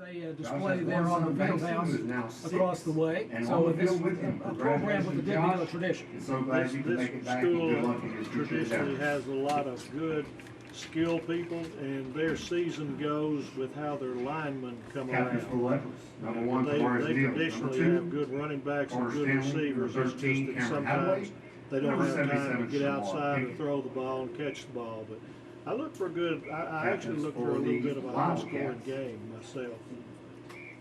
They display there on the field house across the way. So this is a program with a good deal of tradition. This school traditionally has a lot of good, skilled people, and their season goes with how their linemen come around. They traditionally have good running backs and good receivers. It's just that sometimes they don't have time to get outside and throw the ball and catch the ball. But I look for a good. I actually look for a little bit of a high-scoring game myself.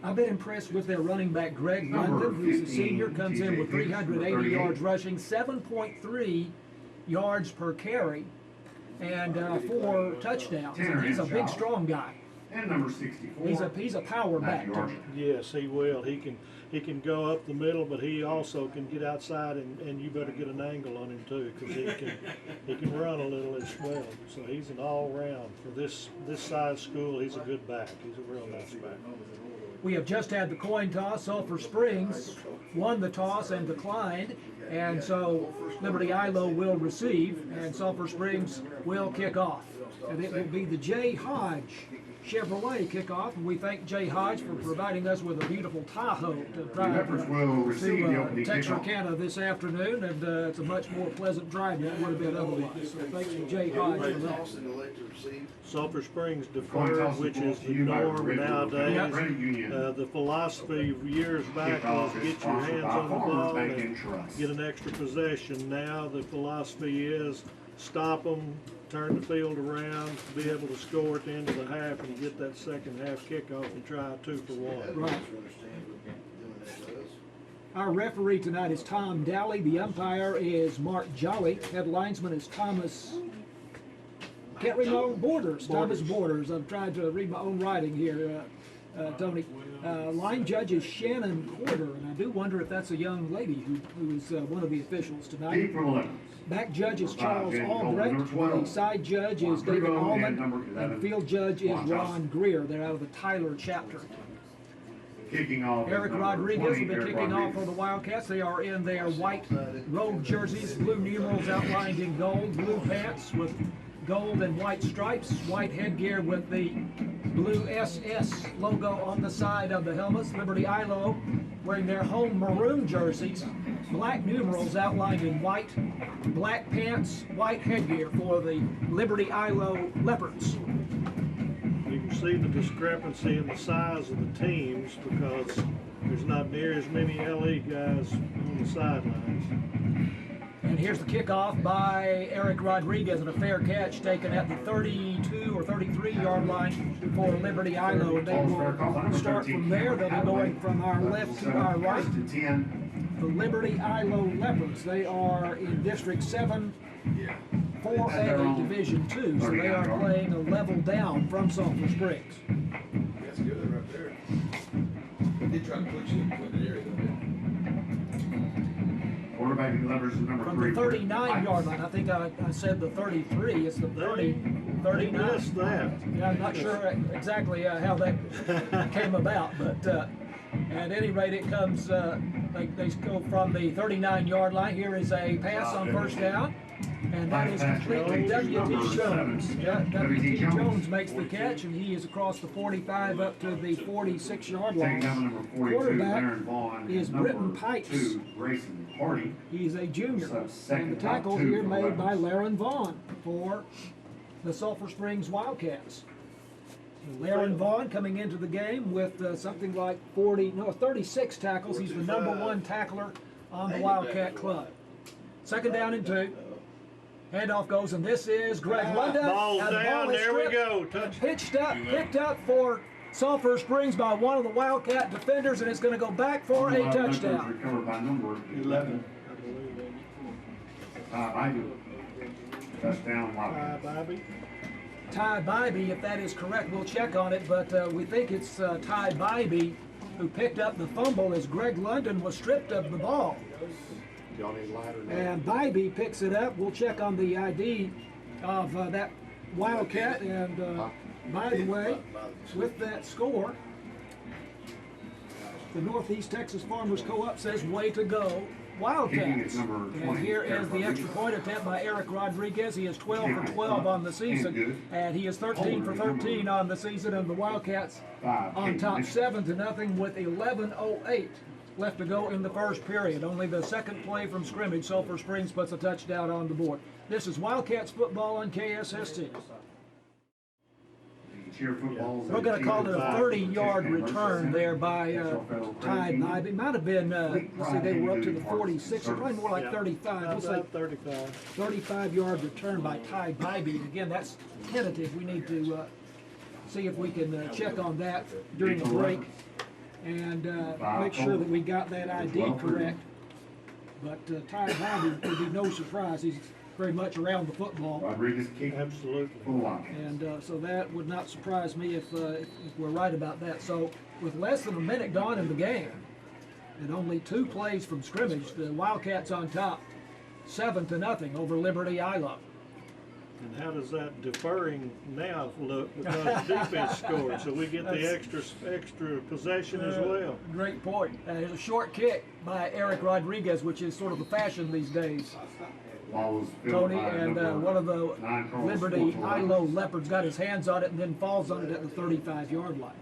I've been impressed with their running back, Greg London, who's a senior, comes in with 380 yards rushing, 7.3 yards per carry, and 4 touchdowns. And he's a big, strong guy. And number 64. He's a power back. Yes, he will. He can go up the middle, but he also can get outside, and you better get an angle on him too, because he can run a little as well. So he's an all-round for this size school. He's a good back. He's a real nice back. We have just had the coin toss. Sulphur Springs won the toss and declined, and so Liberty-Eylau will receive, and Sulphur Springs will kick off. And it will be the J. Hodge Chevrolet kickoff, and we thank Jay Hodge for providing us with a beautiful Tahoe to drive to Texarkana this afternoon, and it's a much more pleasant drive than it would have been otherwise. So thanks to Jay Hodge for that. Sulphur Springs deferred, which is the norm nowadays. The philosophy years back was get your hands on the ball and get an extra possession. Now the philosophy is stop them, turn the field around, be able to score at the end of the half and get that second half kickoff and try a 2-for-1. Right. Our referee tonight is Tom Dowley. The umpire is Mark Jolly. Head linesman is Thomas, can't read my own Thomas Borders. I'm trying to read my own writing here, Tony. Line judge is Shannon Corder, and I do wonder if that's a young lady who is one of the officials tonight. Back judge is Charles Albrecht. The side judge is David Allman, and field judge is Ron Greer. They're out of the Tyler chapter. Kicking off. Eric Rodriguez will be kicking off for the Wildcats. They are in their white road jerseys, blue numerals outlined in gold, blue pants with gold and white stripes, white headgear with the blue SS logo on the side of the helmets. Liberty-Eylau wearing their home maroon jerseys, black numerals outlined in white, black pants, white headgear for the Liberty-Eylau Leopards. You can see the discrepancy in the size of the teams because there's not near as many LE guys on the sidelines. And here's the kickoff by Eric Rodriguez, and a fair catch taken at the 32 or 33-yard line for Liberty-Eylau. They will start from there. They'll be going from our left to our right. The Liberty-Eylau Leopards, they are in District 7, 4A, Division 2, so they are playing a level down from Sulphur Springs. That's good right there. They try to put you in the area, don't they? Quarterback levers is number 3. From the 39-yard line, I think I said the 33. It's the 39. Missed that. Yeah, I'm not sure exactly how that came about, but at any rate, it comes. They go from the 39-yard line. Here is a pass on first down, and that is complete to W.T. Jones. W.T. Jones makes the catch, and he is across the 45 up to the 46-yard line. Quarterback is Britton Pipes. He's a junior, and the tackle here made by Laren Vaughn for the Sulphur Springs Wildcats. Laren Vaughn coming into the game with something like 36 tackles. He's the #1 tackler on the Wildcat club. Second down and 2. Handoff goes, and this is Greg London. Ball's down, there we go. Picked up for Sulphur Springs by one of the Wildcat defenders, and it's going to go back for a touchdown. Recovered by number 11. Touchdown, Wildcat. Ty Bybee, if that is correct, we'll check on it, but we think it's Ty Bybee who picked up the fumble as Greg London was stripped of the ball. And Bybee picks it up. We'll check on the ID of that Wildcat, and by the way, with that score, the Northeast Texas Farmers Co-op says way to go, Wildcats. And here is the extra point attempt by Eric Rodriguez. He is 12 for 12 on the season, and he is 13 for 13 on the season, and the Wildcats on top 7-0 with 11:08 left to go in the first period. Only the second play from scrimmage, Sulphur Springs puts a touchdown on the board. This is Wildcats football on KSST. We're going to call it a 30-yard return there by Ty Bybee. It might have been, let's see, they were up to the 46, or probably more like 35. Looks like 35-yard return by Ty Bybee. Again, that's tentative. We need to see if we can check on that during the break and make sure that we got that ID correct. But Ty Bybee would be no surprise. He's very much around the football. Absolutely. And so that would not surprise me if we're right about that. So with less than a minute gone in the game and only 2 plays from scrimmage, the Wildcats on top 7-0 over Liberty-Eylau. And how does that deferring now look because the defense scored, so we get the extra possession as well? Great point. There's a short kick by Eric Rodriguez, which is sort of the fashion these days. Tony, and one of the Liberty-Eylau Leopards got his hands on it and then falls on it at the 35-yard line.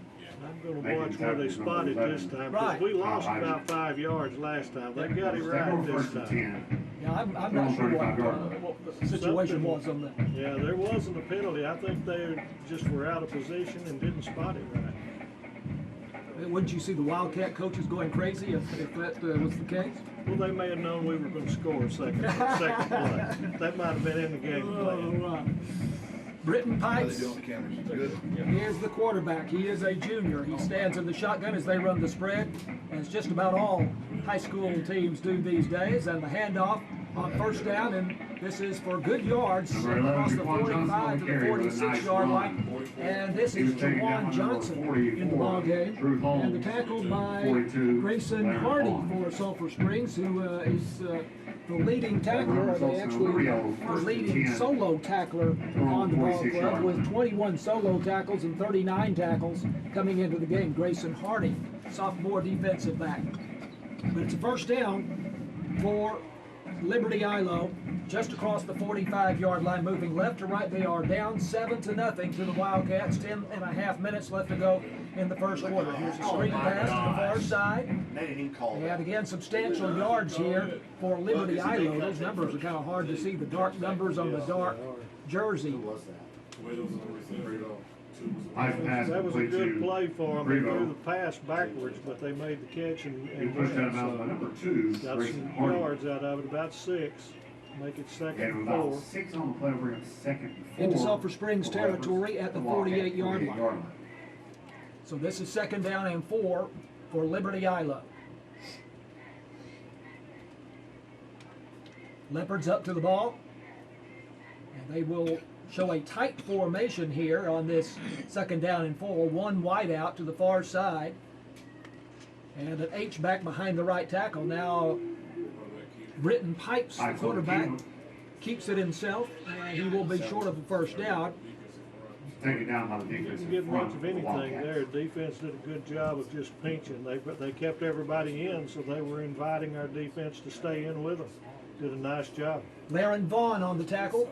I'm going to watch where they spotted this time, because we lost about 5 yards last time. They got it right this time. Yeah, I'm not sure what the situation was on that. Yeah, there wasn't a penalty. I think they just were out of position and didn't spot it right. Wouldn't you see the Wildcat coaches going crazy if that was the case? Well, they may have known we were going to score a second play. That might have been in the game plan. Britton Pipes. Here's the quarterback. He is a junior. He stands in the shotgun as they run the spread, as just about all high school teams do these days. And the handoff on first down, and this is for good yards across the 45 to the 46-yard line. And this is Jawan Johnson in the ball game, and the tackle by Grayson Hardy for Sulphur Springs, who is the leading tackler, or actually the leading solo tackler on the ball club, with 21 solo tackles and 39 tackles coming into the game. Grayson Hardy, sophomore defensive back. But it's a first down for Liberty-Eylau, just across the 45-yard line, moving left to right. They are down 7-0 to the Wildcats. 10.5 minutes left to go in the first quarter. Here's a screen pass to the far side. And again, substantial yards here for Liberty-Eylau. Those numbers are kind of hard to see. The dark numbers on the dark jersey. That was a good play for them. They threw the pass backwards, but they made the catch and pushed that about number 2. Got some yards out of it, about 6. Make it second and 4. 6 on the play, we're going to second and 4. Into Sulphur Springs territory at the 48-yard line. So this is second down and 4 for Liberty-Eylau. Leopards up to the ball, and they will show a tight formation here on this second down and 4. One wide out to the far side, and an H back behind the right tackle. Now Britton Pipes, the quarterback, keeps it himself, and he will be short of the first down. Taken down by the defense. Didn't get much of anything there. Defense did a good job of just pinching. They kept everybody in, so they were inviting our defense to stay in with them. Did a nice job. Laren Vaughn on the tackle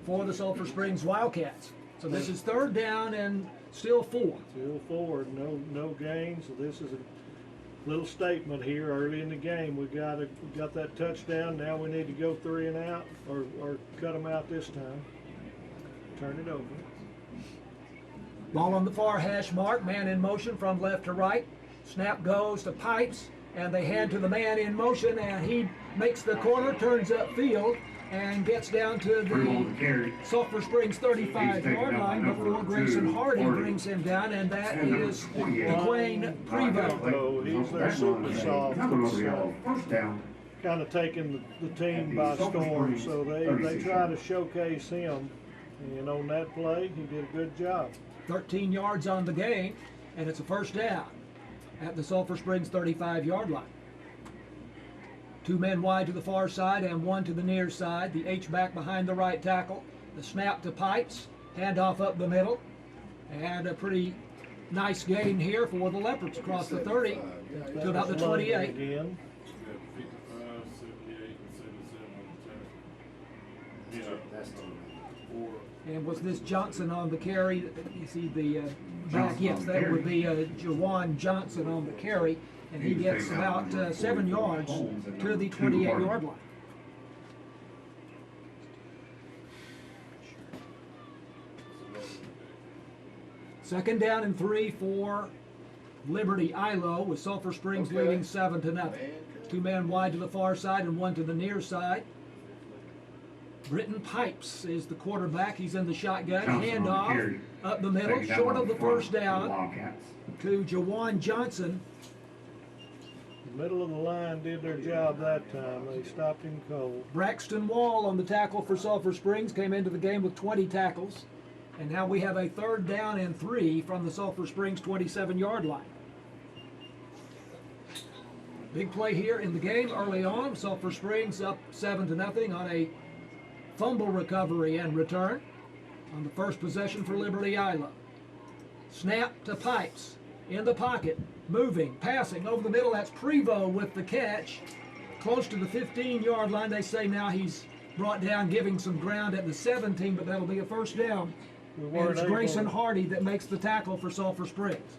for the Sulphur Springs Wildcats. So this is third down and still 4. Still 4, no gain. So this is a little statement here early in the game. We got that touchdown. Now we need to go 3 and out, or cut them out this time. Turn it over. Ball on the far hash mark. Man in motion from left to right. Snap goes to Pipes, and they hand to the man in motion, and he makes the corner, turns upfield, and gets down to the Sulphur Springs 35-yard line before Grayson Hardy brings him down, and that is Dwayne Prevost. He's their super soft. First down. Kind of taking the team by storm, so they try to showcase him, and on that play, he did a good job. 13 yards on the game, and it's a first down at the Sulphur Springs 35-yard line. 2 men wide to the far side and 1 to the near side. The H-back behind the right tackle. The snap to Pipes. Handoff up the middle. And a pretty nice gain here for the Leopards across the 30 to about the 28. Again. And was this Johnson on the carry? You see the back? Yes, that would be Jawan Johnson on the carry, and he gets about 7 yards to the 28-yard line. Second down and 3 for Liberty-Eylau, with Sulphur Springs leading 7-0. 2 men wide to the far side and 1 to the near side. Britton Pipes is the quarterback. He's in the shotgun. Handoff up the middle, short of the first down to Jawan Johnson. The middle of the line did their job that time. They stopped him cold. Braxton Wall on the tackle for Sulphur Springs, came into the game with 20 tackles. And now we have a 3rd down and 3 from the Sulphur Springs 27-yard line. Big play here in the game early on. Sulphur Springs up 7-0 on a fumble recovery and return on the first possession for Liberty-Eylau. Snap to Pipes in the pocket, moving, passing over the middle. That's Prevost with the catch, close to the 15-yard line. They say now he's brought down, giving some ground at the 17, but that'll be a 1st down. And it's Grayson Hardy that makes the tackle for Sulphur Springs.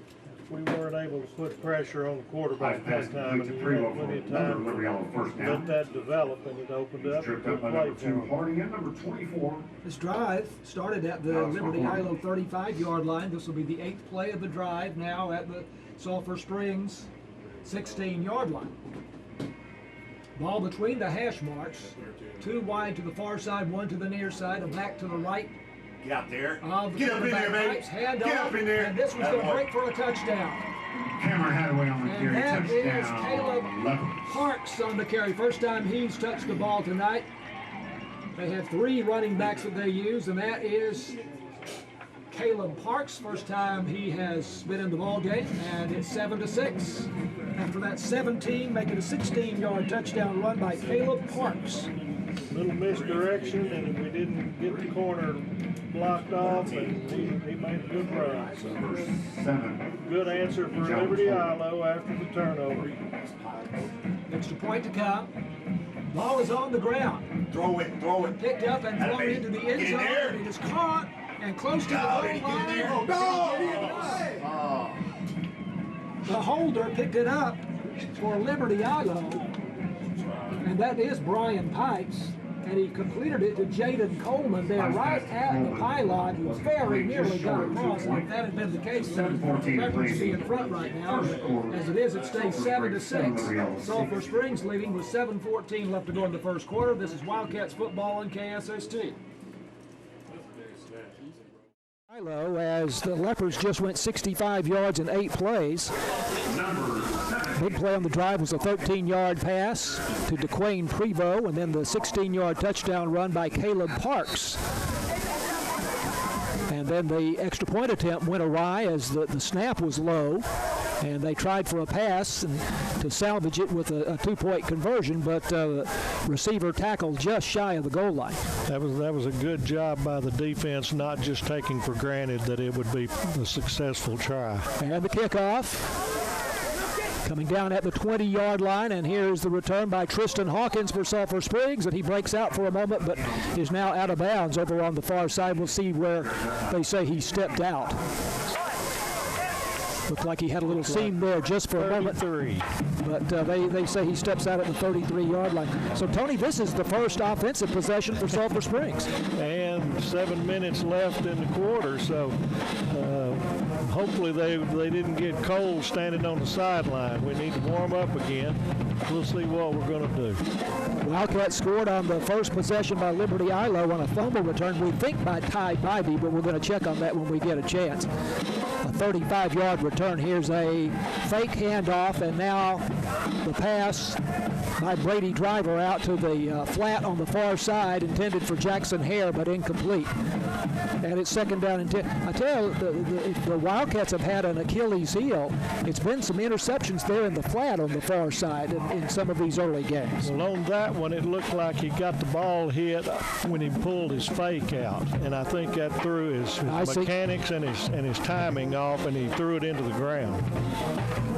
We weren't able to put pressure on the quarterback that time, and we had plenty of time to let that develop, and it opened up a good play for him. This drive started at the Liberty-Eylau 35-yard line. This will be the 8th play of the drive, now at the Sulphur Springs 16-yard line. Ball between the hash marks. 2 wide to the far side, 1 to the near side, a back to the right. Get out there. Get up in there, baby. Get up in there. And this was going to break for a touchdown. Cameron Hadaway on the carry. And that is Touchdown. Caleb Parks on the carry. First time he's touched the ball tonight. They have 3 running backs that they use, and that is Caleb Parks. First time he has been in the ball game, and it's 7-6. After that 17, make it a 16-yard touchdown run by Caleb Parks. Little misdirection, and we didn't get the corner blocked off, and he made a good run. So, good answer for Liberty-Eylau after the turnover. Extra point to come. Ball is on the ground. Throw it. Picked up and thrown into the end zone. And it is caught and close to the goal line. The holder picked it up for Liberty-Eylau, and that is Brian Pipes. And he completed it to Jaden Coleman there right at the pylon. He very nearly got across. And if that had been the case, then the Leopards would be in front right now. But as it is, it stays 7-6. Sulphur Springs leading with 7:14 left to go in the first quarter. This is WildCats football on KSST. As the Leopards just went 65 yards in 8 plays. Big play on the drive was a 13-yard pass to DeQuayne Prevost, and then the 16-yard touchdown run by Caleb Parks. And then the extra point attempt went awry as the snap was low, and they tried for a pass and to salvage it with a 2-point conversion, but receiver tackled just shy of the goal line. That was a good job by the defense, not just taking for granted that it would be a successful try. And the kickoff coming down at the 20-yard line, and here's the return by Tristan Hawkins for Sulphur Springs, and he breaks out for a moment but is now out of bounds over on the far side. We'll see where they say he stepped out. Looked like he had a little seam there just for a moment. But they say he steps out at the 33-yard line. So, Tony, this is the first offensive possession for Sulphur Springs. And 7 minutes left in the quarter, so hopefully they didn't get cold standing on the sideline. We need to warm up again. We'll see what we're going to do. Wildcats scored on the first possession by Liberty-Eylau on a fumble return, we think by Ty Bybee, but we're going to check on that when we get a chance. A 35-yard return. Here's a fake handoff, and now the pass by Brady Driver out to the flat on the far side, intended for Jackson Hare, but incomplete. And it's 2nd down and 10. I tell you, if the Wildcats have had an Achilles heel, it's been some interceptions there in the flat on the far side in some of these early games. Well, on that one, it looked like he got the ball hit when he pulled his fake out, and I think that threw his mechanics and his timing off, and he threw it into the ground.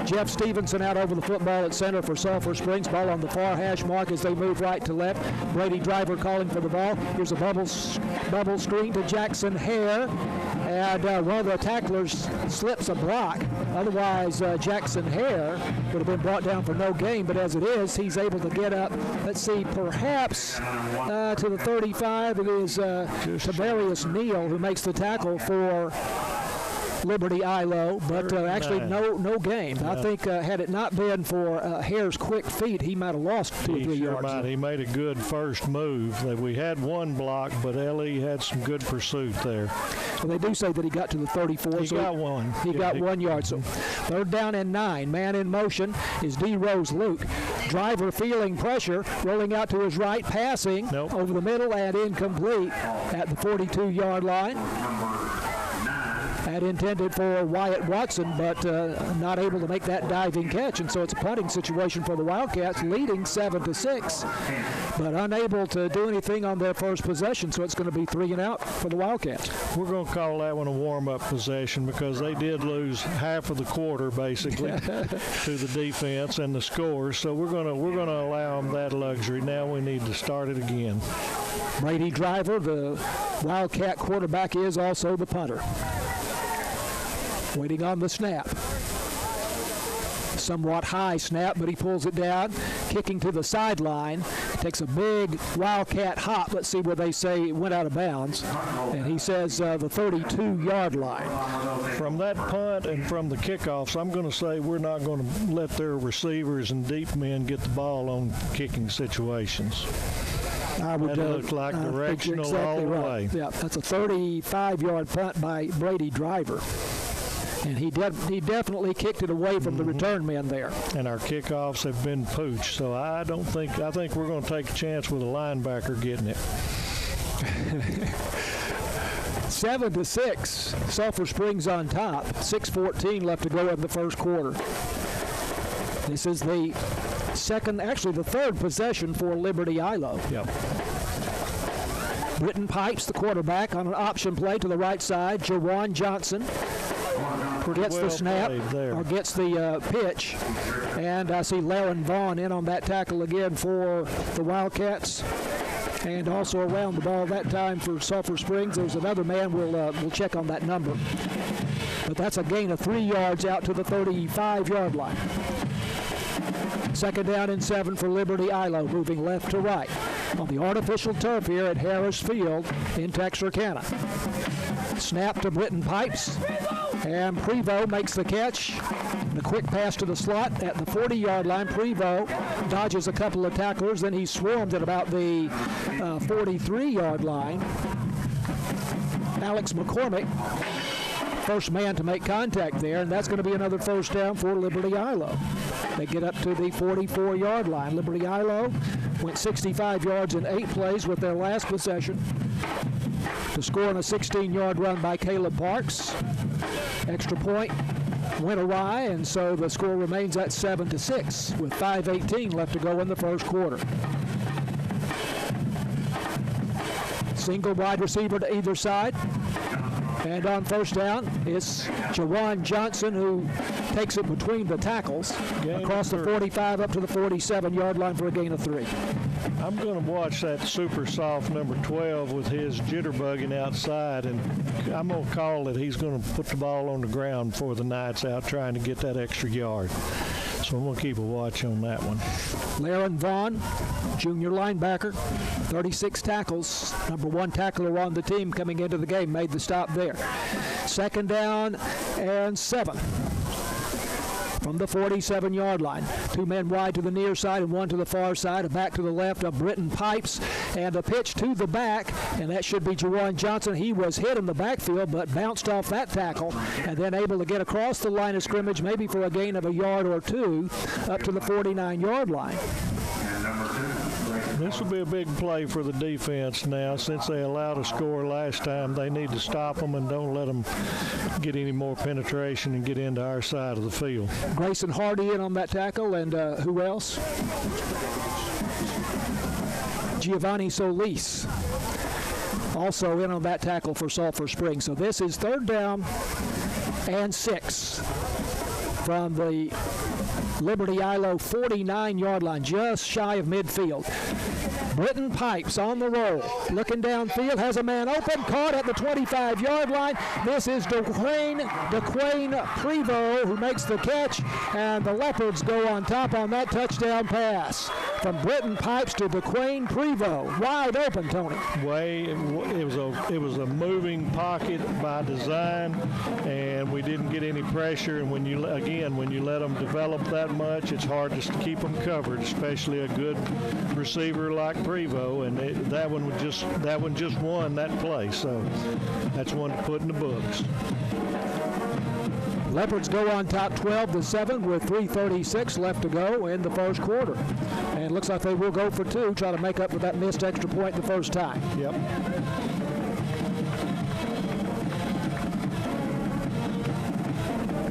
Jeff Stevenson out over the football ball at center for Sulphur Springs. Ball on the far hash mark as they move right to left. Brady Driver calling for the ball. Here's a bubble screen to Jackson Hare. And one of the tacklers slips a block. Otherwise, Jackson Hare would have been brought down for no gain. But as it is, he's able to get up, let's see, perhaps to the 35. It is Tavarius Neal who makes the tackle for Liberty-Eylau, but actually no gain. Yeah. I think had it not been for Hare's quick feet, he might have lost 2 or 3 yards. He made a good first move. We had one block, but LE had some good pursuit there. Well, they do say that he got to the 34. He got one. He got 1 yard. So 3rd down and 9. Man in motion is D. Rose Luke. Driver feeling pressure, rolling out to his right, passing over the middle and incomplete at the 42-yard line. That intended for Wyatt Watson, but not able to make that diving catch, and so it's a punting situation for the Wildcats, leading 7-6, but unable to do anything on their first possession, so it's going to be 3 and out for the Wildcats. We're going to call that one a warm-up possession because they did lose half of the quarter, basically, to the defense and the scores, so we're going to allow them that luxury. Now we need to start it again. Brady Driver, the Wildcat quarterback, is also the punter. Waiting on the snap. Somewhat high snap, but he pulls it down. Kicking to the sideline. Takes a big Wildcat hop. Let's see where they say it went out of bounds. And he says the 32-yard line. From that punt and from the kickoffs, I'm going to say we're not going to let their receivers and deep men get the ball on kicking situations. That looked like directional exactly all the right. way. Yeah, that's a 35-yard punt by Brady Driver. And he definitely kicked it away from the return men there. And our kickoffs have been pooched, so I think we're going to take a chance with a linebacker getting it. 7-6, Sulphur Springs on top. 6:14 left to go in the first quarter. This is the third possession for Liberty-Eylau. Yep. Britton Pipes, the quarterback, on an option play to the right side. Jawan Johnson gets the snap or gets the pitch. And I see Laren Vaughn in on that tackle again for the Wildcats. And also around the ball that time for Sulphur Springs. There's another man. We'll check on that number. But that's a gain of 3 yards out to the 35-yard line. 2nd down and 7 for Liberty-Eylau, moving left to right on the artificial turf here at Harris Field in Texarkana. Snap to Britton Pipes, and Prevost makes the catch. The quick pass to the slot at the 40-yard line. Prevost dodges a couple of tacklers, then he swarmed at about the 43-yard line. Alex McCormick, first man to make contact there, and that's going to be another 1st down for Liberty-Eylau. They get up to the 44-yard line. Liberty-Eylau went 65 yards in 8 plays with their last possession to score on a 16-yard run by Caleb Parks. Extra point went awry, and so the score remains at 7-6 with 5:18 left to go in the first quarter. Single wide receiver to either side. And on 1st down, it's Jawan Johnson who takes it between the tackles across the 45 up to the 47-yard line for a gain of 3. I'm going to watch that super soft number 12 with his jitterbugging outside, and I'm going to call that he's going to put the ball on the ground before the Knights out trying to get that extra yard. So I'm going to keep a watch on that one. Laren Vaughn, junior linebacker, 36 tackles, number 1 tackler on the team coming into the game, made the stop there. 2nd down and 7 from the 47-yard line. 2 men wide to the near side and 1 to the far side. A back to the left of Britton Pipes, and a pitch to the back, and that should be Jawan Johnson. He was hit in the backfield but bounced off that tackle and then able to get across the line of scrimmage, maybe for a gain of a yard or 2 up to the 49-yard line. This will be a big play for the defense now. Since they allowed a score last time, they need to stop them and don't let them get any more penetration and get into our side of the field. Grayson Hardy in on that tackle, and who else? Giovanni Solis also in on that tackle for Sulphur Springs. So this is 3rd down and 6 from the Liberty-Eylau 49-yard line, just shy of midfield. Britton Pipes on the roll, looking downfield, has a man open, caught at the 25-yard line. This is DeQuain Prevost who makes the catch, and the Leopards go on top on that touchdown pass. From Britton Pipes to DeQuain Prevost, wide open, Tony. It was a moving pocket by design, and we didn't get any pressure. And when you let them develop that much, it's hard just to keep them covered, especially a good receiver like Prevost. And that one just won that play, so that's one to put in the books. Leopards go on top 12-7 with 3:36 left to go in the first quarter. And it looks like they will go for two, try to make up for that missed extra point the first time. Yep.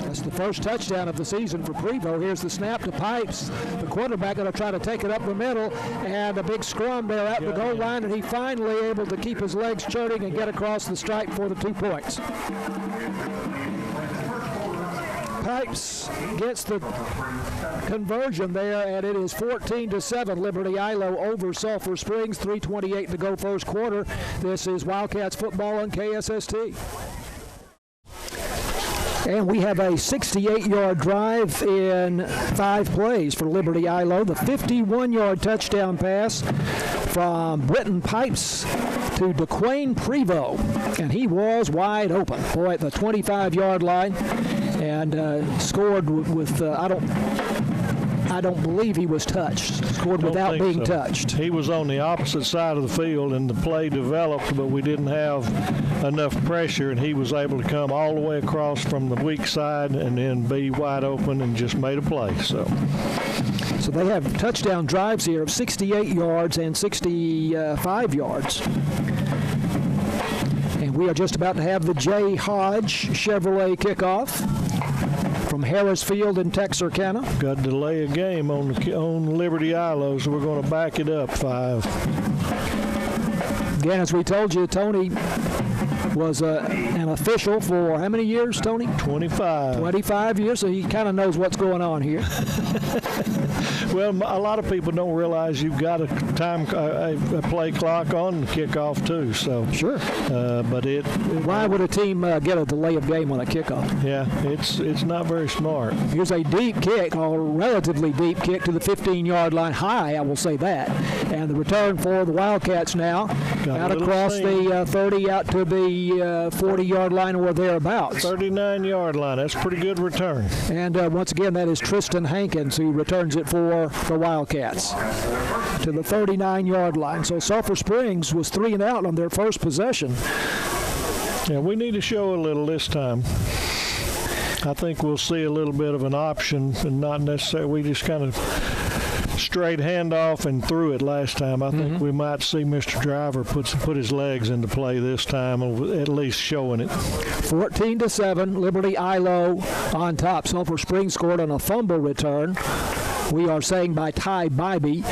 That's the first touchdown of the season for Prevost. Here's the snap to Pipes. The quarterback going to try to take it up the middle, and a big scrum there at the goal line, and he finally able to keep his legs churning and get across the stripe for the 2 points. Pipes gets the conversion there, and it is 14-7. Liberty-Eylau over Sulphur Springs. 3:28 to go first quarter. This is Wildcats football on KSST. And we have a 68-yard drive in 5 plays for Liberty-Eylau. The 51-yard touchdown pass from Britton Pipes to DeQuain Prevost, and he was wide open. Boy, at the 25-yard line, and scored with I don't believe he was touched. Scored without being touched. He was on the opposite side of the field, and the play developed, but we didn't have enough pressure, and he was able to come all the way across from the weak side and then be wide open and just made a play. So they have touchdown drives here of 68 yards and 65 yards. And we are just about to have the J. Hodge Chevrolet kickoff from Harris Field in Texarkana. Got to delay a game on Liberty-Eylau, so we're going to back it up 5. Again, as we told you, Tony was an official for how many years, Tony? 25. 25 years, so he kind of knows what's going on here. Well, a lot of people don't realize you've got a play clock on the kickoff too. So sure. But why would a team get a delay of game on a kickoff? Yeah, it's not very smart. Here's a deep kick, or a relatively deep kick to the 15-yard line, high, I will say that. And the return for the Wildcats now, out across the 30, out to the 40-yard line or thereabouts. 39-yard line. That's a pretty good return. And once again, that is Tristan Hankins who returns it for the Wildcats to the 39-yard line. So Sulphur Springs was 3 and out on their first possession. Yeah, we need to show a little this time. I think we'll see a little bit of an option, and not necessarily we just kind of straight handoff and threw it last time. I think we might see Mr. Driver put his legs into play this time, at least showing it. 14-7, Liberty-Eylau on top. Sulphur Springs scored on a fumble return. We are saying by Ty Bybee,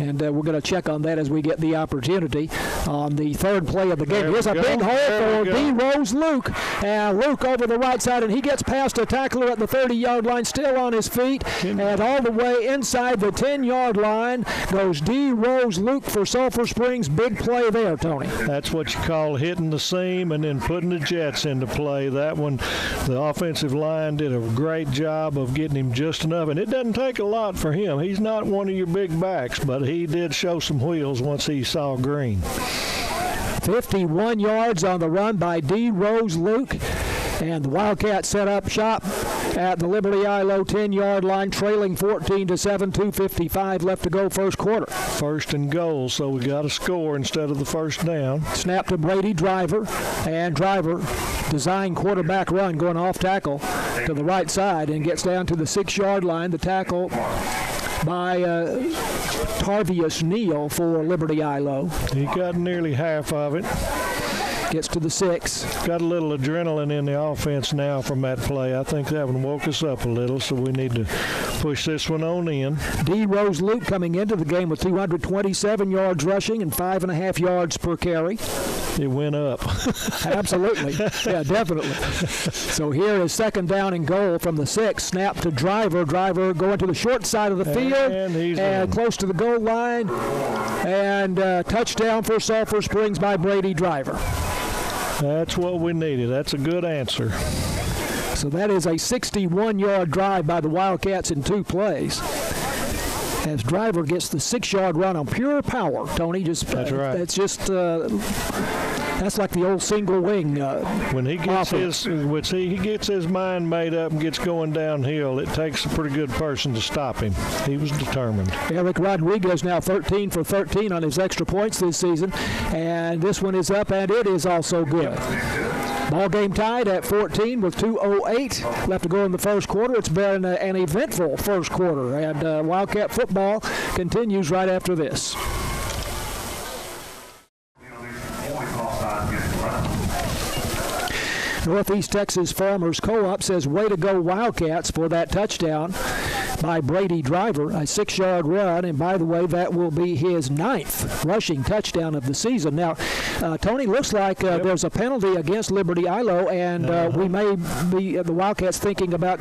and we're going to check on that as we get the opportunity on the third play of the game. Here's a big hole for D. Rose Luke. And Luke over the right side, and he gets past a tackler at the 30-yard line, still on his feet. And all the way inside the 10-yard line goes D. Rose Luke for Sulphur Springs. Big play there, Tony. That's what you call hitting the seam and then putting the Jets into play. That one, the offensive line did a great job of getting him just enough. And it doesn't take a lot for him. He's not one of your big backs, but he did show some wheels once he saw green. 51 yards on the run by D. Rose Luke. And the Wildcats set up shop at the Liberty-Eylau 10-yard line, trailing 14-7, 2:55 left to go first quarter. First and goal, so we got to score instead of the first down. Snap to Brady Driver, and Driver design quarterback run going off tackle to the right side and gets down to the 6-yard line. The tackle by Tarvius Neal for Liberty-Eylau. He got nearly half of it. Gets to the 6. Got a little adrenaline in the offense now from that play. I think that one woke us up a little, so we need to push this one on in. D. Rose Luke coming into the game with 227 yards rushing and 5.5 yards per carry. it went up. Absolutely. Yeah, definitely. So here is second down and goal from the 6. Snap to Driver. Driver going to the short side of the field and close to the goal line. And touchdown for Sulphur Springs by Brady Driver. That's what we needed. That's a good answer. So that is a 61-yard drive by the Wildcats in 2 plays. As Driver gets the 6-yard run on pure power, Tony. That's right. It's just that's like the old single wing. When he gets he gets his mind made up and gets going downhill, it takes a pretty good person to stop him. He was determined. Eric Rodriguez now 13 for 13 on his extra points this season, and this one is up, and it is also good. Ball game tied at 14 with 2:08 left to go in the first quarter. It's been an eventful first quarter, and Wildcat football continues right after this. Northeast Texas Farmers Co-op says, way to go Wildcats for that touchdown by Brady Driver, a 6-yard run, and by the way, that will be his 9th rushing touchdown of the season. Now, Tony, looks like there's a penalty against Liberty-Eylau, and we may be, the Wildcats, thinking about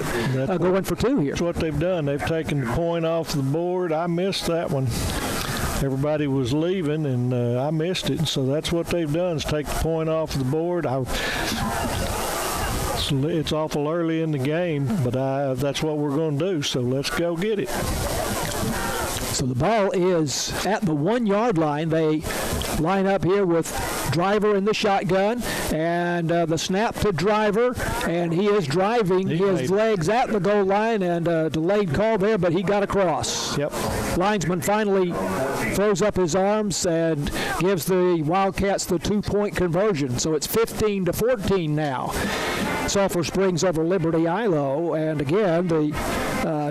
going for 2 here. That's what they've done. They've taken the point off the board. I missed that one. Everybody was leaving, and I missed it. So that's what they've done, is take the point off the board. It's awful early in the game, but that's what we're going to do, so let's go get it. So the ball is at the 1-yard line. They line up here with Driver in the shotgun, and the snap to Driver, and he is driving his legs at the goal line, and delayed call there, but he got across. Yep. Linesman finally throws up his arms and gives the Wildcats the 2-point conversion. So it's 15-14 now. Sulphur Springs over Liberty-Eylau, and again, the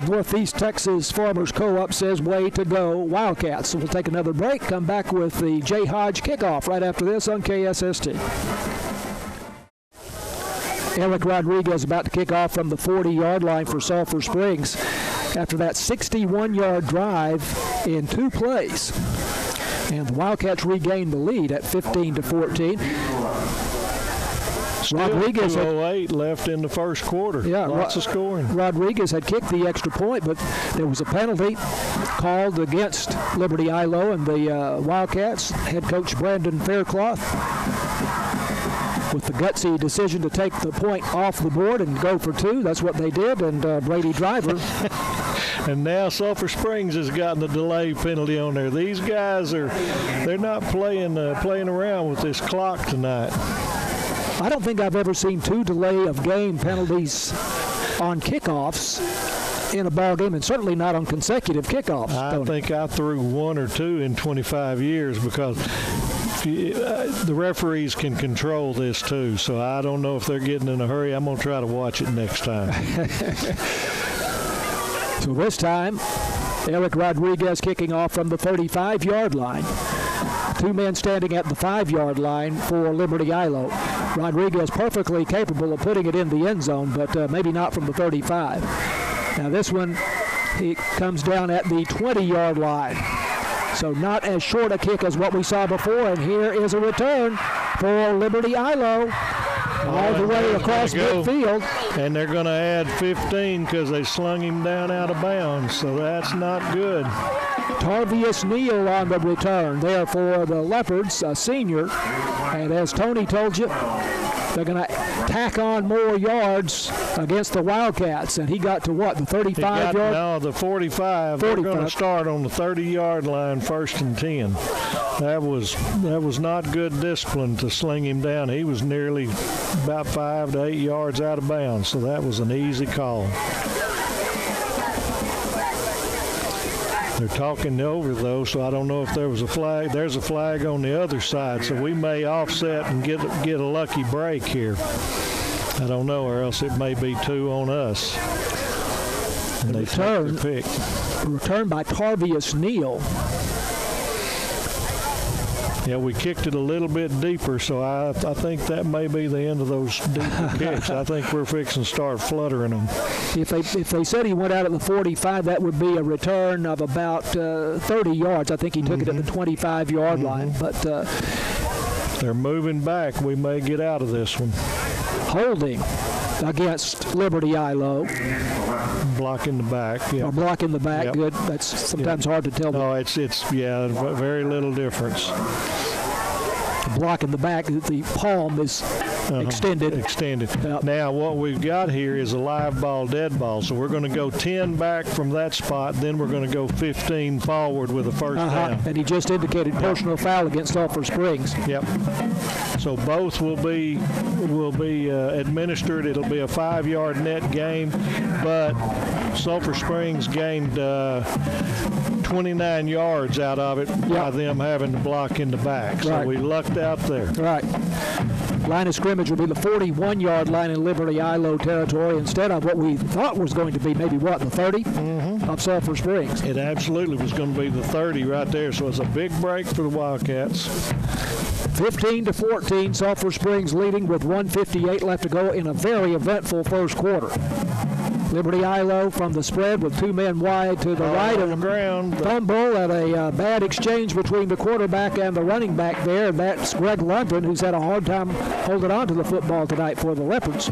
Northeast Texas Farmers Co-op says, way to go Wildcats. So we'll take another break, come back with the J. Hodge kickoff right after this on KSST. Eric Rodriguez about to kick off from the 40-yard line for Sulphur Springs after that 61-yard drive in 2 plays. And the Wildcats regained the lead at 15-14. Rodriguez had 2:08 left in the first quarter. Yeah, lots of scoring. Rodriguez had kicked the extra point, but there was a penalty called against Liberty-Eylau and the Wildcats. Head coach Brandon Faircloth, with the gutsy decision to take the point off the board and go for 2. That's what they did, and Brady Driver. And now Sulphur Springs has gotten the delay penalty on there. These guys they're not playing around with this clock tonight. I don't think I've ever seen 2 delay of game penalties on kickoffs in a ball game, and certainly not on consecutive kickoffs. I think I threw 1 or 2 in 25 years because the referees can control this too. So I don't know if they're getting in a hurry. I'm going to try to watch it next time. So this time, Eric Rodriguez kicking off from the 35-yard line. 2 men standing at the 5-yard line for Liberty-Eylau. Rodriguez perfectly capable of putting it in the end zone, but maybe not from the 35. Now this one, he comes down at the 20-yard line. So not as short a kick as what we saw before, and here is a return for Liberty-Eylau. All the way across midfield. And they're going to add 15 because they slung him down out of bounds, so that's not good. Tarvius Neal on the return there for the Leopards, a senior. And as Tony told you, they're going to tack on more yards against the Wildcats. And he got to what, the 35-yard? No, the 45. They're going to start on the 30-yard line, 1st and 10. That was not good discipline to sling him down. He was nearly about 5 to 8 yards out of bounds, so that was an easy call. They're talking over, though, so I don't know if there was a flag. There's a flag on the other side, so we may offset and get a lucky break here. I don't know, or else it may be 2 on us. And they return by Tarvius Neal. Yeah, we kicked it a little bit deeper, so I think that may be the end of those deeper kicks. I think we're fixing to start fluttering them. If they said he went out at the 45, that would be a return of about 30 yards. I think he took it at the 25-yard line. But They're moving back. We may get out of this one. Holding against Liberty-Eylau. Blocking the back. Yeah. Or blocking the back. Yep. Good. That's sometimes hard to tell. No, it's very little difference. Blocking the back, the palm is extended. Yep. Now what we've got here is a live ball, dead ball. So we're going to go 10 back from that spot. Then we're going to go 15 forward with a first down. And he just indicated personal foul against Sulphur Springs. Yep. So both will be administered. It'll be a 5-yard net game, but Sulphur Springs gained 29 yards out of it by them having to block in the back. So we lucked out there. Right. Line of scrimmage will be the 41-yard line in Liberty-Eylau territory instead of what we thought was going to be maybe, the 30 of Sulphur Springs. It absolutely was going to be the 30 right there. So it's a big break for the Wildcats. 15-14, Sulphur Springs leading with 1:58 left to go in a very eventful first quarter. Liberty-Eylau from the spread with 2 men wide to the right on the ground. Fumble at a bad exchange between the quarterback and the running back there. That's Greg Lundgren, who's had a hard time holding on to the football tonight for the Leopards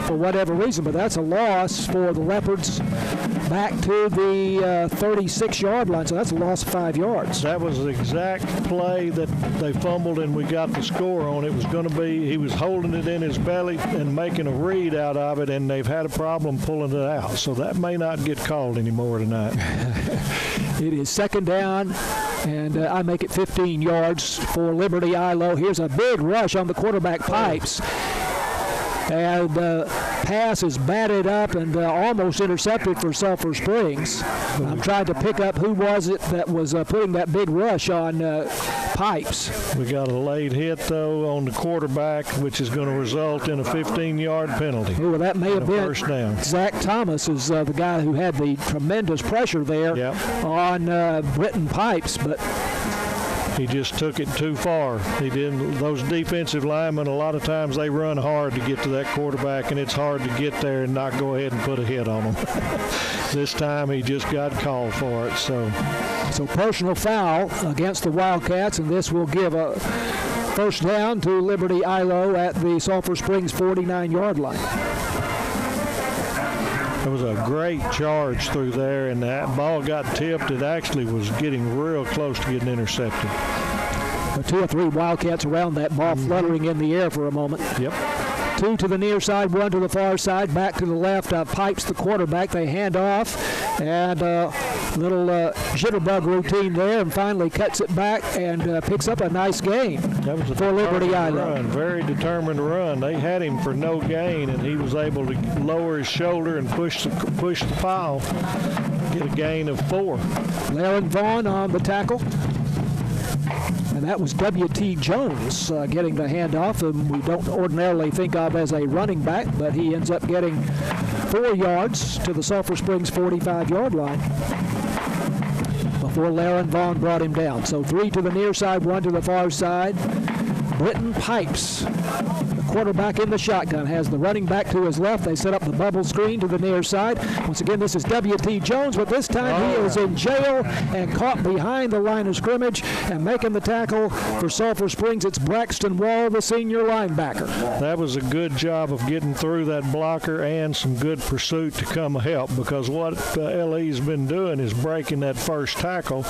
for whatever reason. But that's a loss for the Leopards back to the 36-yard line. So that's a loss of 5 yards. That was the exact play that they fumbled and we got the score on. It was going to be, he was holding it in his belly and making a read out of it, and they've had a problem pulling it out. So that may not get called anymore tonight. It is second down, and I make it 15 yards for Liberty-Eylau. Here's a big rush on the quarterback Pipes. And pass is batted up and almost intercepted for Sulphur Springs. I'm trying to pick up who was it that was putting that big rush on Pipes. We got a late hit, though, on the quarterback, which is going to result in a 15-yard penalty. Well, that may have been first down. Zach Thomas is the guy who had the tremendous pressure there on Britton Pipes, but he just took it too far. He didn't. Those defensive linemen, a lot of times they run hard to get to that quarterback, and it's hard to get there and not go ahead and put a hit on them. This time he just got called for it. So personal foul against the Wildcats, and this will give a first down to Liberty-Eylau at the Sulphur Springs 49-yard line. It was a great charge through there, and that ball got tipped. It actually was getting real close to getting intercepted. 2 or 3 Wildcats around that ball, fluttering in the air for a moment. Yep. 2 to the near side, 1 to the far side, back to the left. Pipes the quarterback. They hand off, and little jitterbug routine there, and finally cuts it back and picks up a nice gain for Liberty-Eylau. Very determined run. They had him for no gain, and he was able to lower his shoulder and push the pile, get a gain of 4. Laren Vaughn on the tackle. And that was W.T. Jones getting the handoff, whom we don't ordinarily think of as a running back, but he ends up getting 4 yards to the Sulphur Springs 45-yard line before Laren Vaughn brought him down. So 3 to the near side, 1 to the far side. Britton Pipes, the quarterback in the shotgun, has the running back to his left. They set up the bubble screen to the near side. Once again, this is W.T. Jones, but this time he is in jail and caught behind the line of scrimmage, and making the tackle for Sulphur Springs, it's Braxton Wall, the senior linebacker. That was a good job of getting through that blocker and some good pursuit to come help, because what LE's been doing is breaking that first tackle,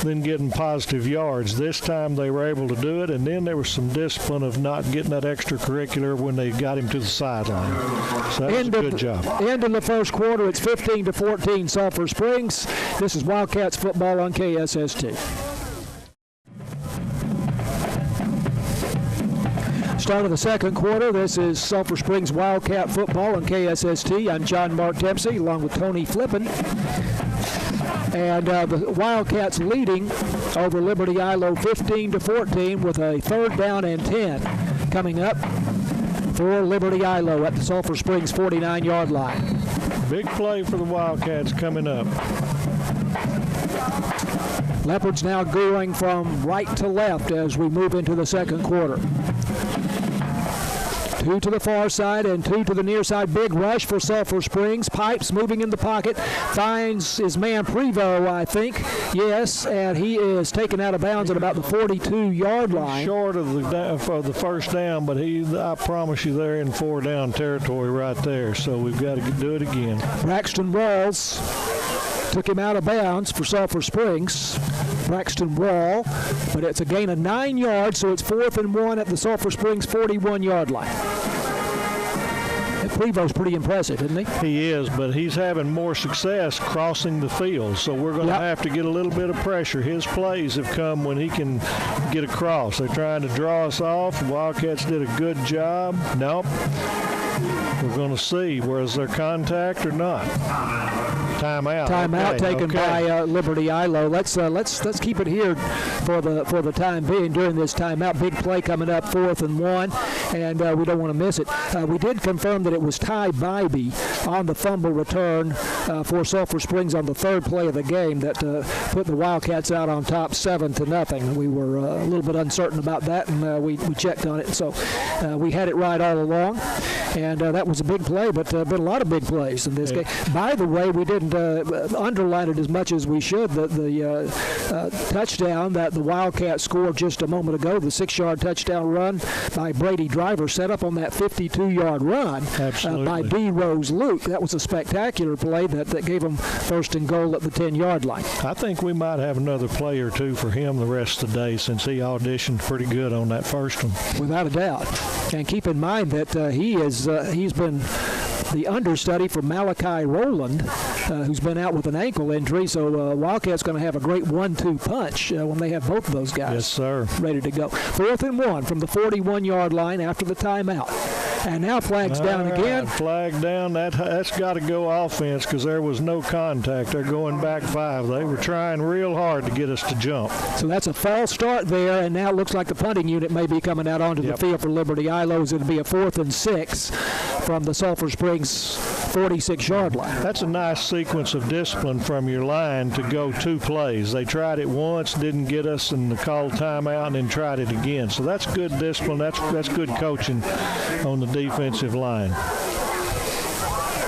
then getting positive yards. This time they were able to do it, and then there was some discipline of not getting that extracurricular when they got him to the sideline. So that was a good job. End in the first quarter. It's 15-14 Sulphur Springs. This is Wildcats football on KSST. Start of the second quarter. This is Sulphur Springs Wildcat football on KSST. I'm John Mark Dempsey along with Tony Flippin. And the Wildcats leading over Liberty-Eylau 15-14 with a 3rd down and 10 coming up for Liberty-Eylau at the Sulphur Springs 49-yard line. Big play for the Wildcats coming up. Leopards now going from right to left as we move into the second quarter. 2 to the far side and 2 to the near side. Big rush for Sulphur Springs. Pipes moving in the pocket. Finds his man Prevost, I think. Yes, and he is taken out of bounds at about the 42-yard line. Short of the first down, but I promise you they're in 4-down territory right there, so we've got to do it again. Braxton Walls took him out of bounds for Sulphur Springs. Braxton Wall, but it's a gain of 9 yards, so it's 4th and 1 at the Sulphur Springs 41-yard line. Prevost's pretty impressive, isn't he? He is, but he's having more success crossing the field, so we're going to have to get a little bit of pressure. His plays have come when he can get across. They're trying to draw us off. The Wildcats did a good job. Nope. We're going to see. Was there contact or not? Timeout. Timeout taken by Liberty-Eylau. Let's keep it here for the time being. During this timeout, big play coming up, 4th and 1, and we don't want to miss it. We did confirm that it was Ty Bybee on the fumble return for Sulphur Springs on the 3rd play of the game that put the Wildcats out on top 7-0. We were a little bit uncertain about that, and we checked on it, so we had it right all along. And that was a big play, but been a lot of big plays in this game. By the way, we didn't underline it as much as we should. The touchdown that the Wildcats scored just a moment ago, the 6-yard touchdown run by Brady Driver, set up on that 52-yard run by D. Rose Luke. That was a spectacular play that gave them 1st and goal at the 10-yard line. I think we might have another play or two for him the rest of the day since he auditioned pretty good on that first one. Without a doubt. And keep in mind that he's been the understudy for Malachi Rowland, who's been out with an ankle injury. So Wildcats going to have a great 1-2 punch when they have both of those guys ready to go. 4th and 1 from the 41-yard line after the timeout. And now flags down again. Flag down. That's got to go offense because there was no contact. They're going back 5. They were trying real hard to get us to jump. So that's a false start there, and now it looks like the punting unit may be coming out onto the field for Liberty-Eylau. It'll be a 4th and 6 from the Sulphur Springs 46-yard line. That's a nice sequence of discipline from your line to go 2 plays. They tried it once, didn't get us, and called timeout, and then tried it again. So that's good discipline. That's good coaching on the defensive line.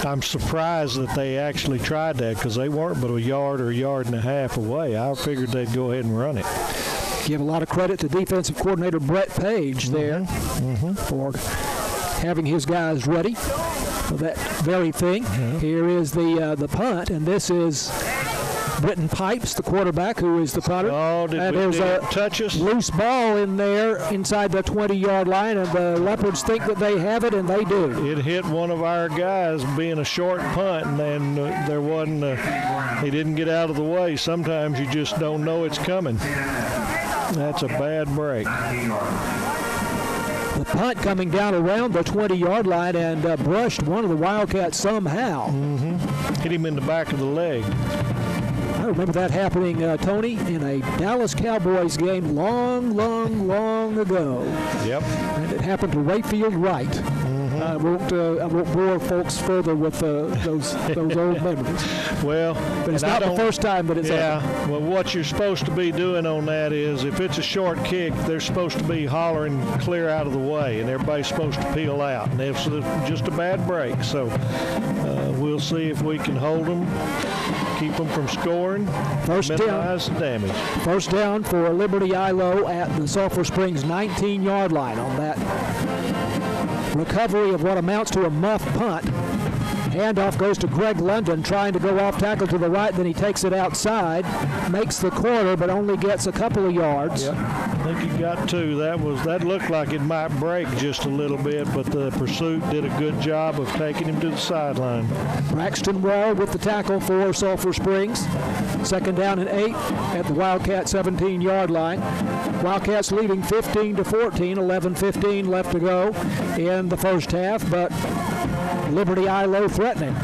I'm surprised that they actually tried that because they weren't but a yard or a yard and a half away. I figured they'd go ahead and run it. Give a lot of credit to defensive coordinator Brett Page there for having his guys ready for that very thing. Here is the punt, and this is Britton Pipes, the quarterback, who is the punter. Oh, did it touch us? Loose ball in there inside the 20-yard line, and the Leopards think that they have it, and they do. It hit one of our guys being a short punt, and then there wasn't he didn't get out of the way. Sometimes you just don't know it's coming. That's a bad break. The punt coming down around the 20-yard line and brushed one of the Wildcats somehow. Hit him in the back of the leg. I remember that happening, Tony, in a Dallas Cowboys game long ago. Yep. And it happened to Rayfield Wright. I won't bore folks further with those old memories. Well, but it's not the first time that it's happened. Well, what you're supposed to be doing on that is if it's a short kick, they're supposed to be hollering clear out of the way, and everybody's supposed to peel out. And it's just a bad break. So we'll see if we can hold them, keep them from scoring, minimize the damage. First down for Liberty-Eylau at the Sulphur Springs 19-yard line on that recovery of what amounts to a muff punt. Handoff goes to Greg London, trying to go off tackle to the right, then he takes it outside, makes the corner, but only gets a couple of yards. Yep. I think he got 2. That looked like it might break just a little bit, but the pursuit did a good job of taking him to the sideline. Braxton Wall with the tackle for Sulphur Springs. 2nd down and 8 at the Wildcat 17-yard line. Wildcats leading 15-14, 11-15 left to go in the first half, but Liberty-Eylau threatening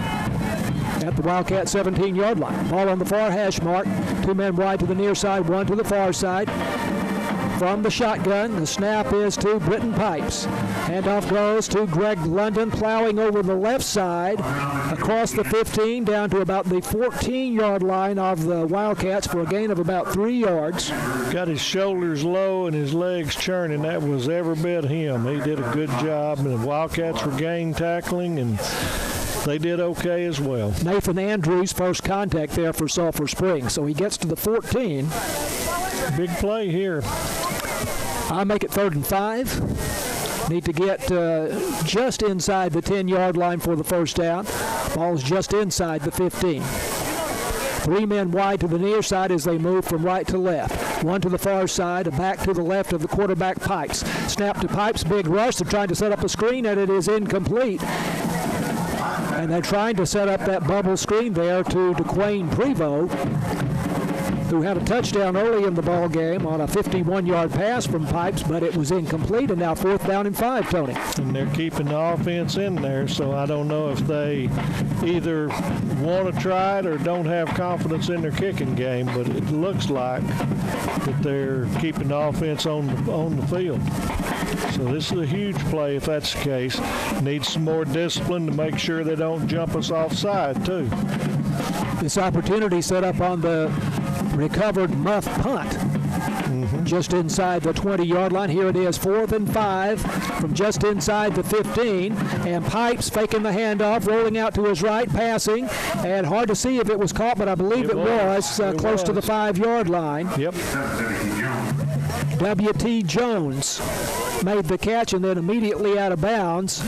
at the Wildcat 17-yard line. Ball on the far hash mark. 2 men wide to the near side, 1 to the far side. from the shotgun. The snap is to Britton Pipes. Handoff goes to Greg London, plowing over the left side across the 15 down to about the 14-yard line of the Wildcats for a gain of about 3 yards. Got his shoulders low and his legs churning. That was every bit him. He did a good job, and the Wildcats were gang tackling, and they did okay as well. Nathan Andrews, first contact there for Sulphur Springs. So he gets to the 14. Big play here. I make it 3rd and 5. Need to get just inside the 10-yard line for the first down. Ball's just inside the 15. 3 men wide to the near side as they move from right to left. One to the far side, a back to the left of the quarterback Pipes. Snap to Pipes, big rush. They're trying to set up a screen, and it is incomplete. And they're trying to set up that bubble screen there to DeQuayne Prevost, who had a touchdown early in the ball game on a 51-yard pass from Pipes, but it was incomplete, and now 4th down and 5, Tony. And they're keeping the offense in there, so I don't know if they either want to try it or don't have confidence in their kicking game, but it looks like that they're keeping the offense on the field. So this is a huge play if that's the case. Needs some more discipline to make sure they don't jump us offside, too. This opportunity set up on the recovered muff punt. Just inside the 20-yard line. Here it is, 4th and 5 from just inside the 15. And Pipes faking the handoff, rolling out to his right, passing. And hard to see if it was caught, but I believe it was close to the 5-yard line. Yep. W.T. Jones made the catch and then immediately out of bounds.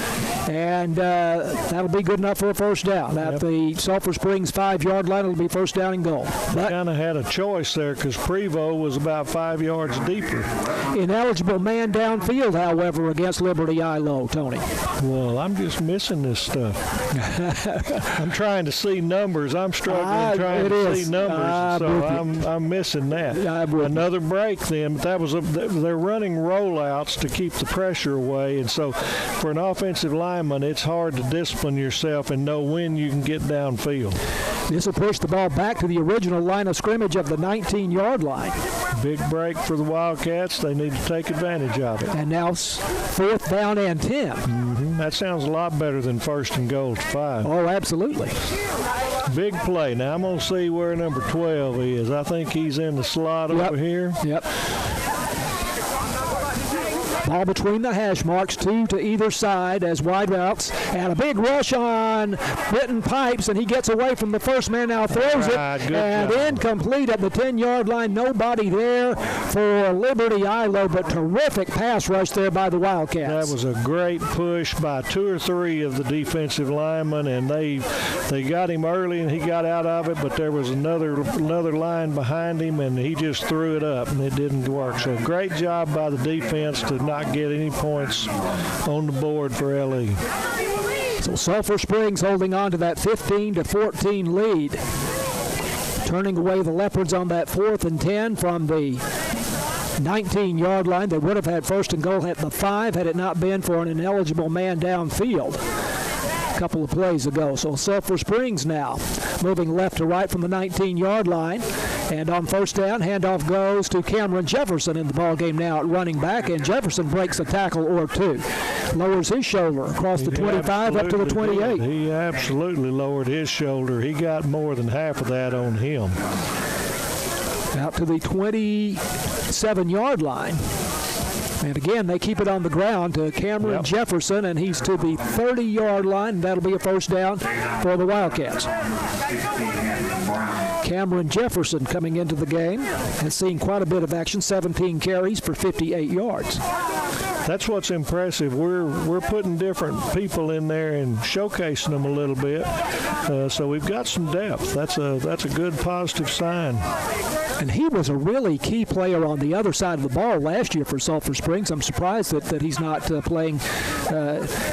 And that'll be good enough for a first down. At the Sulphur Springs 5-yard line, it'll be first down and goal. They kind of had a choice there because Prevost was about 5 yards deeper. Ineligible man downfield, however, against Liberty-Eylau, Tony. Well, I'm just missing this stuff. I'm trying to see numbers. I'm struggling trying to see numbers, so I'm missing that. Another break then, but that was they're running rollouts to keep the pressure away, and so for an offensive lineman, it's hard to discipline yourself and know when you can get downfield. This will push the ball back to the original line of scrimmage of the 19-yard line. Big break for the Wildcats. They need to take advantage of it. And now 4th down and 10. That sounds a lot better than 1st and goal to 5. Oh, absolutely. Big play. Now I'm going to see where number 12 is. I think he's in the slot over here. Yep. Ball between the hash marks, 2 to either side as wide routes. And a big rush on Britton Pipes, and he gets away from the first man, now throws it. And incomplete at the 10-yard line. Nobody there for Liberty-Eylau, but terrific pass rush there by the Wildcats. That was a great push by 2 or 3 of the defensive linemen, and they got him early, and he got out of it, but there was another line behind him, and he just threw it up, and it didn't work. So great job by the defense to not get any points on the board for LE. So Sulphur Springs holding on to that 15-14 lead. Turning away the Leopards on that 4th and 10 from the 19-yard line. They would have had 1st and goal at the 5 had it not been for an ineligible man downfield a couple of plays ago. So Sulphur Springs now moving left to right from the 19-yard line. And on first down, handoff goes to Cameron Jefferson in the ballgame now at running back, and Jefferson breaks a tackle or 2. Lowers his shoulder across the 25 up to the 28. Did. He absolutely lowered his shoulder. He got more than half of that on him. Out to the 27-yard line. And again, they keep it on the ground to Cameron Jefferson, and he's to the 30-yard line, and that'll be a first down for the Wildcats. Cameron Jefferson coming into the game has seen quite a bit of action, 17 carries for 58 yards. That's what's impressive. We're putting different people in there and showcasing them a little bit. So we've got some depth. That's a good positive sign. And he was a really key player on the other side of the ball last year for Sulphur Springs. I'm surprised that he's not playing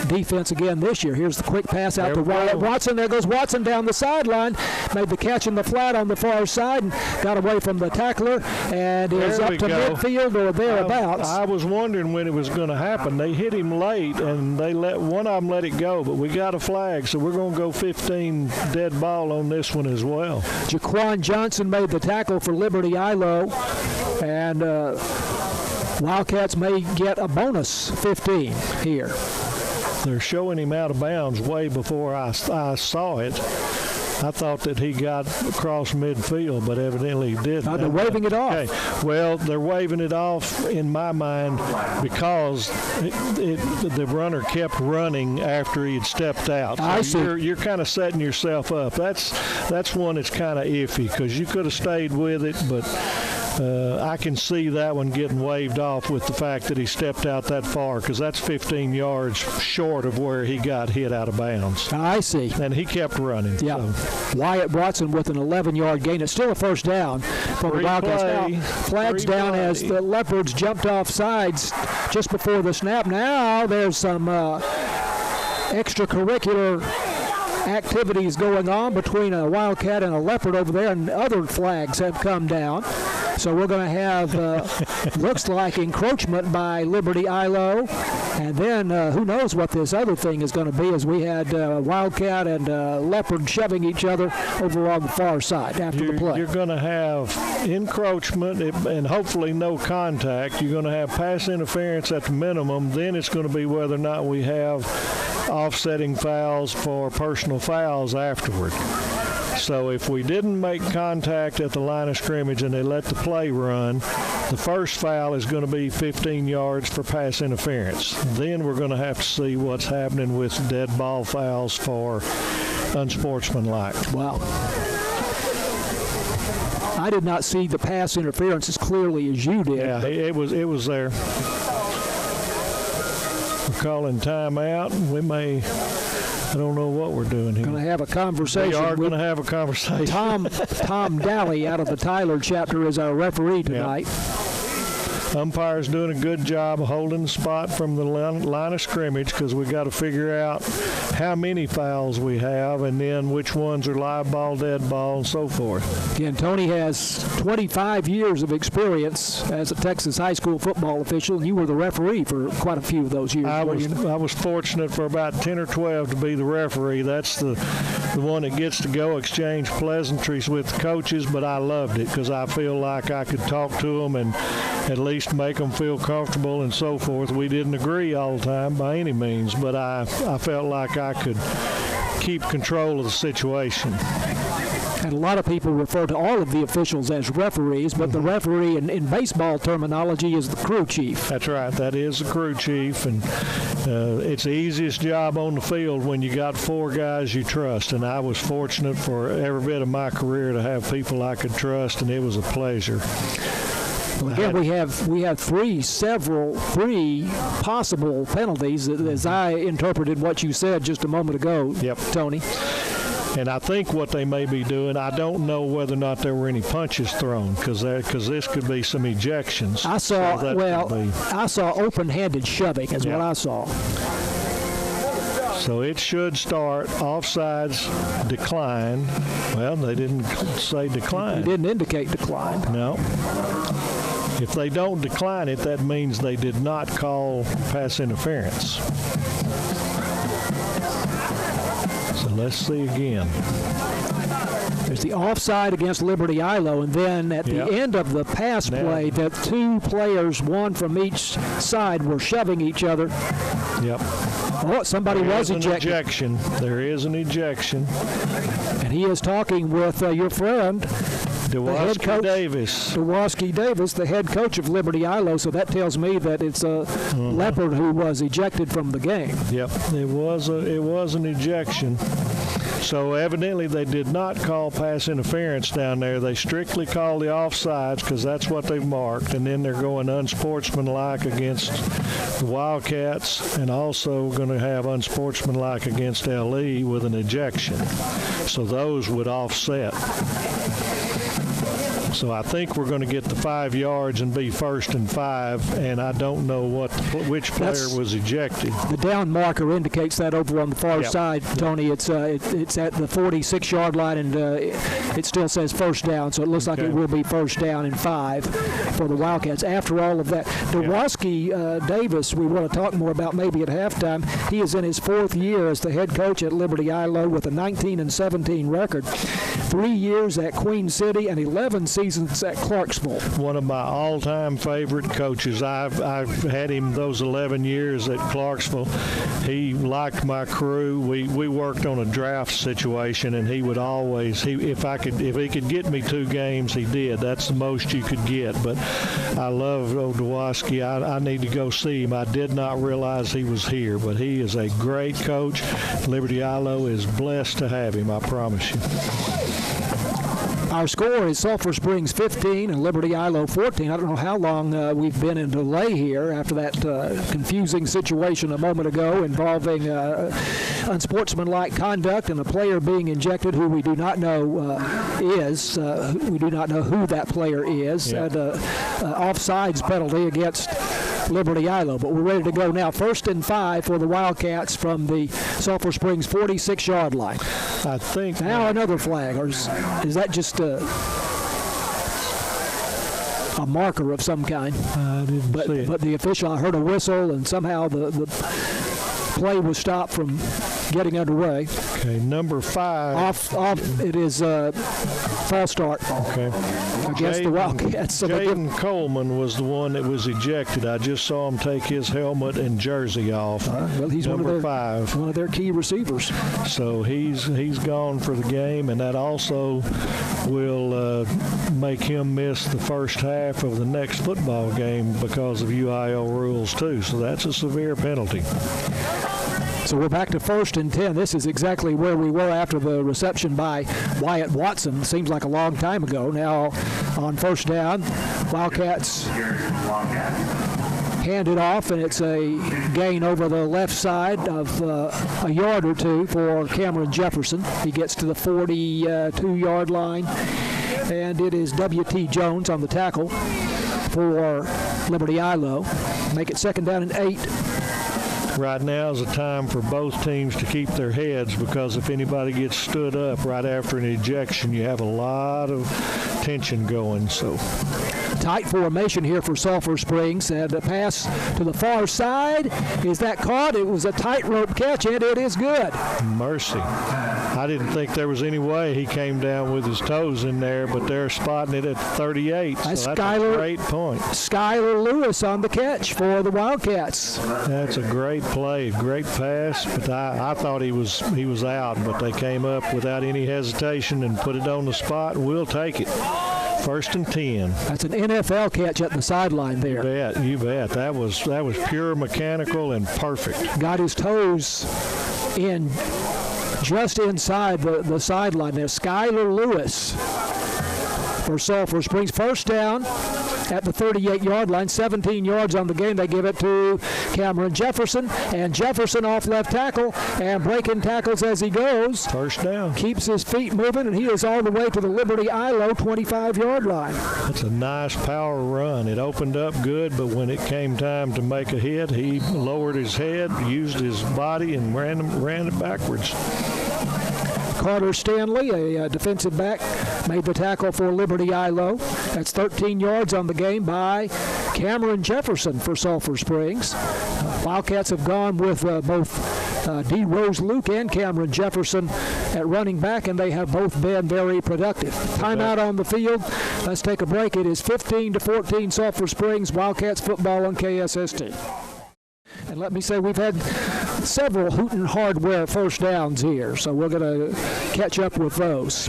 defense again this year. Here's the quick pass out to Watson. There goes Watson down the sideline. Made the catch in the flat on the far side and got away from the tackler and is up to midfield or thereabouts. I was wondering when it was going to happen. They hit him late and they let one of them let it go, but we got a flag, so we're going to go 15 dead ball on this one as well. Jaquan Johnson made the tackle for Liberty-Eylau, and Wildcats may get a bonus 15 here. They're showing him out of bounds way before I saw it. I thought that he got across midfield, but evidently he didn't. They're waving it off. Okay. Well, they're waving it off in my mind because the runner kept running after he had stepped out. So I see. You're kind of setting yourself up. That's one that's kind of iffy because you could have stayed with it, but I can see that one getting waved off with the fact that he stepped out that far because that's 15 yards short of where he got hit out of bounds. I see. And he kept running. Yeah. So. Wyatt Watson with an 11-yard gain. It's still a first down for the Wildcats. Now, flags down as the Leopards jumped off sides just before the snap. Now there's some extracurricular activities going on between a Wildcat and a Leopard over there, and other flags have come down. So we're going to have, looks like, encroachment by Liberty-Eylau. And then who knows what this other thing is going to be, as we had Wildcat and Leopard shoving each other over on the far side after the play. You're going to have encroachment and hopefully no contact. You're going to have pass interference at the minimum. Then it's going to be whether or not we have offsetting fouls for personal fouls afterward. So if we didn't make contact at the line of scrimmage and they let the play run, the first foul is going to be 15 yards for pass interference. Then we're going to have to see what's happening with dead ball fouls for unsportsmanlike. Wow. I did not see the pass interference as clearly as you did. Yeah, it was there. We're calling timeout. I don't know what we're doing here. Going to have a conversation. We are going to have a conversation. Tom Daly out of the Tyler chapter is our referee tonight. Yep. Umpire's doing a good job of holding the spot from the line of scrimmage because we got to figure out how many fouls we have and then which ones are live ball, dead ball, and so forth. Again, Tony has 25 years of experience as a Texas high school football official, and you were the referee for quite a few of those years. I was fortunate for about 10 or 12 to be the referee. That's the one that gets to go exchange pleasantries with the coaches, but I loved it because I feel like I could talk to them and at least make them feel comfortable and so forth. We didn't agree all the time by any means, but I felt like I could keep control of the situation. And a lot of people refer to all of the officials as referees, but the referee in baseball terminology is the crew chief. That's right. That is the crew chief, and it's the easiest job on the field when you got 4 guys you trust. And I was fortunate for every bit of my career to have people I could trust, and it was a pleasure. Well, again, we have three possible penalties, as I interpreted what you said just a moment ago, Yep. Tony. And I think what they may be doing, I don't know whether or not there were any punches thrown because this could be some ejections. I saw open-handed shoving is what I saw. So it should start offsides decline. Well, they didn't say decline. They didn't indicate decline. No. If they don't decline it, that means they did not call pass interference. So let's see again. There's the offside against Liberty-Eylau, and then at the end of the pass play, that 2 players, one from each side, were shoving each other. Yep. Oh, somebody was ejected. There is an ejection. And he is talking with your friend, Dewoski Davis. Dewoski Davis, the head coach of Liberty-Eylau, so that tells me that it's a Leopard who was ejected from the game. Yep, it was an ejection. So evidently they did not call pass interference down there. They strictly called the offsides because that's what they marked, and then they're going unsportsmanlike against the Wildcats and also going to have unsportsmanlike against LE with an ejection. So those would offset. So I think we're going to get the 5 yards and be 1st and 5, and I don't know which player was ejected. The down marker indicates that over on the far side, Tony. It's at the 46-yard line, and it still says first down, so it looks like it will be 1st down and 5 for the Wildcats. After all of that, Dewoski Davis, we want to talk more about maybe at halftime. He is in his 4th year as the head coach at Liberty-Eylau with a 19-17 record. 3 years at Queen City and 11 seasons at Clarksville. One of my all-time favorite coaches. I've had him those 11 years at Clarksville. He liked my crew. We worked on a draft situation, and he would always, if he could get me 2 games, he did. That's the most you could get. But I love Odowaski. I need to go see him. I did not realize he was here, but he is a great coach. Liberty-Eylau is blessed to have him, I promise you. Our score is Sulphur Springs 15 and Liberty-Eylau 14. I don't know how long we've been in delay here after that confusing situation a moment ago involving unsportsmanlike conduct and a player being injected who we do not know we do not know who that player is, and offsides penalty against Liberty-Eylau. But we're ready to go now. 1st and 5 for the Wildcats from the Sulphur Springs 46-yard line. I think now another flag, or is that just a marker of some kind? I didn't see it. But the official, I heard a whistle, and somehow the play was stopped from getting underway. Okay, number 5. Off. It is false start. Okay. Against the Wildcats. So Jaden Coleman was the one that was ejected. I just saw him take his helmet and jersey off. Well, he's number 5. One of their key receivers. So he's gone for the game, and that also will make him miss the first half of the next football game because of UIL rules too. So that's a severe penalty. So we're back to 1st and 10. This is exactly where we were after the reception by Wyatt Watson. Seems like a long time ago. Now on 1st down, Wildcats hand it off, and it's a gain over the left side of a yard or 2 for Cameron Jefferson. He gets to the 42-yard line, and it is W.T. Jones on the tackle for Liberty-Eylau. Make it 2nd down and 8. Right now is a time for both teams to keep their heads, because if anybody gets stood up right after an ejection, you have a lot of tension going. So tight formation here for Sulphur Springs, and a pass to the far side. Is that caught? It was a tightrope catch, and it is good. Mercy. I didn't think there was any way he came down with his toes in there, but they're spotting it at 38. So that's a great point. Skylar Lewis on the catch for the Wildcats. That's a great play, great pass, but I thought he was out, but they came up without any hesitation and put it on the spot. We'll take it. 1st and 10. That's an NFL catch at the sideline there. You bet. That was pure mechanical and perfect. Got his toes in just inside the sideline there. Skylar Lewis for Sulphur Springs. 1st down at the 38-yard line. 17 yards on the game. They give it to Cameron Jefferson, and Jefferson off left tackle and breaking tackles as he goes. 1st down. Keeps his feet moving, and he is all the way to the Liberty-Eylau 25-yard line. That's a nice power run. It opened up good, but when it came time to make a hit, he lowered his head, used his body, and ran it backwards. Carter Stanley, a defensive back, made the tackle for Liberty-Eylau. That's 13 yards on the game by Cameron Jefferson for Sulphur Springs. Wildcats have gone with both D. Rose Luke and Cameron Jefferson at running back, and they have both been very productive. Timeout on the field. Let's take a break. It is 15-14 Sulphur Springs. Wildcats football on KSST. And let me say, we've had several Hooten Hardware 1st downs here, so we're going to catch up with those.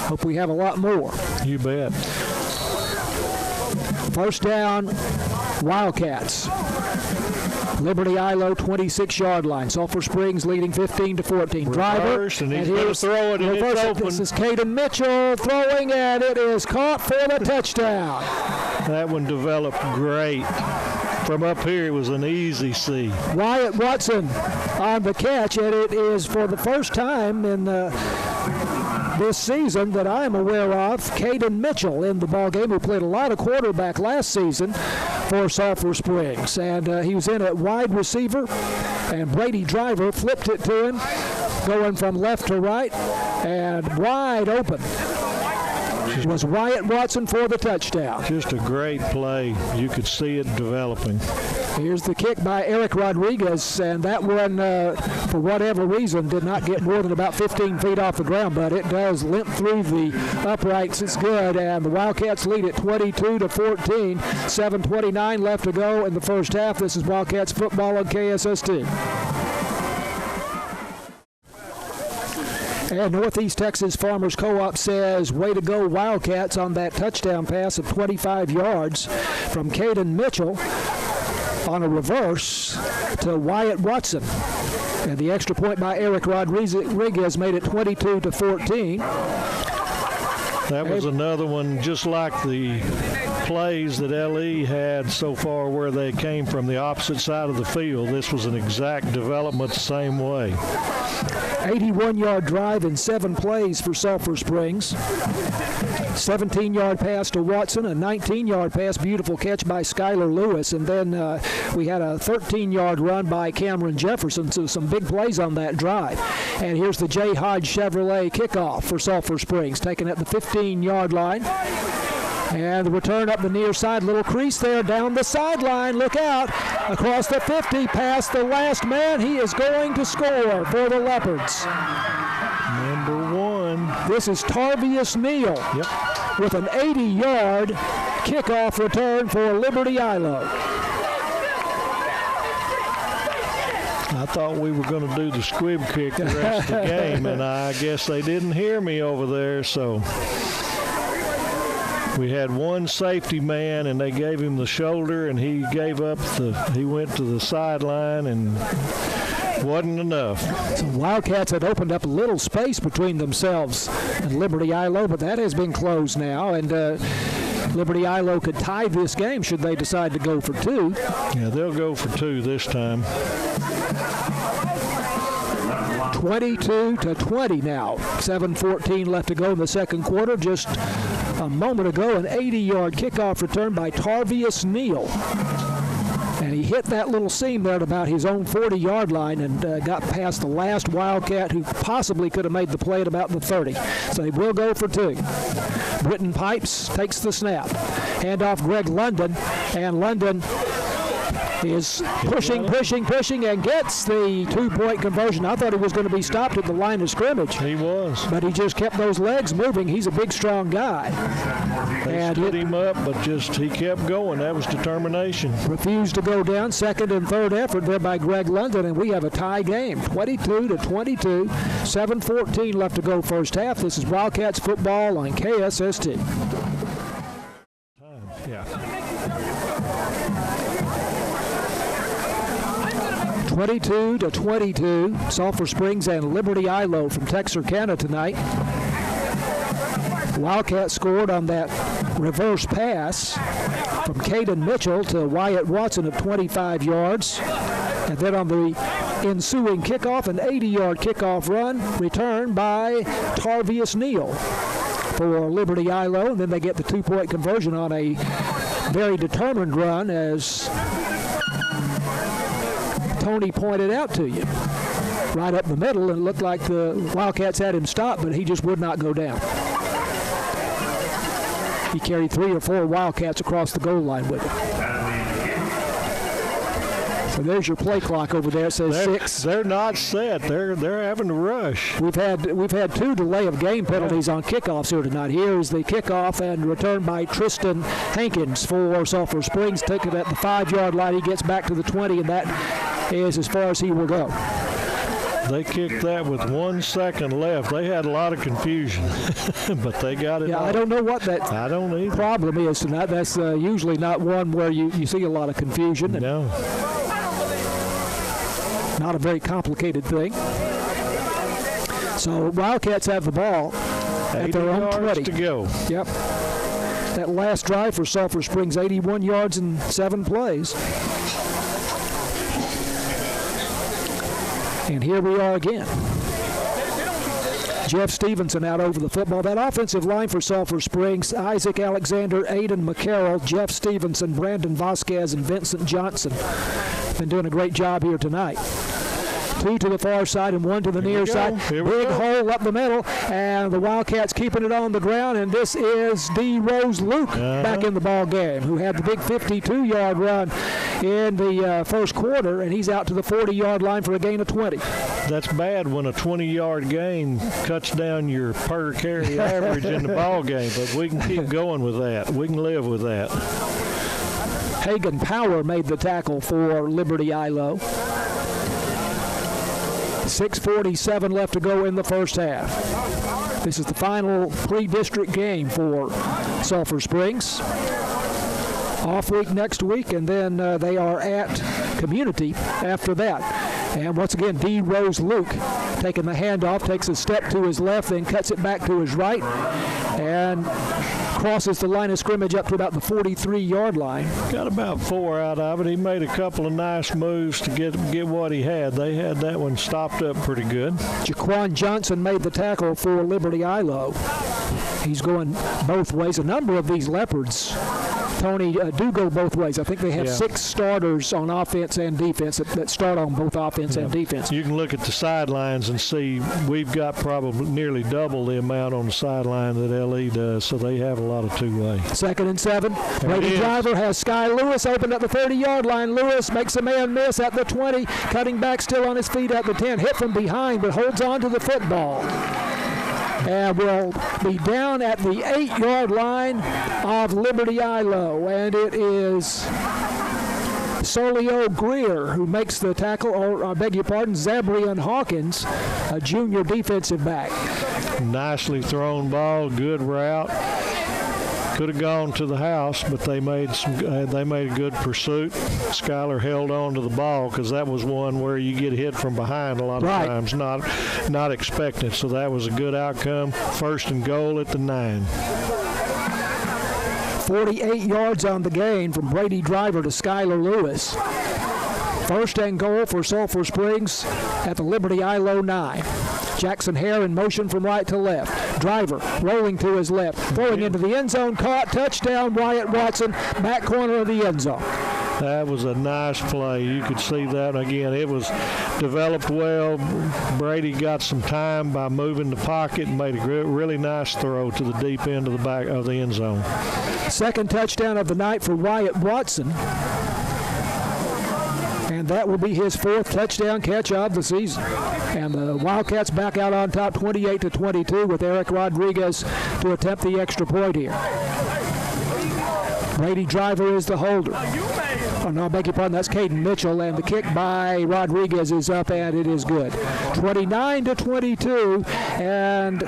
Hope we have a lot more. You bet. 1st down, Wildcats. Liberty-Eylau 26-yard line. Sulphur Springs leading 15-14. Driver, and he's going to throw it, and it's open. This is Caden Mitchell throwing, and it is caught for the touchdown. That one developed great. From up here, it was an easy see. Wyatt Watson on the catch, and it is for the first time in this season that I am aware of, Caden Mitchell in the ballgame, who played a lot of quarterback last season for Sulphur Springs. And he was in at wide receiver, and Brady Driver flipped it to him, going from left to right, and wide open was Wyatt Watson for the touchdown. Just a great play. You could see it developing. Here's the kick by Eric Rodriguez, and that one, for whatever reason, did not get more than about 15 feet off the ground, but it does limp through the uprights. It's good, and the Wildcats lead at 22-14. 7:29 left to go in the first half. This is Wildcats football on KSS2. And Northeast Texas Farmers Co-op says, way to go Wildcats on that touchdown pass of 25 yards from Caden Mitchell on a reverse to Wyatt Watson. And the extra point by Eric Rodriguez made it 22-14. That was another one just like the plays that LE had so far where they came from the opposite side of the field. This was an exact development the same way. 81-yard drive in 7 plays for Sulphur Springs. 17-yard pass to Watson, a 19-yard pass, beautiful catch by Skylar Lewis, and then we had a 13-yard run by Cameron Jefferson, so some big plays on that drive. And here's the J. Hodge Chevrolet kickoff for Sulphur Springs, taken at the 15-yard line. And the return up the near side, little crease there down the sideline. Look out, across the 50, past the last man. He is going to score for the Leopards. Number 1. This is Tarvius Neal with an 80-yard kickoff return for Liberty-Eylau. I thought we were going to do the squib kick the rest of the game, and I guess they didn't hear me over there, so we had one safety man, and they gave him the shoulder, and he gave up he went to the sideline, and wasn't enough. So Wildcats had opened up a little space between themselves and Liberty-Eylau, but that has been closed now, and Liberty-Eylau could tie this game should they decide to go for 2. Yeah, they'll go for 2 this time. 22-20 now. 7:14 left to go in the second quarter. Just a moment ago, an 80-yard kickoff return by Tarvius Neal. And he hit that little seam there at about his own 40-yard line and got past the last Wildcat who possibly could have made the play at about the 30. So they will go for 2. Britton Pipes takes the snap. Handoff Greg London, and London is pushing, and gets the 2-point conversion. I thought he was going to be stopped at the line of scrimmage. He was. But he just kept those legs moving. He's a big, strong guy. They stood him up, but he kept going. That was determination. Refused to go down. Second and third effort there by Greg London, and we have a tie game, 22-22. 7:14 left to go first half. This is Wildcats football on KSS2. Yeah. 22-22, Sulphur Springs and Liberty-Eylau from Texarkana tonight. Wildcats scored on that reverse pass from Caden Mitchell to Wyatt Watson of 25 yards. And then on the ensuing kickoff, an 80-yard kickoff run returned by Tarvius Neal for Liberty-Eylau. And then they get the 2-point conversion on a very determined run, as Tony pointed out to you, right up the middle, and it looked like the Wildcats had him stopped, but he just would not go down. He carried 3 or 4 Wildcats across the goal line with him. So there's your play clock over there. It says 6. They're not set. They're having to rush. We've had 2 delay of game penalties on kickoffs here tonight. Here is the kickoff and return by Tristan Hankins for Sulphur Springs. Took it at the 5-yard line. He gets back to the 20, and that is as far as he will go. They kicked that with 1 second left. They had a lot of confusion, but they got it. Yeah, off. I don't know what that problem is tonight. That's usually not one where you see a lot of confusion. No. Not a very complicated thing. So Wildcats have the ball at their own 20. To go. Yep. That last drive for Sulphur Springs, 81 yards in 7 plays. And here we are again. Jeff Stevenson out over the football. That offensive line for Sulphur Springs, Isaac Alexander, Aiden McCarroll, Jeff Stevenson, Brandon Vasquez, and Vincent Johnson. Been doing a great job here tonight. 2 to the far side and 1 to the near side. Here we Big go. hole up the middle, and the Wildcats keeping it on the ground, and this is D. Rose Luke back in the ball game, who had the big 52-yard run in the first quarter, and he's out to the 40-yard line for a gain of 20. That's bad when a 20-yard gain cuts down your per carry average in the ball game, but we can keep going with that. We can live with that. Hagan Power made the tackle for Liberty-Eylau. 6:47 left to go in the first half. This is the final pre-district game for Sulphur Springs. Off week next week, and then they are at Community after that. And once again, D. Rose Luke taking the handoff, takes a step to his left, then cuts it back to his right, and crosses the line of scrimmage up to about the 43-yard line. Got about 4 out of it. He made a couple of nice moves to get what he had. They had that one stopped up pretty good. Jaquan Johnson made the tackle for Liberty-Eylau. He's going both ways. A number of these Leopards, Tony, do go both ways. I think they have 6 starters on offense and defense that start on both offense and defense. You can look at the sidelines and see we've got probably nearly double the amount on the sideline that LE does, so they have a lot of two-way. 2nd and 7. Brady Driver has Sky Lewis open at the 30-yard line. Lewis makes a man miss at the 20, cutting back still on his feet at the 10. Hit from behind, but holds on to the football. And will be down at the 8-yard line of Liberty-Eylau. And it is Solio Greer who makes the tackle, or I beg your pardon, Zabrian Hawkins, a junior defensive back. Nicely thrown ball, good route. Could have gone to the house, but they made a good pursuit. Skyler held on to the ball because that was one where you get hit from behind a lot of times, not expected. So that was a good outcome. 1st and goal at the 9. 48 yards on the gain from Brady Driver to Skyler Lewis. 1st and goal for Sulphur Springs at the Liberty-Eylau 9. Jackson Hare in motion from right to left. Driver rolling to his left, throwing into the end zone, caught, touchdown, Wyatt Watson, back corner of the end zone. That was a nice play. You could see that again. It was developed well. Brady got some time by moving the pocket and made a really nice throw to the deep end of the back of the end zone. 2nd touchdown of the night for Wyatt Watson. And that will be his 4th touchdown catch of the season. And the Wildcats back out on top 28-22 with Eric Rodriguez to attempt the extra point here. Brady Driver is the holder. Oh, no, I beg your pardon, that's Caden Mitchell, and the kick by Rodriguez is up, and it is good. 29-22, and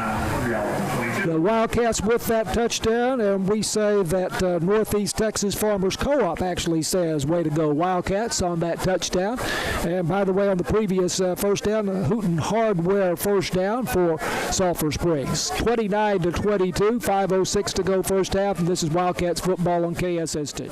the Wildcats with that touchdown, and we say that Northeast Texas Farmers Co-op actually says, way to go, Wildcats, on that touchdown. And by the way, on the previous first down, Hooten Hardware first down for Sulphur Springs. 29-22, 5:06 to go first half, and this is Wildcats football on KSS2.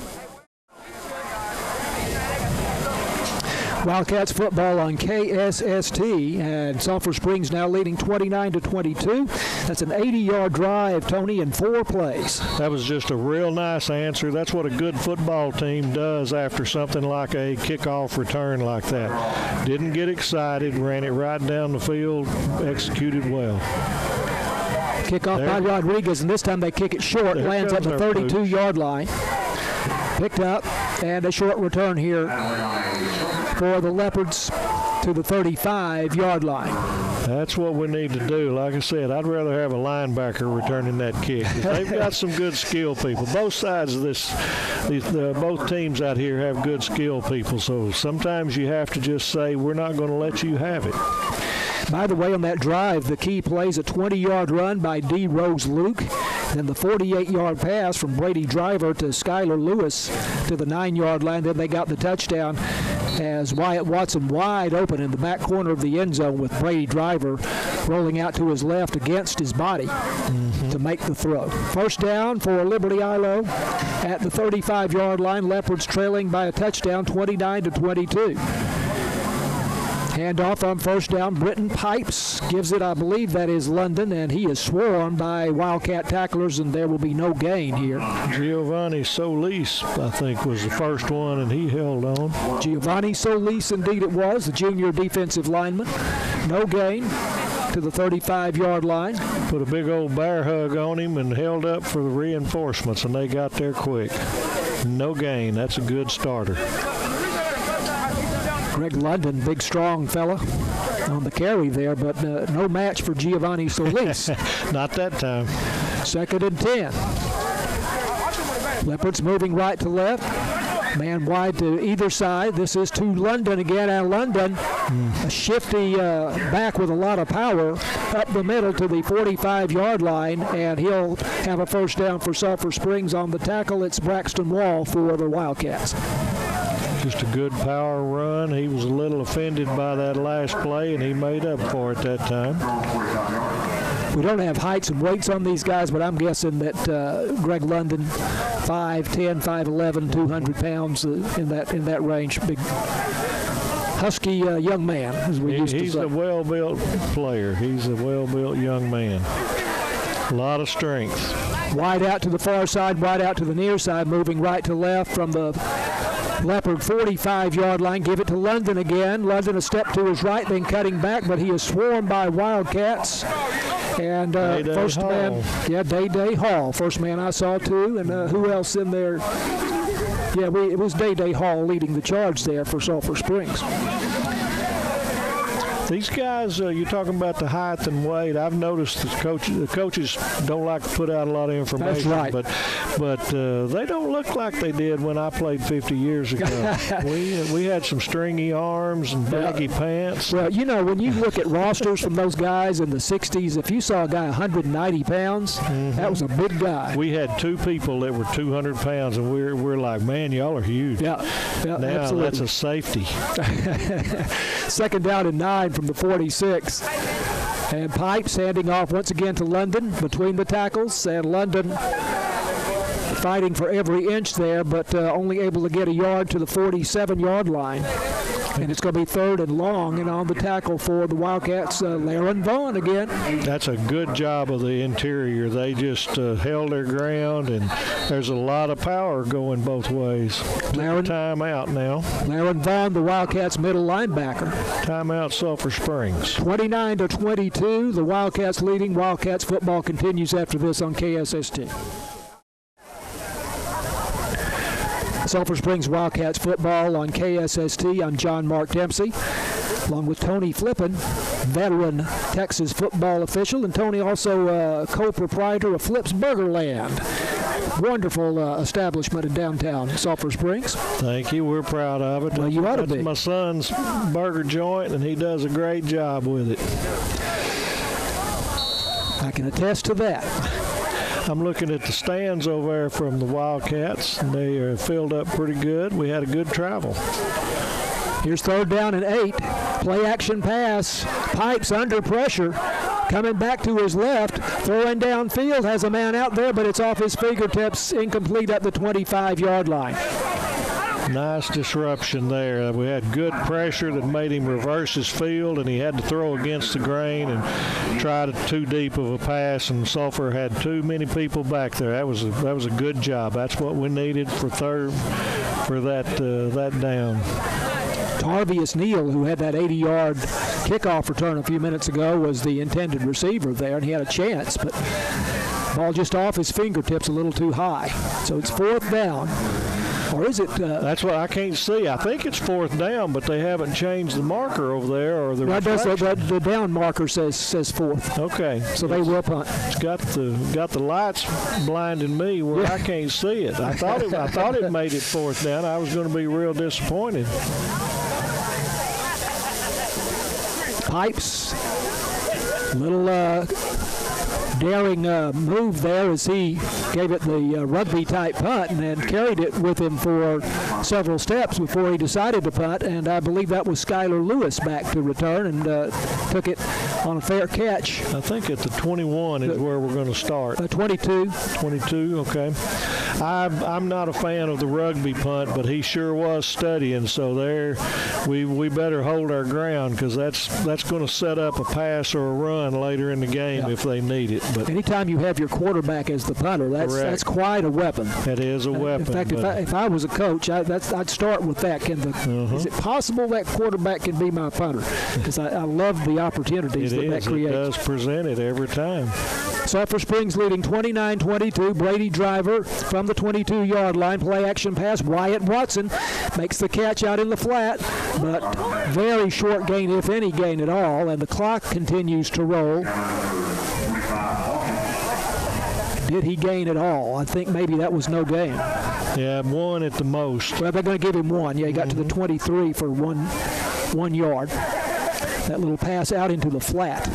Wildcats football on KSST, and Sulphur Springs now leading 29-22. That's an 80-yard drive, Tony, in 4 plays. That was just a real nice answer. That's what a good football team does after something like a kickoff return like that. Didn't get excited, ran it right down the field, executed well. Kickoff by Rodriguez, and this time they kick it short, lands at the 32-yard line. Picked up, and a short return here for the Leopards to the 35-yard line. That's what we need to do. Like I said, I'd rather have a linebacker returning that kick. They've got some good skill people. Both sides of this, both teams out here have good skill people. So sometimes you have to just say, we're not going to let you have it. By the way, on that drive, the key plays a 20-yard run by D. Rose Luke. Then the 48-yard pass from Brady Driver to Skyler Lewis to the 9-yard line. Then they got the touchdown as Wyatt Watson wide open in the back corner of the end zone with Brady Driver rolling out to his left against his body to make the throw. First down for Liberty-Eylau at the 35-yard line. Leopards trailing by a touchdown, 29-22. Handoff on first down. Britton Pipes gives it, I believe that is London, and he is swarmed by Wildcat tacklers, and there will be no gain here. Giovanni Solis, I think, was the first one, and he held on. Giovanni Solis, indeed it was, the junior defensive lineman. No gain to the 35-yard line. Put a big old bear hug on him and held up for the reinforcements, and they got there quick. No gain. That's a good starter. Greg London, big strong fella on the carry there, but no match for Giovanni Solis. Not that time. 2nd and 10. Leopards moving right to left. Man wide to either side. This is to London again, and London, a shifty back with a lot of power, up the middle to the 45-yard line, and he'll have a first down for Sulphur Springs on the tackle. It's Braxton Wall for the Wildcats. Just a good power run. He was a little offended by that last play, and he made up for it that time. We don't have heights and weights on these guys, but I'm guessing that Greg London, 5'10", 5'11", 200 pounds, in that range. Big, husky young man, as we used to say. He's a well-built player. He's a well-built young man. A lot of strength. Wide out to the far side, wide out to the near side, moving right to left from the Leopard 45-yard line. Give it to London again. London a step to his right, then cutting back, but he is swarmed by Wildcats. And first man, Day Hall. First man I saw too. And who else in there? Yeah, it was Day Hall leading the charge there for Sulphur Springs. These guys, you're talking about the height and weight. I've noticed the coaches don't like to put out a lot of information. That's right. But they don't look like they did when I played 50 years ago. we had some stringy arms and baggy pants. Well, you know, when you look at rosters from those guys in the 60s, if you saw a guy 190 pounds, that was a big guy. We had two people that were 200 pounds, and we're like, man, y'all are huge. Yeah, now absolutely. That's a safety. 2nd down and 9 from the 46. And Pipes handing off once again to London between the tackles, and London fighting for every inch there, but only able to get a yard to the 47-yard line. And it's going to be 3rd and long, and on the tackle for the Wildcats, Laren Vaughn again. That's a good job of the interior. They just held their ground, and there's a lot of power going both ways. Timeout now. Laren Vaughn, the Wildcats middle linebacker. Timeout, Sulphur Springs. 29-22, the Wildcats leading. Wildcats football continues after this on KSST. Sulphur Springs Wildcats football on KSST. I'm John Mark Dempsey, along with Tony Flippin, veteran Texas football official, and Tony also co-proprietor of Flip's Burgerland. Wonderful establishment in downtown Sulphur Springs. Thank you. We're proud of it. Well, you ought to be. That's my son's burger joint, and he does a great job with it. I can attest to that. I'm looking at the stands over there from the Wildcats, and they are filled up pretty good. We had a good travel. Here's 3rd down and 8. Play action pass. Pipes under pressure. Coming back to his left. Throwing downfield. Has a man out there, but it's off his fingertips. Incomplete at the 25-yard line. Nice disruption there. We had good pressure that made him reverse his field, and he had to throw against the grain and try too deep of a pass, and Sulphur had too many people back there. That was a good job. That's what we needed for that down. Tarvius Neal, who had that 80-yard kickoff return a few minutes ago, was the intended receiver there, and he had a chance, but ball just off his fingertips a little too high. So it's 4th down. Or is it? That's what I can't see. I think it's 4th down, but they haven't changed the marker over there, or the the down marker says 4th. Okay, so they will punt. It's got the lights blinding me where I can't see it. I thought it made it 4th down. I was going to be real disappointed. Pipes, little daring move there as he gave it the rugby-type punt and then carried it with him for several steps before he decided to punt, and I believe that was Skylar Lewis back to return and took it on a fair catch. I think at the 21 is where we're going to start. 22. 22, okay. I'm not a fan of the rugby punt, but he sure was studying, so there we better hold our ground, because that's going to set up a pass or a run later in the game if they need it. But anytime you have your quarterback as the punter, that's quite a weapon. That is a weapon. In fact, if I was a coach, I'd start with that. Is it possible that quarterback can be my punter? Because I love the opportunities that creates. It does present it every time. Sulphur Springs leading 29-22. Brady Driver from the 22-yard line. Play action pass. Wyatt Watson makes the catch out in the flat, but very short gain, if any gain at all, and the clock continues to roll. Did he gain at all? I think maybe that was no gain. Yeah, one at the most. Well, they're going to give him one. Yeah, he got to the 23 for one yard. That little pass out into the flat.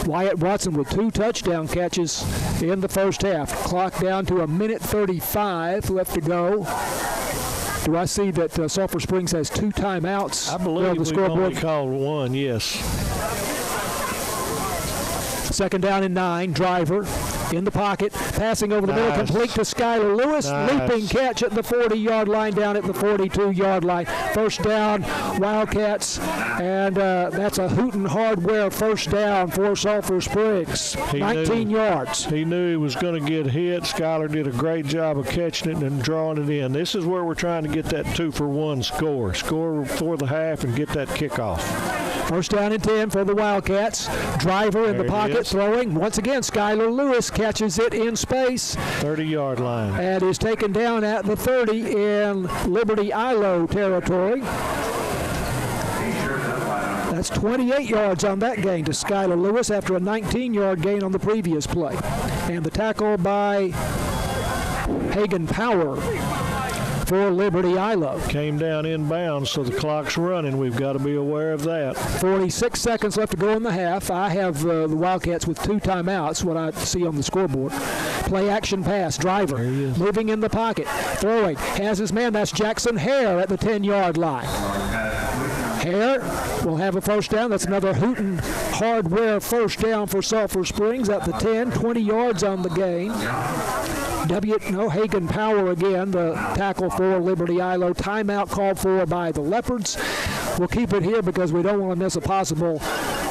Wyatt Watson with 2 touchdown catches in the first half. Clock down to 1:35 left to go. Do I see that Sulphur Springs has 2 timeouts? I believe the scoreboard? We've only called one, yes. Second down and 9. Driver in the pocket, passing over the middle, complete to Skylar Lewis. Leaping catch at the 40-yard line, down at the 42-yard line. First down, Wildcats, and that's a Hooten Hardware first down for Sulphur Springs. 19 yards. He knew he was going to get hit. Skylar did a great job of catching it and drawing it in. This is where we're trying to get that 2-for-1 score. Score before the half and get that kickoff. First down and 10 for the Wildcats. Driver in the pocket, throwing. Once again, Skylar Lewis catches it in space. 30-yard line. And is taken down at the 30 in Liberty-Eylau territory. That's 28 yards on that gain to Skylar Lewis after a 19-yard gain on the previous play. And the tackle by Hagan Power for Liberty-Eylau. Came down inbounds, so the clock's running. We've got to be aware of that. 46 seconds left to go in the half. I have the Wildcats with 2 timeouts, what I see on the scoreboard. Play action pass. Driver moving in the pocket. Throwing. Has his man. That's Jackson Hare at the 10-yard line. Hare will have a first down. That's another Hooten Hardware first down for Sulphur Springs at the 10. 20 yards on the gain. Hagan Power again, the tackle for Liberty-Eylau. Timeout called for by the Leopards. We'll keep it here because we don't want to miss a possible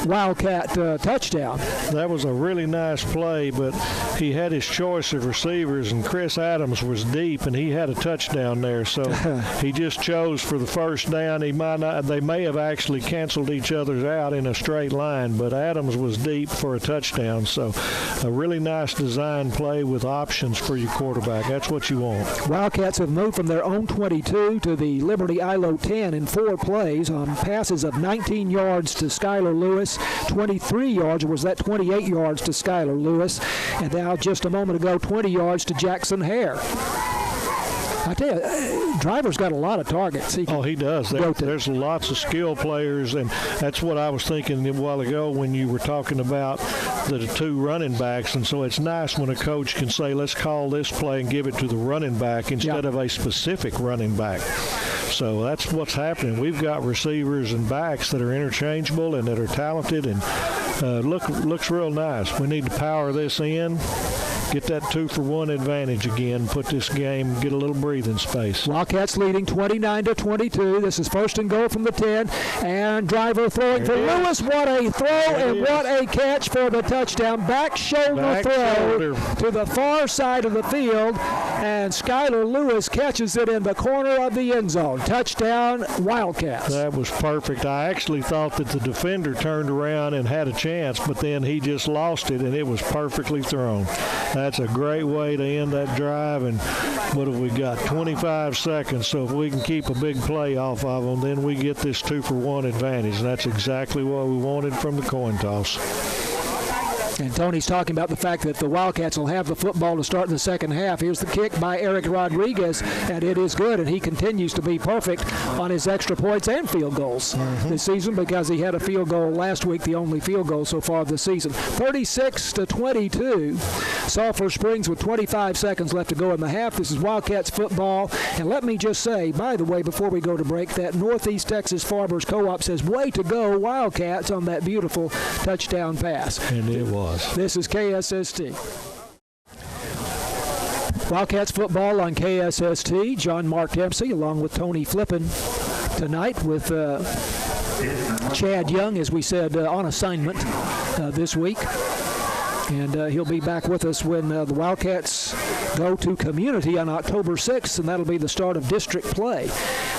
Wildcat touchdown. That was a really nice play, but he had his choice of receivers, and Chris Adams was deep, and he had a touchdown there. So he just chose for the first down. They may have actually canceled each other out in a straight line, but Adams was deep for a touchdown. So a really nice design play with options for your quarterback. That's what you want. Wildcats have moved from their own 22 to the Liberty-Eylau 10 in 4 plays on passes of 19 yards to Skylar Lewis, 23 yards, or was that 28 yards to Skylar Lewis, and now just a moment ago 20 yards to Jackson Hare. I tell you, Driver's got a lot of targets. He does. There's lots of skill players, and that's what I was thinking a while ago when you were talking about the 2 running backs. And so it's nice when a coach can say, let's call this play and give it to the running back instead of a specific running back. So that's what's happening. We've got receivers and backs that are interchangeable and that are talented, and looks real nice. We need to power this in. Get that 2-for-1 advantage again. Put this game, get a little breathing space. Wildcats leading 29-22. This is first and goal from the 10. And Driver throwing for Lewis. What a throw and what a catch for the touchdown. Back shoulder throw to the far side of the field. And Skylar Lewis catches it in the corner of the end zone. Touchdown, Wildcats. That was perfect. I actually thought that the defender turned around and had a chance, but then he just lost it, and it was perfectly thrown. That's a great way to end that drive. And what have we got? 25 seconds. So if we can keep a big play off of them, then we get this 2-for-1 advantage. And that's exactly what we wanted from the coin toss. And Tony's talking about the fact that the Wildcats will have the football to start in the second half. Here's the kick by Eric Rodriguez, and it is good, and he continues to be perfect on his extra points and field goals this season because he had a field goal last week, the only field goal so far this season. 36-22, Sulphur Springs with 25 seconds left to go in the half. This is Wildcats football, and let me just say, by the way, before we go to break, that Northeast Texas Farmers Co-op says, way to go, Wildcats, on that beautiful touchdown pass. And it was. This is KSST. Wildcats football on KSST. John Mark Dempsey along with Tony Flippin tonight with Chad Young, as we said, on assignment this week. And he'll be back with us when the Wildcats go to Community on October 6th, and that'll be the start of district play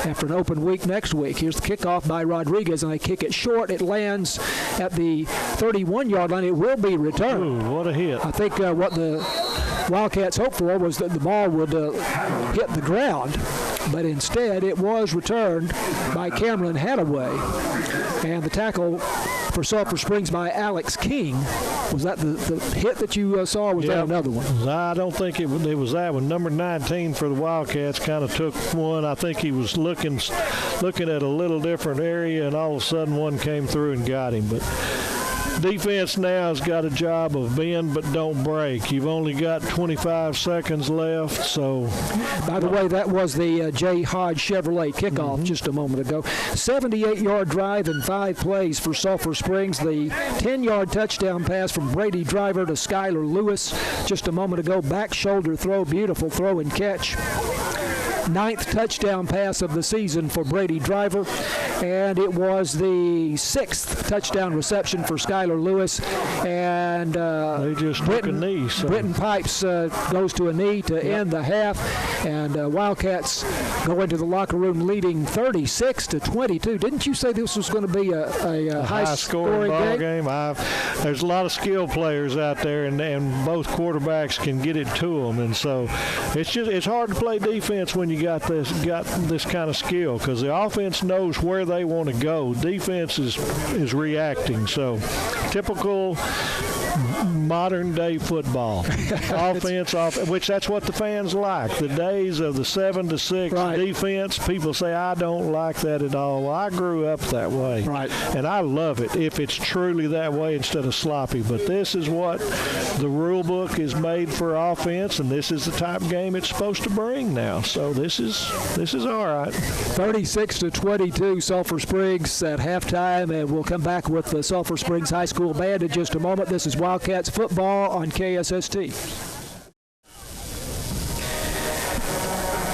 after an open week next week. Here's the kickoff by Rodriguez, and they kick it short. It lands at the 31-yard line. It will be returned. Ooh, what a hit. I think what the Wildcats hoped for was that the ball would hit the ground, but instead it was returned by Cameron Hadaway. And the tackle for Sulphur Springs by Alex King. Was that the hit that you saw, or was that another one? I don't think it was that one. Number 19 for the Wildcats kind of took one. I think he was looking at a little different area, and all of a sudden one came through and got him. But defense now has got a job of bend but don't break. You've only got 25 seconds left, so. By the way, that was the J. Hodge Chevrolet kickoff just a moment ago. 78-yard drive and 5 plays for Sulphur Springs. The 10-yard touchdown pass from Brady Driver to Skylar Lewis just a moment ago. Back shoulder throw, beautiful throw and catch. 9th touchdown pass of the season for Brady Driver, and it was the 6th touchdown reception for Skylar Lewis. And they just took a knee. So. Britton Pipes goes to a knee to end the half, and Wildcats go into the locker room leading 36-22. Didn't you say this was going to be a high-scoring ball game? There's a lot of skilled players out there, and both quarterbacks can get it to them, and so it's hard to play defense when you got this kind of skill, because the offense knows where they want to go. Defense is reacting. So typical modern day football. Offense, which that's what the fans like. The days of the 7-6 defense, people say, I don't like that at all. Well, I grew up that way. Right. And I love it if it's truly that way instead of sloppy. But this is what the rule book is made for offense, and this is the type of game it's supposed to bring now. So this is all right. 36-22, Sulphur Springs at halftime, and we'll come back with the Sulphur Springs High School Band in just a moment. This is Wildcats football on KSST.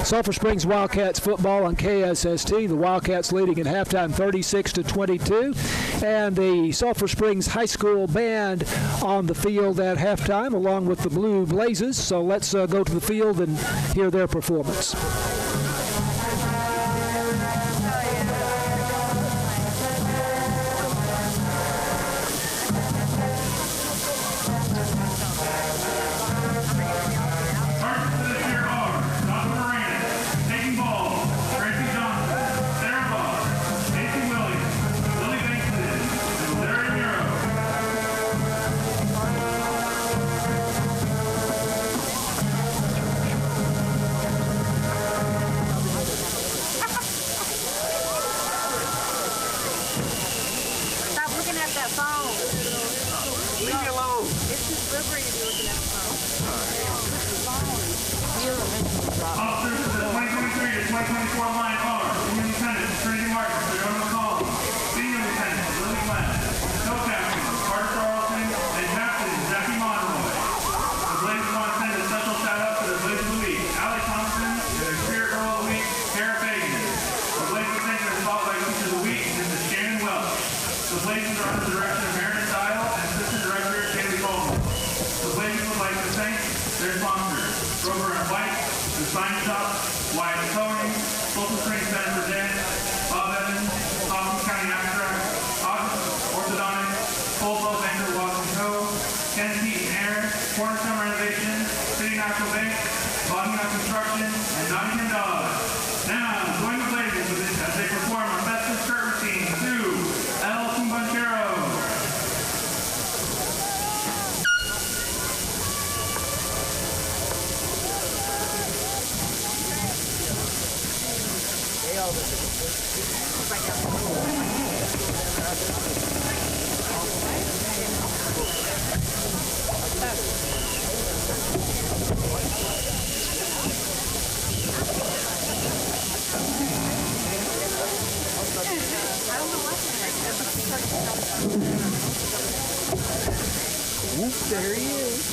Sulphur Springs Wildcats football on KSST. The Wildcats leading at halftime 36-22. And the Sulphur Springs High School Band on the field at halftime along with the Blue Blazes. So let's go to the field and hear their performance. There he is.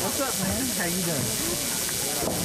What's up, man? How you doing?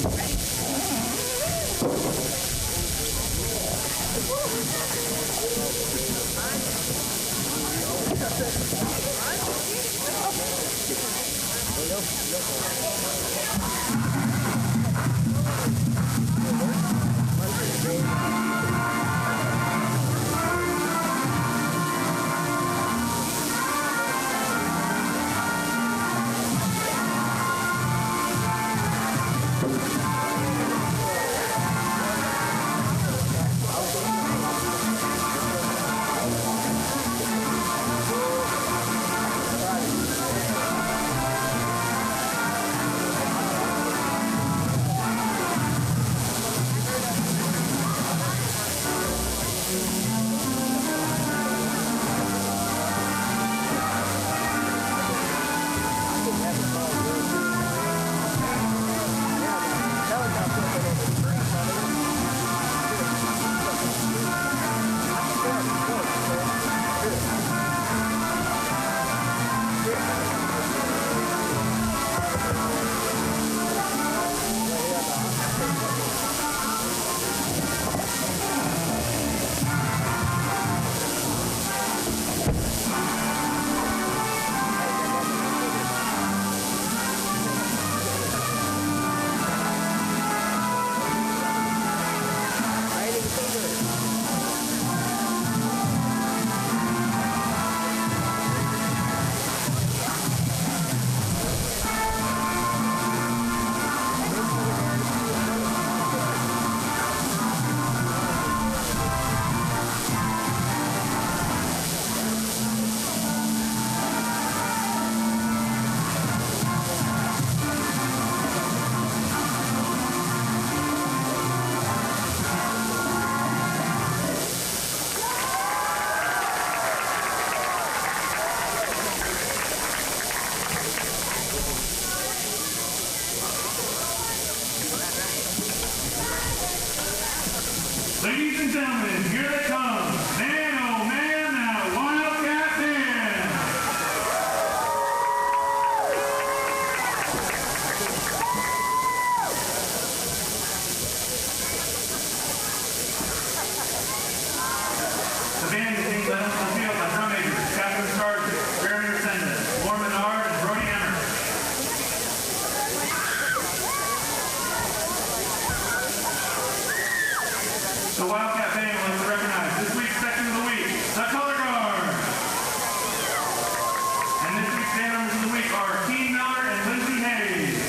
Ladies and gentlemen, here they come. Man, oh man, that Wildcat band. The band is being led on the field by drum majors, Captain Sergeant, Baron Sendon, Warren Menard, and Brody Emmer. The Wildcat band wants to recognize this week's section of the week, the color guard. And this week's band members of the week are Keen Miller and Lindsay Hayes.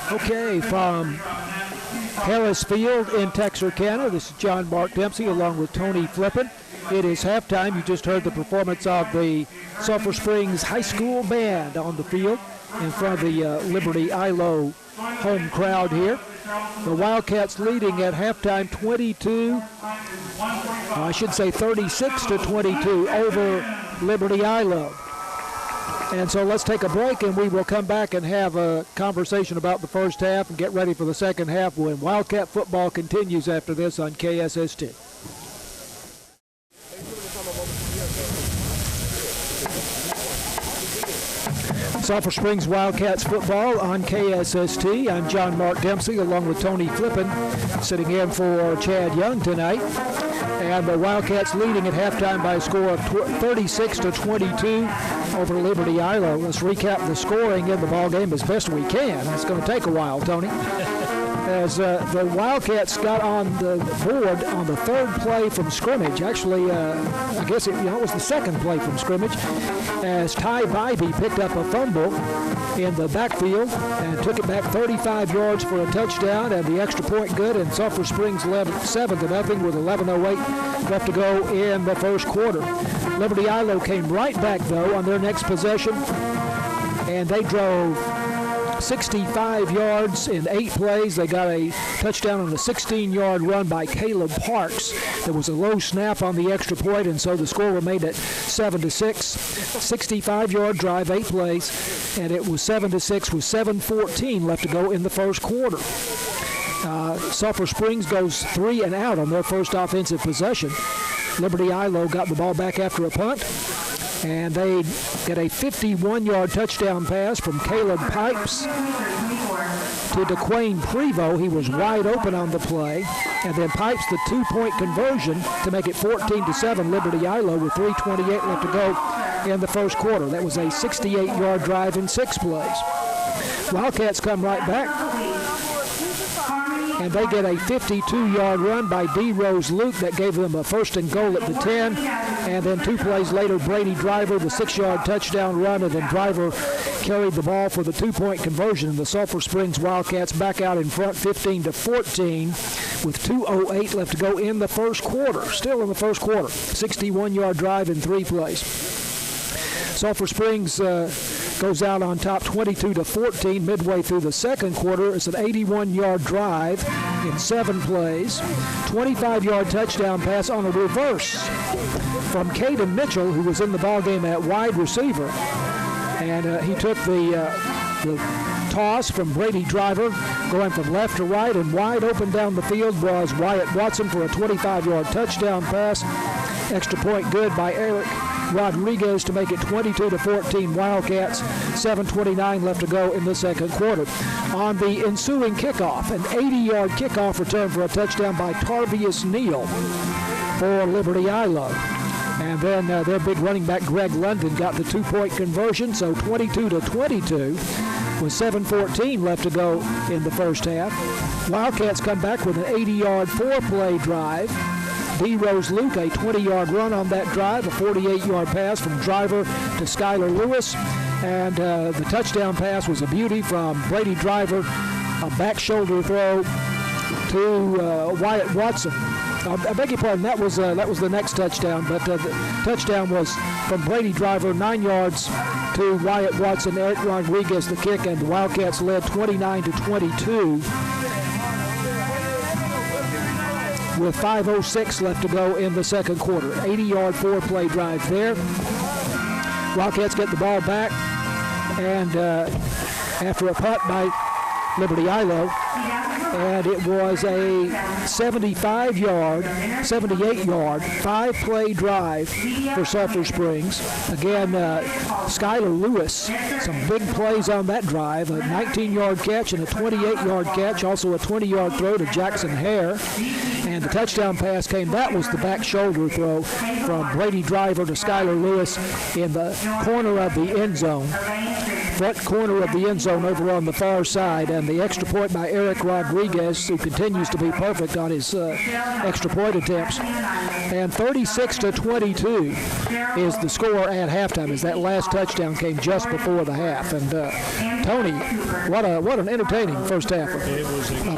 Okay, from Harris Field in Texarkana, this is John Mark Dempsey along with Tony Flippin. It is halftime. You just heard the performance of the Sulphur Springs High School Band on the field in front of the Liberty-Eylau home crowd here. The Wildcats leading at halftime 36 to 22 over Liberty-Eylau. And so let's take a break, and we will come back and have a conversation about the first half and get ready for the second half when Wildcat football continues after this on KSST. Sulphur Springs Wildcats football on KSST. I'm John Mark Dempsey along with Tony Flippin, sitting in for Chad Young tonight. And the Wildcats leading at halftime by a score of 36 to 22 over Liberty-Eylau. Let's recap the scoring in the ball game as best we can. It's going to take a while, Tony. As the Wildcats got on the board on the third play from scrimmage. Actually, I guess it was the second play from scrimmage, as Ty Bybee picked up a fumble in the backfield and took it back 35 yards for a touchdown, and the extra point good, and Sulphur Springs led 7-0 with 11:08 left to go in the first quarter. Liberty-Eylau came right back, though, on their next possession, and they drove 65 yards in 8 plays. They got a touchdown on a 16-yard run by Caleb Parks. There was a low snap on the extra point, and so the score remained at 7-6. 65-yard drive, 8 plays, and it was 7-6 with 7:14 left to go in the first quarter. Sulphur Springs goes 3 and out on their first offensive possession. Liberty-Eylau got the ball back after a punt, and they get a 51-yard touchdown pass from Caleb Pipes to DeQuayne Prevost. He was wide open on the play, and then Pipes the 2-point conversion to make it 14-7 Liberty-Eylau with 3:28 left to go in the first quarter. That was a 68-yard drive in 6 plays. Wildcats come right back, and they get a 52-yard run by D. Rose Luke that gave them a 1st and goal at the 10. And then 2 plays later, Brady Driver, the 6-yard touchdown run, and then Driver carried the ball for the 2-point conversion. And the Sulphur Springs Wildcats back out in front 15-14 with 2:08 left to go in the first quarter. Still in the first quarter, 61-yard drive in 3 plays. Sulphur Springs goes out on top 22-14 midway through the second quarter. It's an 81-yard drive in 7 plays. 25-yard touchdown pass on a reverse from Caden Mitchell, who was in the ballgame at wide receiver. And he took the toss from Brady Driver, going from left to right, and wide open down the field was Wyatt Watson for a 25-yard touchdown pass. Extra point good by Eric Rodriguez to make it 22-14 Wildcats. 7:29 left to go in the second quarter. On the ensuing kickoff, an 80-yard kickoff return for a touchdown by Tarvius Neal for Liberty-Eylau. And then their big running back Greg London got the 2-point conversion, so 22-22 with 7:14 left to go in the first half. Wildcats come back with an 80-yard 4-play drive. D. Rose Luke, a 20-yard run on that drive, a 48-yard pass from Driver to Skylar Lewis, and the touchdown pass was a beauty from Brady Driver, a back shoulder throw to Wyatt Watson. I beg your pardon, that was the next touchdown, but the touchdown was from Brady Driver, 9 yards to Wyatt Watson, Eric Rodriguez the kick, and the Wildcats led 29-22. with 5:06 left to go in the second quarter. 80-yard 4-play drive there. Wildcats get the ball back, and after a punt by Liberty-Eylau, and it was a 78-yard, 5-play drive for Sulphur Springs. Again, Skylar Lewis, some big plays on that drive, a 19-yard catch and a 28-yard catch, also a 20-yard throw to Jackson Hare. And the touchdown pass came, that was the back shoulder throw from Brady Driver to Skylar Lewis in the corner of the end zone front corner of the end zone over on the far side, and the extra point by Eric Rodriguez, who continues to be perfect on his extra point attempts. And 36-22 is the score at halftime, as that last touchdown came just before the half. And Tony, what an entertaining first half of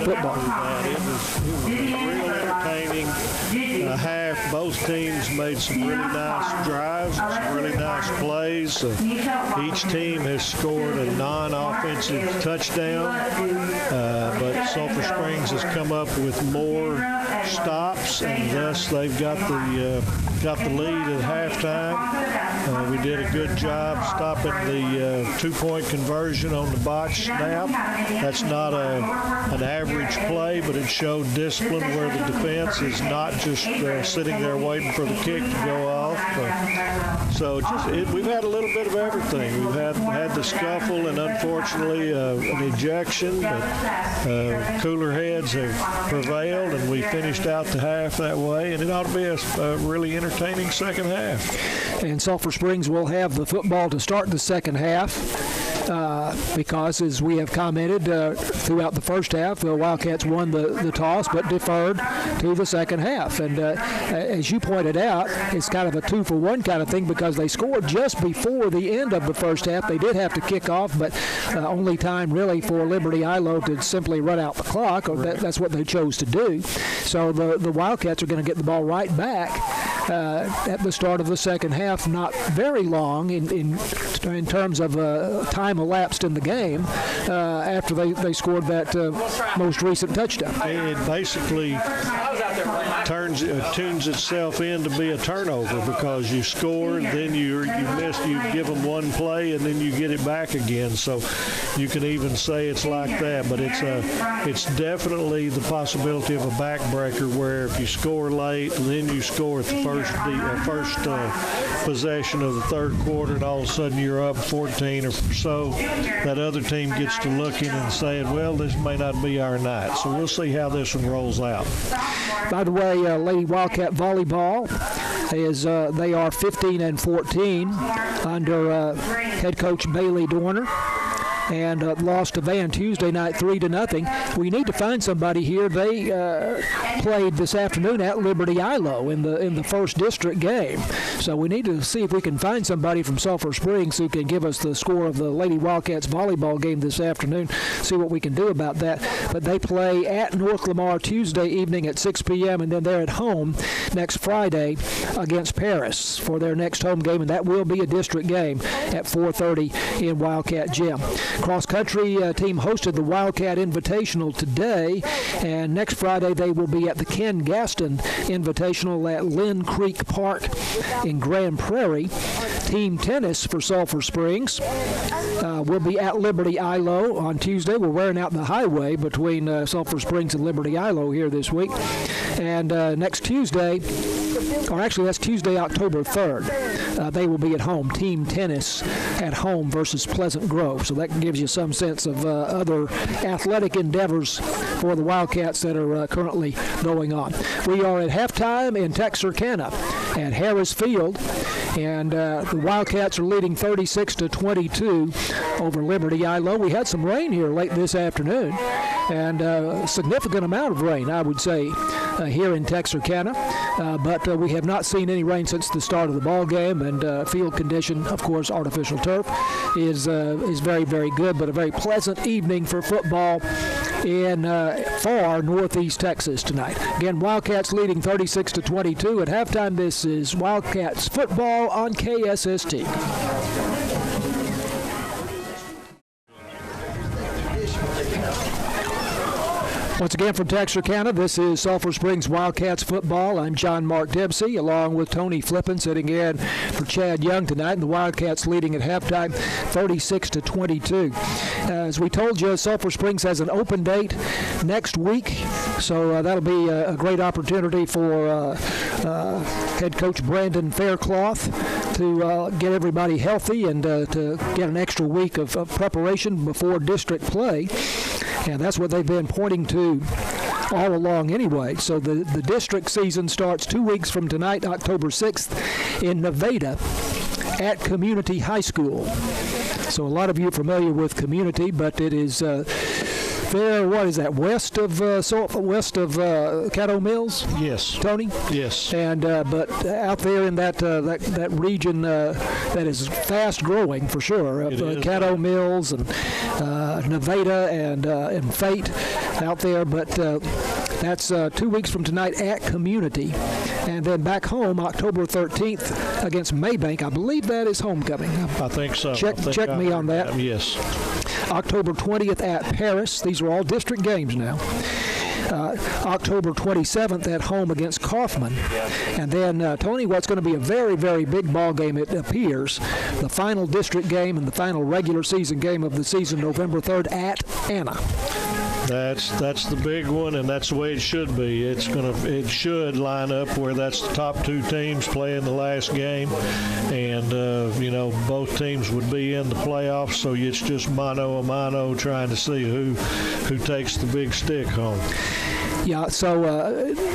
football. It was real entertaining half. Both teams made some really nice drives, some really nice plays. Each team has scored a non-offensive touchdown, but Sulphur Springs has come up with more stops, and thus they've got the lead at halftime. We did a good job stopping the two-point conversion on the botch snap. That's not an average play, but it showed discipline where the defense is not just sitting there waiting for the kick to go off. We've had a little bit of everything. We've had the scuffle and unfortunately an ejection, but cooler heads have prevailed, and we finished out the half that way, and it ought to be a really entertaining second half. And Sulphur Springs will have the football to start the second half. Because, as we have commented throughout the first half, the Wildcats won the toss but deferred to the second half. And as you pointed out, it's kind of a 2-for-1 kind of thing because they scored just before the end of the first half. They did have to kick off, but only time really for Liberty-Eylau to simply run out the clock, or that's what they chose to do. So the Wildcats are going to get the ball right back at the start of the second half, not very long in terms of time elapsed in the game after they scored that most recent touchdown. It basically tunes itself in to be a turnover because you scored, then you give them one play, and then you get it back again. So you can even say it's like that, but it's definitely the possibility of a backbreaker where if you score late, then you score at the first possession of the third quarter, and all of a sudden you're up 14 or so. That other team gets to looking and saying, well, this may not be our night. So we'll see how this one rolls out. By the way, Lady Wildcat Volleyball they are 15-14 under head coach Bailey Dorner, and lost to Van Tuesday night 3-0. We need to find somebody here. They played this afternoon at Liberty-Eylau in the first district game. So we need to see if we can find somebody from Sulphur Springs who can give us the score of the Lady Wildcats volleyball game this afternoon, see what we can do about that. But they play at North Lamar Tuesday evening at 6 p.m., and then they're at home next Friday against Paris for their next home game, and that will be a district game at 4:30 in Wildcat Gym. Cross-country team hosted the Wildcat Invitational today, and next Friday they will be at the Ken Gaston Invitational at Lynn Creek Park in Grand Prairie. Team tennis for Sulphur Springs will be at Liberty-Eylau on Tuesday. We're wearing out the highway between Sulphur Springs and Liberty-Eylau here this week. And next Tuesday, or actually that's Tuesday, October 3rd, they will be at home. Team tennis at home versus Pleasant Grove. So that gives you some sense of other athletic endeavors for the Wildcats that are currently going on. We are at halftime in Texarkana at Harris Field, and the Wildcats are leading 36-22 over Liberty-Eylau. We had some rain here late this afternoon, and a significant amount of rain, I would say, here in Texarkana, but we have not seen any rain since the start of the ball game, and field condition, of course, artificial turf, is very, very good, but a very pleasant evening for football in far northeast Texas tonight. Again, Wildcats leading 36-22 at halftime. This is Wildcats football on KSST. Once again from Texarkana, this is Sulphur Springs Wildcats football. I'm John Mark Dempsey, along with Tony Flippin, sitting in for Chad Young tonight. And the Wildcats leading at halftime, 36-22. As we told you, Sulphur Springs has an open date next week, so that'll be a great opportunity for head coach Brandon Faircloth to get everybody healthy and to get an extra week of preparation before district play. And that's what they've been pointing to all along anyway. So the district season starts 2 weeks from tonight, October 6th, in Nevada at Community High School. So a lot of you are familiar with Community, but it is there. What is that? West of Caddo Mills. Yes. Tony. Yes. And but out there in that region that is fast growing for sure. Caddo Mills and Nevada and Fate out there, but. That's 2 weeks from tonight at Community. And then back home, October 13th against Maybank. I believe that is homecoming. I think so. Check me on that. Yes. October 20th at Paris. These are all district games now. October 27th at home against Kaufman. And then, Tony, what's going to be a very, very big ball game, it appears, the final district game and the final regular season game of the season, November 3rd at Anna. That's the big one, and that's the way it should be. It should line up where that's the top two teams playing the last game, and both teams would be in the playoffs. So it's just mano a mano, trying to see who takes the big stick home. Yeah, so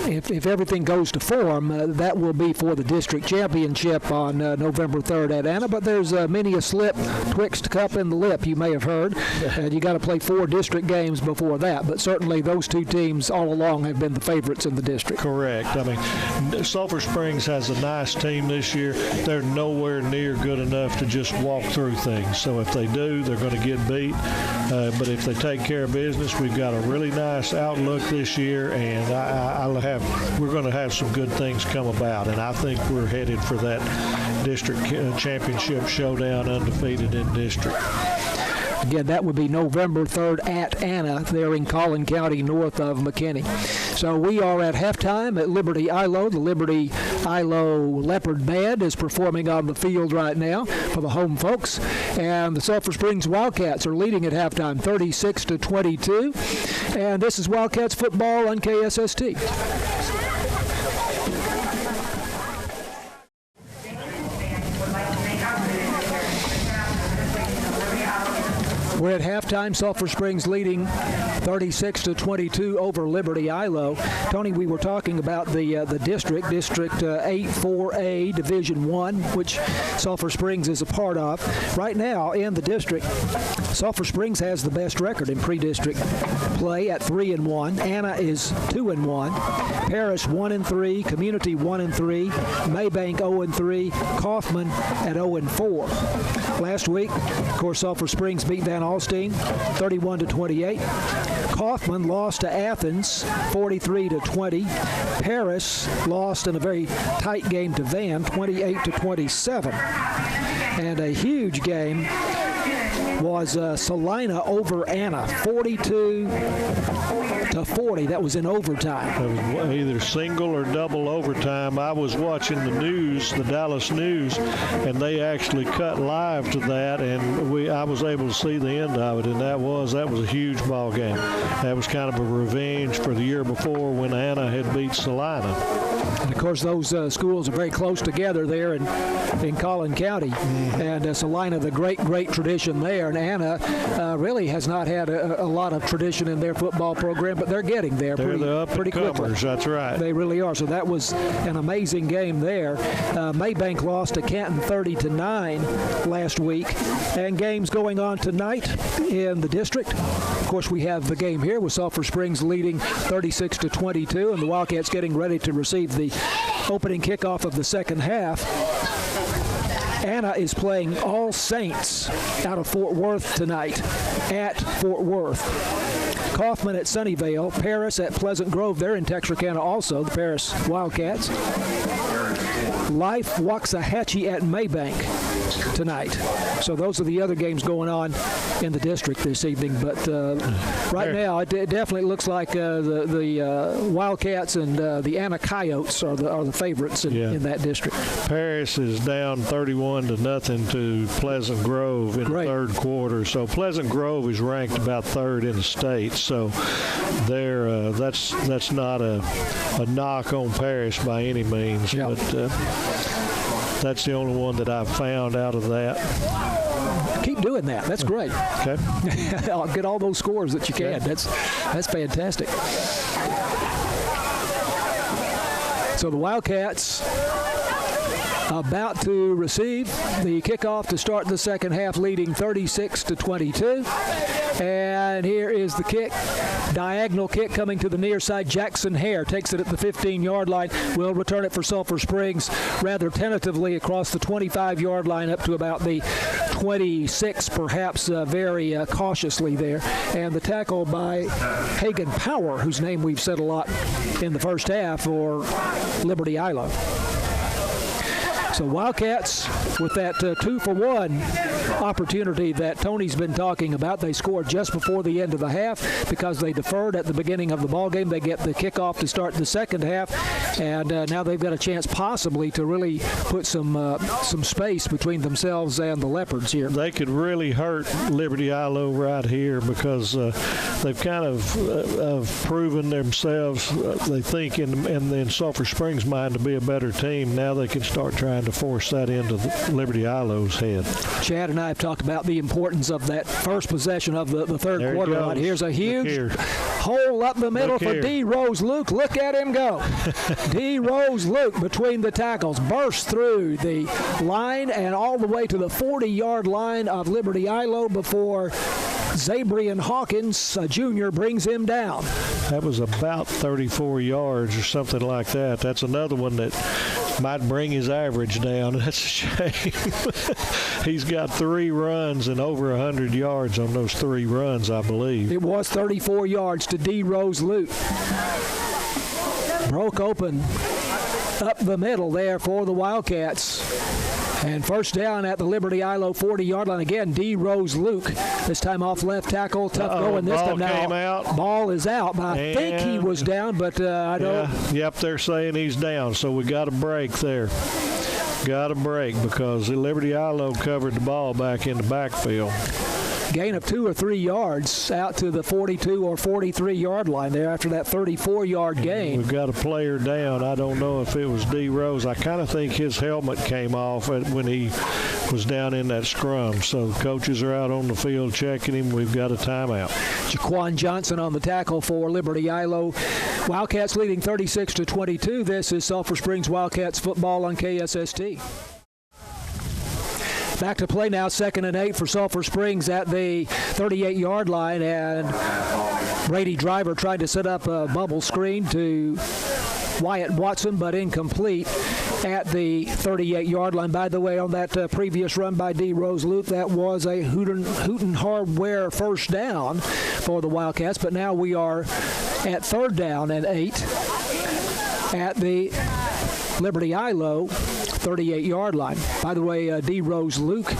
if everything goes to form, that will be for the district championship on November 3rd at Anna. But there's many a slip twixt cup in the lip, you may have heard. And you got to play 4 district games before that. But certainly those two teams all along have been the favorites in the district. Correct. I mean, Sulphur Springs has a nice team this year. They're nowhere near good enough to just walk through things. So if they do, they're going to get beat. But if they take care of business, we've got a really nice outlook this year. And we're going to have some good things come about, and I think we're headed for that district championship showdown, undefeated in district. Again, that would be November 3rd at Anna there in Collin County north of McKinney. So we are at halftime at Liberty-Eylau. The Liberty-Eylau Leopard Band is performing on the field right now for the home folks. And the Sulphur Springs WildCats are leading at halftime 36-22. And this is WildCats football on KSST. We're at halftime. Sulphur Springs leading 36-22 over Liberty-Eylau. Tony, we were talking about the District 8-4A Division 1, which Sulphur Springs is a part of. Right now in the district, Sulphur Springs has the best record in pre-district play at 3-1. Anna is 2-1. Paris 1-3. Community 1-3. Maybank 0-3. Kaufman at 0-4. Last week, of course, Sulphur Springs beat Van Alstyne 31-28. Kaufman lost to Athens 43-20. Paris lost in a very tight game to Van 28-27. And a huge game was Salina over Anna 42-40. That was in overtime. It was either single or double overtime. I was watching the news, the Dallas News, and they actually cut live to that, and I was able to see the end of it, and that was a huge ball game. That was kind of a revenge for the year before when Anna had beat Salina. And of course, those schools are very close together there in Collin County. And Salina, the great tradition there. And Anna really has not had a lot of tradition in their football program, but they're getting there pretty quickly. That's right. They really are. So that was an amazing game there. Maybank lost to Canton 30-9 last week. And games going on tonight in the district. Of course, we have the game here with Sulphur Springs leading 36-22, and the Wildcats getting ready to receive the opening kickoff of the second half. Anna is playing All Saints out of Fort Worth tonight at Fort Worth. Kaufman at Sunnyvale, Paris at Pleasant Grove. They're in Texarkana also, the Paris Wildcats. Life Waxahachie at Maybank tonight. So those are the other games going on in the district this evening. But right now, it definitely looks like the Wildcats and the Anna Coyotes are the favorites in that district. Paris is down 31-0 to Pleasant Grove in the third quarter. So Pleasant Grove is ranked about third in the state. So that's not a knock on Paris by any means. Yep. But that's the only one that I've found out of that. Keep doing that. That's great. Okay. I'll get all those scores that you can. That's fantastic. So the Wildcats about to receive the kickoff to start the second half, leading 36-22. And here is the kick. Diagonal kick coming to the near side. Jackson Hare takes it at the 15-yard line. Will return it for Sulphur Springs rather tentatively across the 25-yard line up to about the 26, perhaps very cautiously there. And the tackle by Hagan Power, whose name we've said a lot in the first half, for Liberty-Eylau. So Wildcats with that 2-for-1 opportunity that Tony's been talking about. They scored just before the end of the half because they deferred at the beginning of the ball game. They get the kickoff to start the second half, and now they've got a chance possibly to really put some space between themselves and the Leopards here. They could really hurt Liberty-Eylau right here because they've kind of proven themselves, they think, in Sulphur Springs' mind to be a better team. Now they can start trying to force that into Liberty-Eilau's head. Chad and I have talked about the importance of that first possession of the third quarter. Right, here's a huge hole up the middle for D. Rose Luke. Look at him go. D. Rose Luke between the tackles bursts through the line and all the way to the 40-yard line of Liberty-Eylau before Zabrian Hawkins, a junior, brings him down. That was about 34 yards or something like that. That's another one that might bring his average down. That's a shame. He's got 3 runs and over 100 yards on those 3 runs, I believe. It was 34 yards to D. Rose Luke. Broke open up the middle there for the Wildcats. And first down at the Liberty-Eylau 40-yard line. Again, D. Rose Luke. This time off left tackle. Tough going this time now. Came out. Ball is out. I think he was down, but I don't. Yep, they're saying he's down. So we got a break there. Got a break because Liberty-Eylau covered the ball back in the backfield. Gain of 2 or 3 yards out to the 42 or 43-yard line there after that 34-yard gain. We've got a player down. I don't know if it was D. Rose. I kind of think his helmet came off when he was down in that scrum. So the coaches are out on the field checking him. We've got a timeout. Jaquan Johnson on the tackle for Liberty-Eylau. Wildcats leading 36-22. This is Sulphur Springs Wildcats football on KSST. Back to play now, 2nd and 8 for Sulphur Springs at the 38-yard line, and Brady Driver tried to set up a bubble screen to Wyatt Watson, but incomplete at the 38-yard line. By the way, on that previous run by D. Rose Luke, that was a Hooten Hardware first down for the Wildcats, but now we are at 3rd down and 8 at the Liberty-Eylau 38-yard line. By the way, D. Rose Luke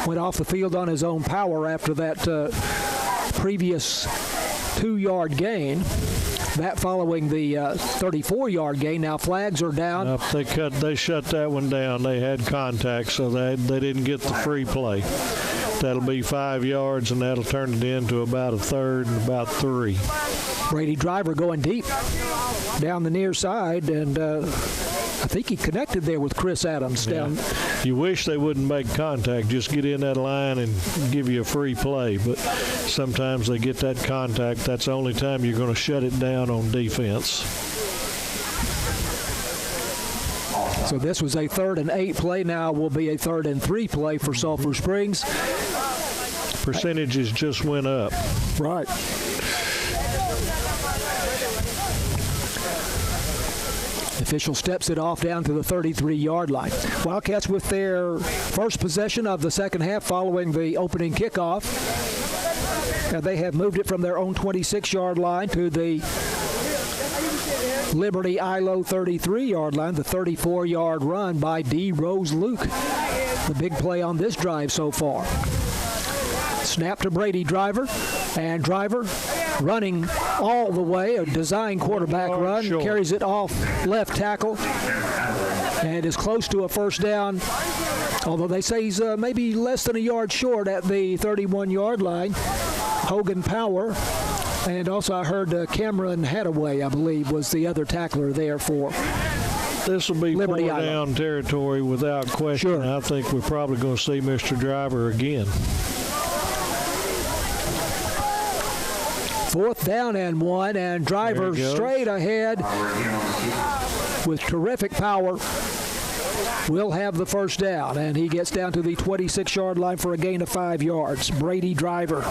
went off the field on his own power after that previous 2-yard gain. That following the 34-yard gain. Now flags are down. They shut that one down. They had contact, so they didn't get the free play. That'll be 5 yards, and that'll turn it into about a 3rd and about 3. Brady Driver going deep down the near side, and I think he connected there with Chris Adams down. You wish they wouldn't make contact. Just get in that line and give you a free play. But sometimes they get that contact. That's the only time you're going to shut it down on defense. So this was a 3rd and 8 play. Now will be a 3rd and 3 play for Sulphur Springs. Percentages just went up. Right. Official steps it off down to the 33-yard line. Wildcats with their first possession of the second half following the opening kickoff. They have moved it from their own 26-yard line to the Liberty-Eylau 33-yard line, the 34-yard run by D. Rose Luke. The big play on this drive so far. Snap to Brady Driver, and Driver running all the way, a design quarterback run, carries it off left tackle, and is close to a first down, although they say he's maybe less than a yard short at the 31-yard line. Hogan Power, and also I heard Cameron Hadaway, I believe, was the other tackler there for This will be Liberty-Eylau. 4th down territory without question. Sure. I think we're probably going to see Mr. Driver again. 4th down and 1, and Driver straight ahead with terrific power. will have the first down, and he gets down to the 26-yard line for a gain of 5 yards. Brady Driver.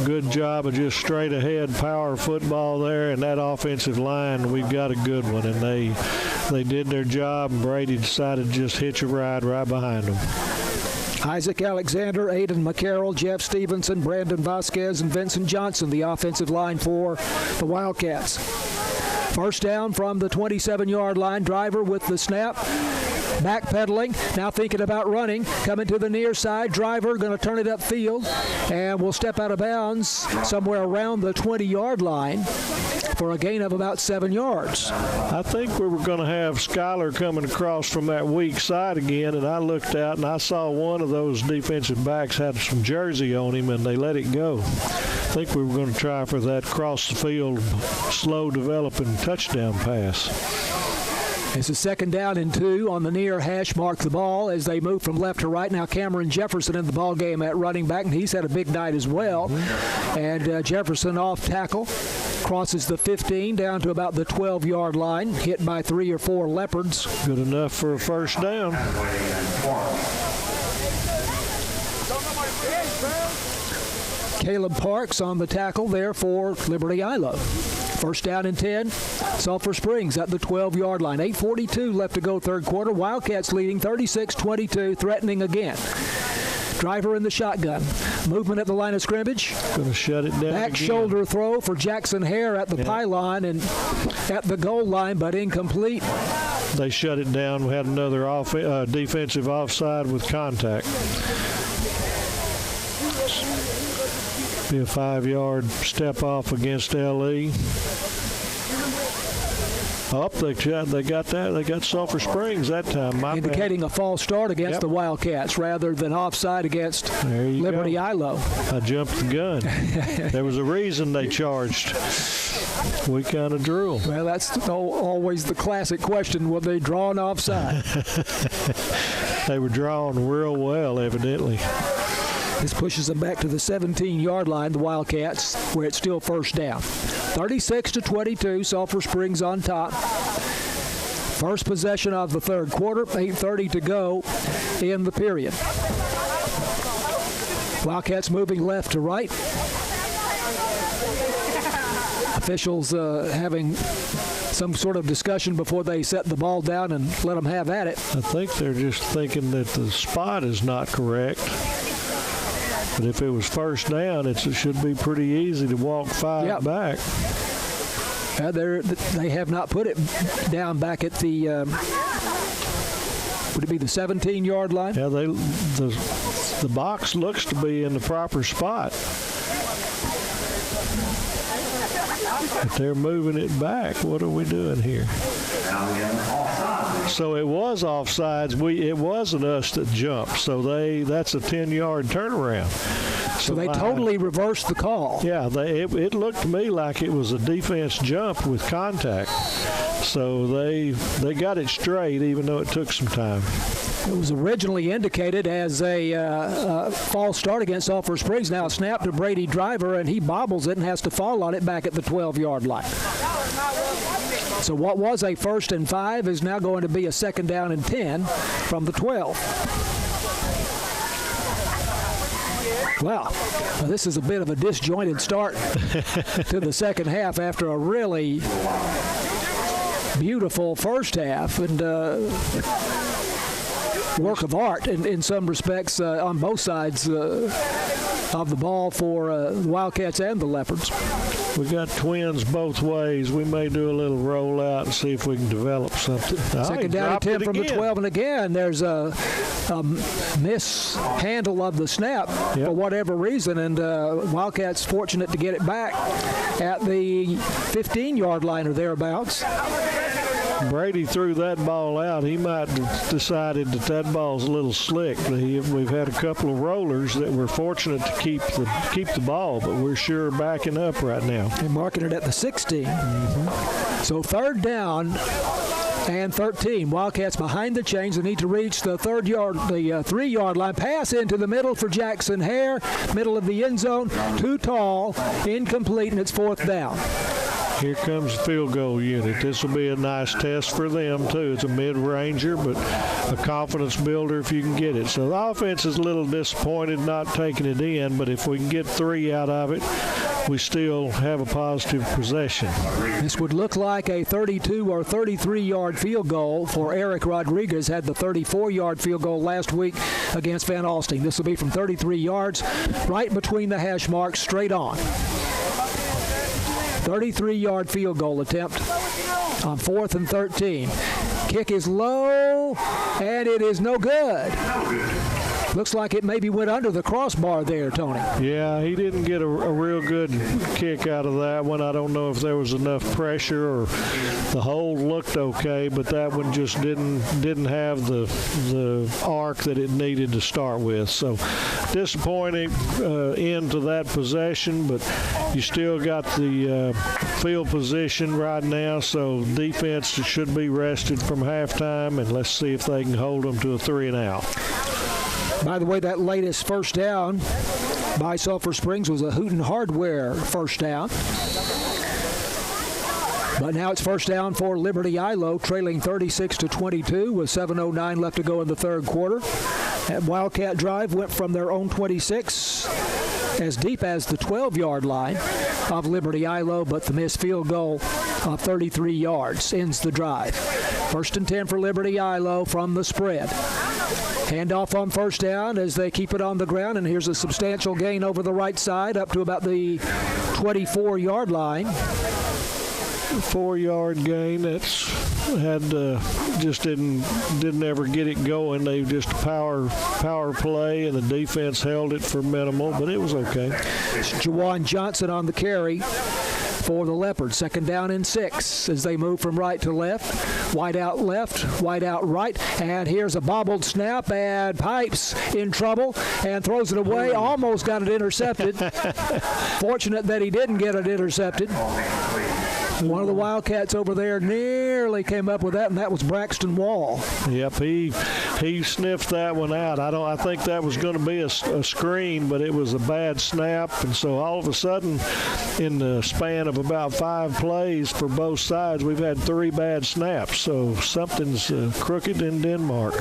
Good job of just straight ahead power football there, and that offensive line, we've got a good one, and they did their job, and Brady decided to just hitch a ride right behind them. Isaac Alexander, Aiden McCarroll, Jeff Stevenson, Brandon Vasquez, and Vincent Johnson, the offensive line for the Wildcats. First down from the 27-yard line. Driver with the snap. Backpedaling, now thinking about running, coming to the near side. Driver going to turn it upfield and will step out of bounds somewhere around the 20-yard line for a gain of about 7 yards. I think we were going to have Skyler coming across from that weak side again, and I looked out and I saw one of those defensive backs had some jersey on him, and they let it go. I think we were going to try for that cross the field, slow developing touchdown pass. It's a 2nd down and 2 on the near hash mark the ball as they move from left to right. Now Cameron Jefferson in the ball game at running back, and he's had a big night as well. And Jefferson off tackle, crosses the 15 down to about the 12-yard line, hit by 3 or 4 Leopards. Good enough for a first down. Caleb Parks on the tackle there for Liberty-Eylau. First down and 10. Sulphur Springs at the 12-yard line. 8:42 left to go third quarter. Wildcats leading 36-22, threatening again. Driver in the shotgun. Movement at the line of scrimmage. Going to shut it down Back again. Shoulder throw for Jackson Hare at the pylon and at the goal line, but incomplete. They shut it down. We had another defensive offside with contact. Be a 5-yard step off against LE. Oh, they got that. They got Sulphur Springs that time. Indicating a false start against the Wildcats rather than offside against Liberty-Eylau. I jumped the gun. There was a reason they charged. We kind of drew them. Well, that's always the classic question. Were they drawn offside? They were drawn real well, evidently. This pushes them back to the 17-yard line, the Wildcats, where it's still first down. 36-22, Sulphur Springs on top. First possession of the third quarter, 8:30 to go in the period. Wildcats moving left to right. Officials having some sort of discussion before they set the ball down and let them have at it. I think they're just thinking that the spot is not correct. But if it was first down, it should be pretty easy to walk 5 back. They have not put it down back at the, would it be the 17-yard line? Yeah, the box looks to be in the proper spot. But they're moving it back. What are we doing here? So it was offsides. It wasn't us that jumped. So that's a 10-yard turnaround. So they totally reversed the call. Yeah, it looked to me like it was a defense jump with contact. So they got it straight, even though it took some time. It was originally indicated as a false start against Sulphur Springs. Now a snap to Brady Driver, and he bobbles it and has to fall on it back at the 12-yard line. So what was a 1st and 5 is now going to be a 2nd down and 10 from the 12. Wow, this is a bit of a disjointed start to the second half after a really beautiful first half and work of art in some respects on both sides of the ball for the Wildcats and the Leopards. We got twins both ways. We may do a little rollout and see if we can develop something. Second down and 10 from the 12, and again there's a mishandle of the snap for whatever reason, and Wildcats fortunate to get it back at the 15-yard line or thereabouts. Brady threw that ball out. He might have decided that ball's a little slick. We've had a couple of rollers that were fortunate to keep the ball, but we're sure backing up right now. And marking it at the 16. So 3rd down and 13. Wildcats behind the chains. They need to reach the 3-yard line. Pass into the middle for Jackson Hare. Middle of the end zone. Too tall. Incomplete, and it's 4th down. Here comes the field goal unit. This will be a nice test for them, too. It's a mid-ranger, but a confidence builder if you can get it. So the offense is a little disappointed not taking it in, but if we can get 3 out of it, we still have a positive possession. This would look like a 32 or 33-yard field goal for Eric Rodriguez. Had the 34-yard field goal last week against Van Alstyne. This will be from 33 yards, right between the hash marks, straight on. 33-yard field goal attempt on 4th and 13. Kick is low, and it is no good. Looks like it maybe went under the crossbar there, Tony. Yeah, he didn't get a real good kick out of that one. I don't know if there was enough pressure or the hold looked okay, but that one just didn't have the arc that it needed to start with. So disappointing end to that possession, but you still got the field position right now, so defense should be rested from halftime, and let's see if they can hold them to a 3-and-out. By the way, that latest first down by Sulphur Springs was a Hooten Hardware first down. But now it's first down for Liberty-Eylau, trailing 36-22 with 7:09 left to go in the third quarter. That Wildcat drive went from their own 26 as deep as the 12-yard line of Liberty-Eylau, but the missed field goal of 33 yards ends the drive. First and 10 for Liberty-Eylau from the spread. Handoff on first down as they keep it on the ground, and here's a substantial gain over the right side up to about the 24-yard line. 4-yard gain. That's just didn't ever get it going. They just power play, and the defense held it for minimal, but it was okay. It's Juwan Johnson on the carry for the Leopards. Second down and 6 as they move from right to left. Wide out left, wide out right. And here's a bobbled snap, and Pipes in trouble and throws it away. Almost got it intercepted. Fortunate that he didn't get it intercepted. One of the Wildcats over there nearly came up with that, and that was Braxton Wall. Yep, he sniffed that one out. I think that was going to be a screen, but it was a bad snap, and so all of a sudden, in the span of about 5 plays for both sides, we've had 3 bad snaps. So something's crooked in Denmark.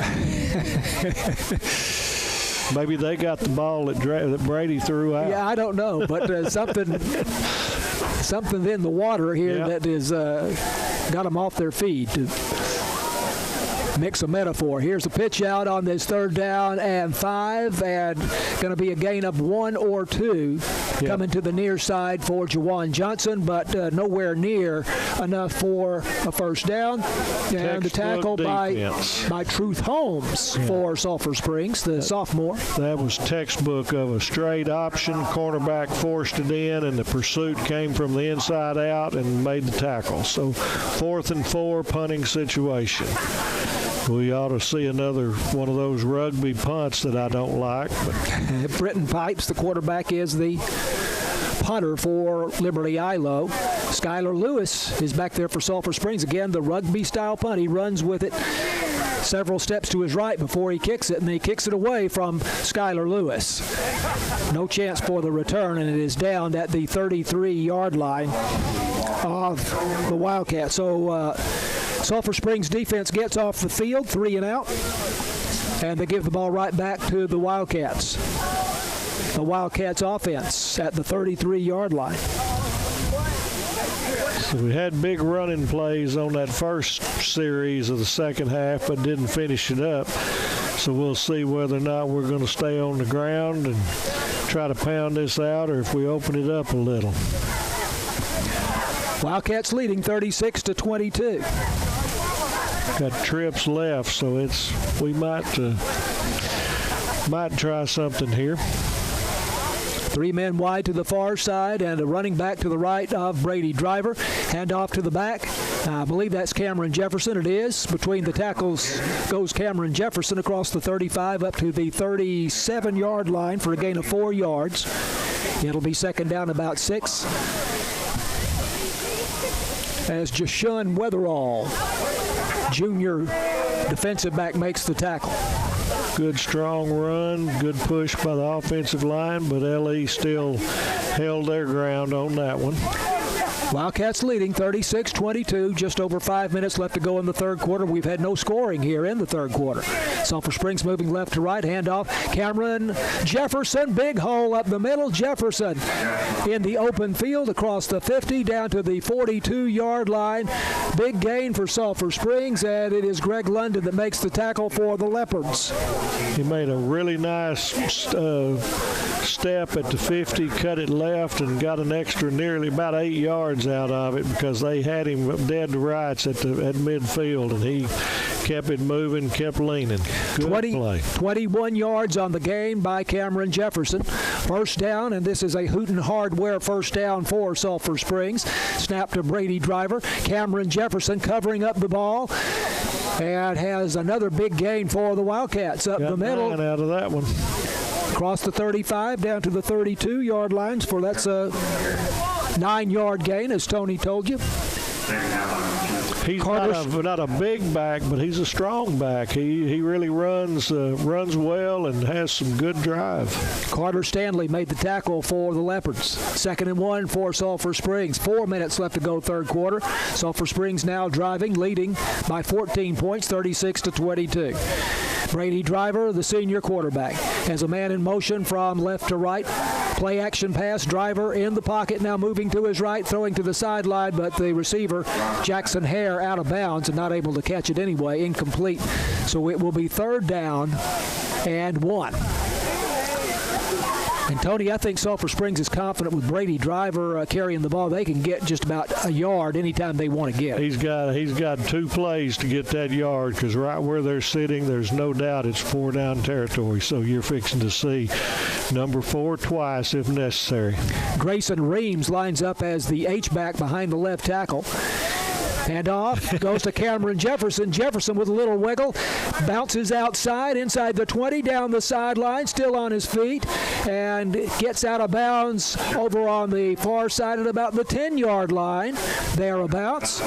Maybe they got the ball that Brady threw out. Yeah, I don't know, but something in the water here that is got them off their feet. To mix a metaphor. Here's a pitch out on this third down and 5, and going to be a gain of 1 or 2 coming to the near side for Juwan Johnson, but nowhere near enough for a first down. And the tackle by Truth Holmes for Sulphur Springs, the sophomore. That was textbook of a straight option. Cornerback forced it in, and the pursuit came from the inside out and made the tackle. So 4th and 4 punting situation. We ought to see another one of those rugby punts that I don't like. But Britton Pipes, the quarterback, is the punter for Liberty-Eylau. Skylar Lewis is back there for Sulphur Springs. Again, the rugby-style punt. He runs with it several steps to his right before he kicks it, and he kicks it away from Skylar Lewis. No chance for the return, and it is down at the 33-yard line of the Wildcats. So Sulphur Springs defense gets off the field, 3-and-out, and they give the ball right back to the Wildcats. The Wildcats offense at the 33-yard line. So we had big running plays on that first series of the second half, but didn't finish it up. So we'll see whether or not we're going to stay on the ground and try to pound this out, or if we open it up a little. Wildcats leading 36-22. Got trips left, so we might try something here. 3 men wide to the far side and a running back to the right of Brady Driver. Hand off to the back. I believe that's Cameron Jefferson. It is. Between the tackles goes Cameron Jefferson across the 35 up to the 37-yard line for a gain of 4 yards. It'll be second down about 6. As Jashun Weatherall, junior defensive back, makes the tackle. Good strong run, good push by the offensive line, but LE still held their ground on that one. Wildcats leading 36-22, just over 5 minutes left to go in the third quarter. We've had no scoring here in the third quarter. Sulphur Springs moving left to right, handoff. Cameron Jefferson, big hole up the middle. Jefferson in the open field across the 50 down to the 42-yard line. Big gain for Sulphur Springs, and it is Greg London that makes the tackle for the Leopards. He made a really nice step at the 50, cut it left, and got an extra nearly about 8 yards out of it because they had him dead to rights at midfield, and he kept it moving, kept leaning. Good play. 21 yards on the game by Cameron Jefferson. First down, and this is a Hooten Hardware first down for Sulphur Springs. Snap to Brady Driver. Cameron Jefferson covering up the ball and has another big gain for the Wildcats up the middle. Got 9 out of that one. Across the 35 down to the 32-yard lines for that's a 9-yard gain, as Tony told you. He's not a big back, but he's a strong back. He really runs well and has some good drive. Carter Stanley made the tackle for the Leopards. 2nd and 1 for Sulphur Springs. 4 minutes left to go third quarter. Sulphur Springs now driving, leading by 14 points, 36-22. Brady Driver, the senior quarterback, has a man in motion from left to right. Play action pass. Driver in the pocket, now moving to his right, throwing to the sideline, but the receiver, Jackson Hare, out of bounds and not able to catch it anyway, incomplete. So it will be 3rd down and 1. And Tony, I think Sulphur Springs is confident with Brady Driver carrying the ball. They can get just about a yard anytime they want to get. He's got 2 plays to get that yard because right where they're sitting, there's no doubt it's 4-down territory. So you're fixing to see number 4 twice if necessary. Grayson Reams lines up as the H-back behind the left tackle. Handoff goes to Cameron Jefferson. Jefferson with a little wiggle. Bounces outside, inside the 20, down the sideline, still on his feet, and gets out of bounds over on the far side at about the 10-yard line, thereabouts.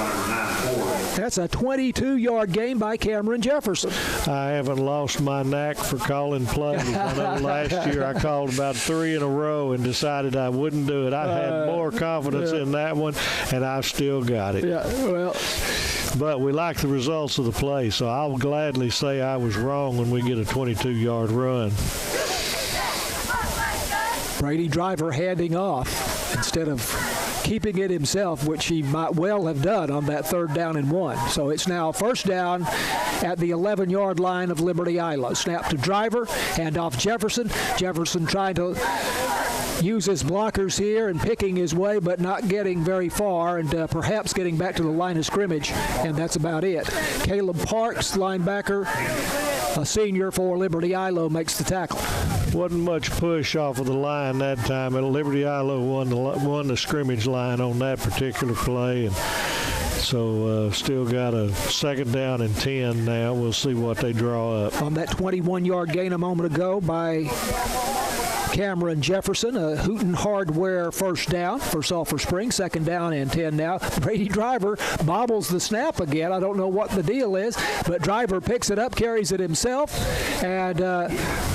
That's a 22-yard gain by Cameron Jefferson. I haven't lost my knack for calling plays. I know last year I called about 3 in a row and decided I wouldn't do it. I had more confidence in that one, and I've still got it. Yeah, well. But we like the results of the play, so I'll gladly say I was wrong when we get a 22-yard run. Brady Driver handing off instead of keeping it himself, which he might well have done on that 3rd down and 1. So it's now 1st down at the 11-yard line of Liberty-Eylau. Snap to Driver, handoff Jefferson. Jefferson trying to use his blockers here and picking his way, but not getting very far, and perhaps getting back to the line of scrimmage, and that's about it. Caleb Parks, linebacker, a senior for Liberty-Eylau, makes the tackle. Wasn't much push off of the line that time. Liberty-Eylau won the scrimmage line on that particular play, and so still got a 2nd down and 10 now. We'll see what they draw up. On that 21-yard gain a moment ago by Cameron Jefferson, a Hooten Hardware first down for Sulphur Springs. 2nd down and 10 now. Brady Driver bobbles the snap again. I don't know what the deal is, but Driver picks it up, carries it himself, and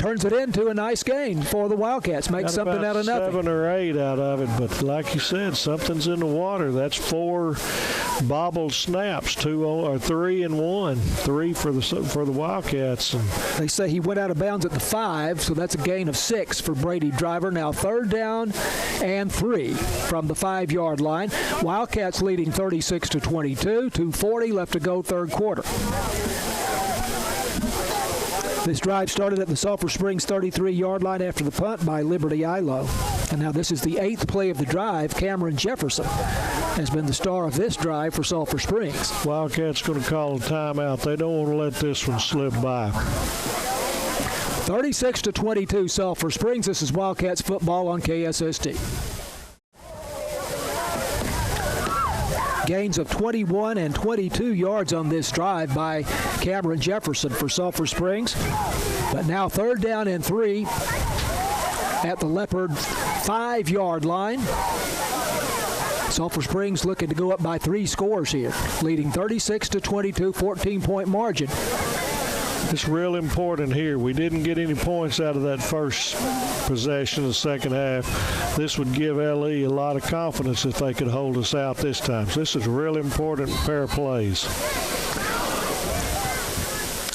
turns it into a nice gain for the Wildcats. Makes something out of nothing. 7 or 8 out of it, but like you said, something's in the water. That's 4 bobbled snaps, 2 or 3 and 1. 3 for the Wildcats. And they say he went out of bounds at the 5, so that's a gain of 6 for Brady Driver. Now 3rd down and 3 from the 5-yard line. Wildcats leading 36-22. 2:40 left to go third quarter. This drive started at the Sulphur Springs 33-yard line after the punt by Liberty-Eylau. And now this is the 8th play of the drive. Cameron Jefferson has been the star of this drive for Sulphur Springs. Wildcats going to call a timeout. They don't want to let this one slip by. 36-22 Sulphur Springs. This is Wildcats football on KSST. Gains of 21 and 22 yards on this drive by Cameron Jefferson for Sulphur Springs. But now 3rd down and 3 at the Leopard 5-yard line. Sulphur Springs looking to go up by 3 scores here, leading 36-22, 14-point margin. It's real important here. We didn't get any points out of that first possession of the second half. This would give LE a lot of confidence if they could hold us out this time. So this is a really important pair of plays.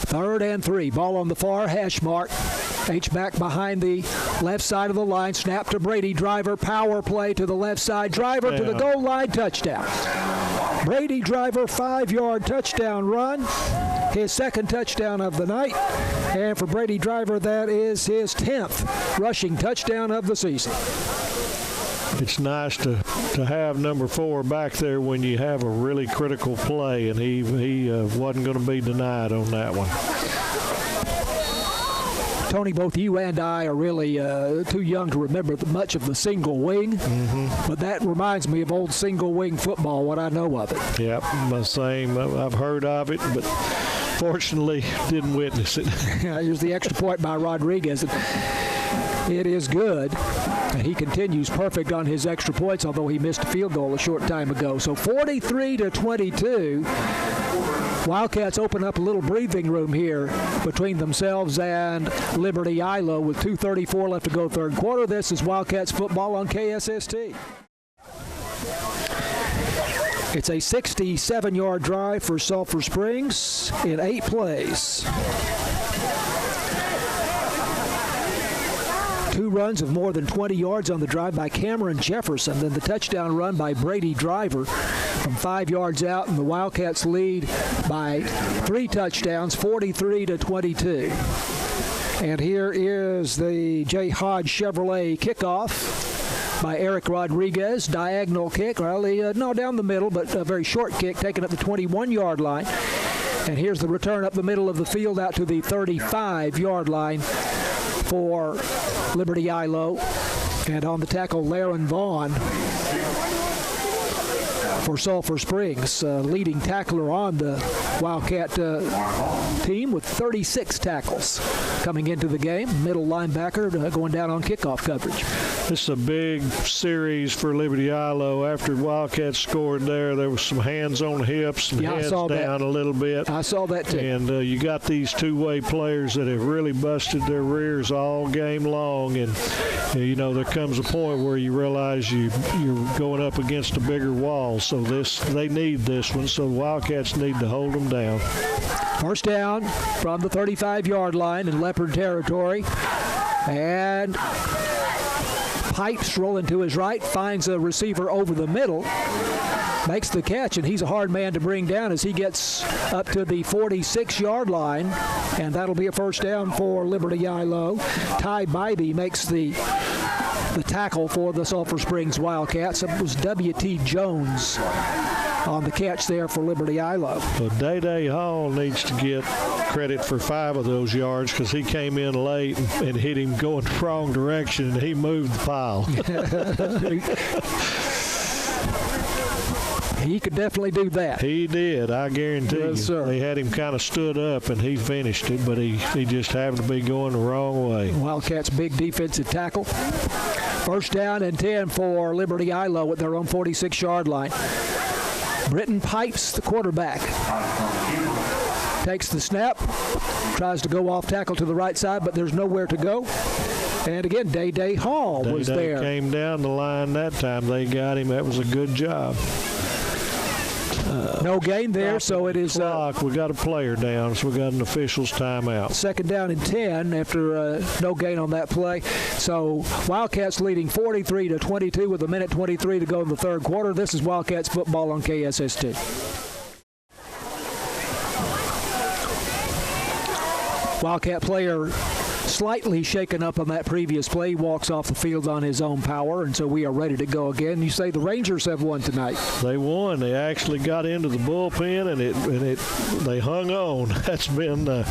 3rd and 3. Ball on the far hash mark. H-back behind the left side of the line. Snap to Brady. Driver, power play to the left side. Driver to the goal line. Touchdown. Brady Driver, 5-yard touchdown run. His second touchdown of the night. And for Brady Driver, that is his 10th rushing touchdown of the season. It's nice to have number 4 back there when you have a really critical play, and he wasn't going to be denied on that one. Tony, both you and I are really too young to remember much of the single wing, but that reminds me of old single wing football, what I know of it. Yep, the same. I've heard of it, but fortunately didn't witness it. Here's the extra point by Rodriguez. It is good. He continues perfect on his extra points, although he missed a field goal a short time ago. So 43-22. Wildcats open up a little breathing room here between themselves and Liberty-Eylau with 2:34 left to go third quarter. This is Wildcats football on KSST. It's a 67-yard drive for Sulphur Springs in 8 plays. 2 runs of more than 20 yards on the drive by Cameron Jefferson, then the touchdown run by Brady Driver from 5 yards out, and the Wildcats lead by 3 touchdowns, 43-22. And here is the J. Hodge Chevrolet kickoff by Eric Rodriguez. Diagonal kick, down the middle, but a very short kick taken up the 21-yard line. And here's the return up the middle of the field out to the 35-yard line for Liberty-Eylau. And on the tackle, Laren Vaughn for Sulphur Springs, leading tackler on the Wildcat team with 36 tackles coming into the game. Middle linebacker going down on kickoff coverage. This is a big series for Liberty-Eylau. After Wildcats scored there was some hands on hips and heads down a little bit. I saw that too. And you got these two-way players that have really busted their rears all game long. And, there comes a point where you realize you're going up against a bigger wall. So they need this one. So the Wildcats need to hold them down. First down from the 35-yard line in Leopard territory. And Pipes rolling to his right, finds a receiver over the middle, makes the catch, and he's a hard man to bring down as he gets up to the 46-yard line, and that'll be a first down for Liberty-Eylau. Ty Bybee makes the tackle for the Sulphur Springs Wildcats. It was W.T. Jones on the catch there for Liberty-Eylau. So Day Hall needs to get credit for 5 of those yards because he came in late and hit him going the wrong direction, and he moved the pile. He could definitely do that. He did, I guarantee you. Sir. They had him kind of stood up, and he finished it, but he just happened to be going the wrong way. Wildcats' big defensive tackle. First down and 10 for Liberty-Eylau at their own 46-yard line. Britton Pipes, the quarterback, takes the snap, tries to go off tackle to the right side, but there's nowhere to go. And again, Day Hall was there. Came down the line that time. They got him. That was a good job. No gain there, so it is. We got a player down, so we got an official's timeout. Second down and 10 after no gain on that play. So Wildcats leading 43-22 with 1:23 to go in the third quarter. This is Wildcats football on KSST. Wildcat player slightly shaken up on that previous play. He walks off the field on his own power, and so we are ready to go again. You say the Rangers have won tonight. They won. They actually got into the bullpen, and they hung on. That's been that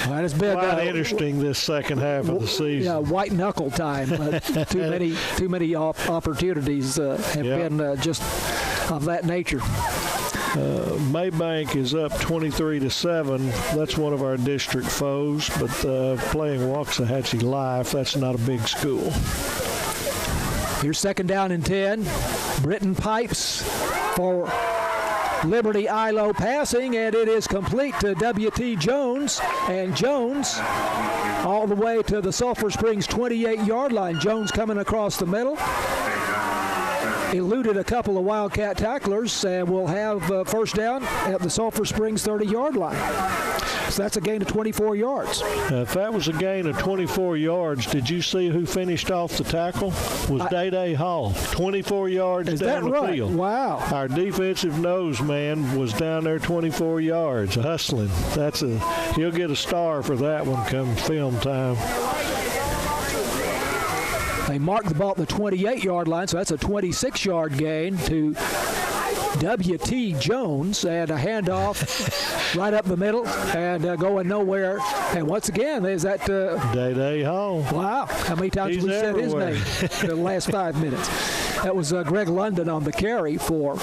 has been quite interesting this second half of the season. Yeah, white knuckle time. Too many opportunities have been just of that nature. Maybank is up 23-7. That's one of our district foes, but playing Waxahachie Life, that's not a big school. Here's second down and 10. Britton Pipes for Liberty-Eylau passing, and it is complete to W.T. Jones. And Jones all the way to the Sulphur Springs 28-yard line. Jones coming across the middle. Eluded a couple of Wildcat tacklers and will have first down at the Sulphur Springs 30-yard line. So that's a gain of 24 yards. If that was a gain of 24 yards, did you see who finished off the tackle? Was Liberty-Eylau. 24 yards down the field. Wow. Our defensive nose man was down there 24 yards, hustling. He'll get a star for that one come film time. They marked the ball at the 28-yard line, so that's a 26-yard gain to W.T. Jones, and a handoff right up the middle and going nowhere. And once again, there's that. Liberty-Eylau. Wow. How many times have we said his name in the last 5 minutes? That was Greg London on the carry for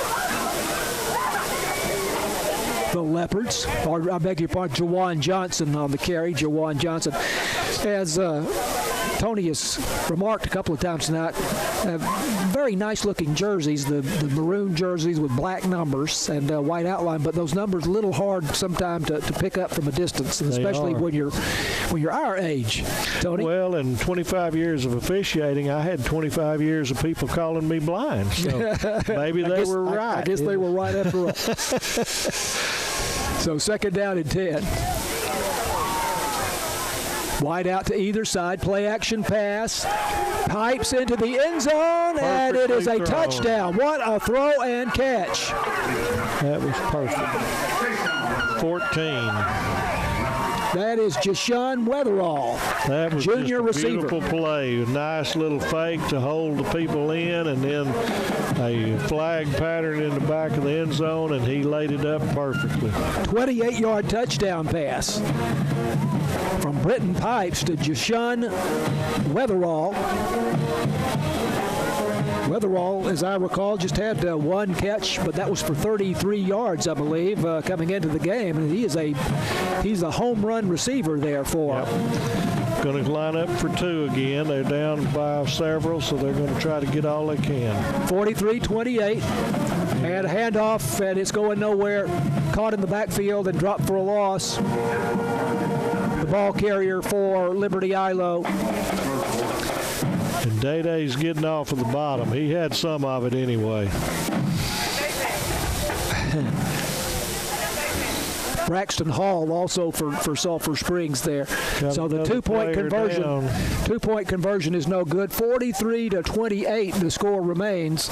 the Leopards. Or I beg your pardon, Jawan Johnson on the carry. Jawan Johnson. As Tony has remarked a couple of times tonight, very nice-looking jerseys, the maroon jerseys with black numbers and white outline, but those numbers a little hard sometimes to pick up from a distance, especially when you're our age, Tony. Well, in 25 years of officiating, I had 25 years of people calling me blind, so maybe they were right. I guess they were right after all. So second down and 10. Wide out to either side, play action pass, pipes into the end zone, and it is a touchdown. What a throw and catch. That was perfect. 14. That is Jashawn Weatherall, that was junior just a receiver. Beautiful play. A nice little fake to hold the people in, and then a flag pattern in the back of the end zone, and he laid it up perfectly. 28-yard touchdown pass from Britton Pipes to Jashawn Weatherall. Weatherall, as I recall, just had one catch, but that was for 33 yards, I believe, coming into the game. And he's a home run receiver there for. Yep. Going to line up for two again. They're down by several, so they're going to try to get all they can. 43-28, and a handoff, and it's going nowhere. Caught in the backfield and dropped for a loss. The ball carrier for Liberty-Eylau. And Day-Day's getting off of the bottom. He had some of it anyway. Braxton Hall also for Sulphur Springs there. So the two-point conversion is no good. 43-28 the score remains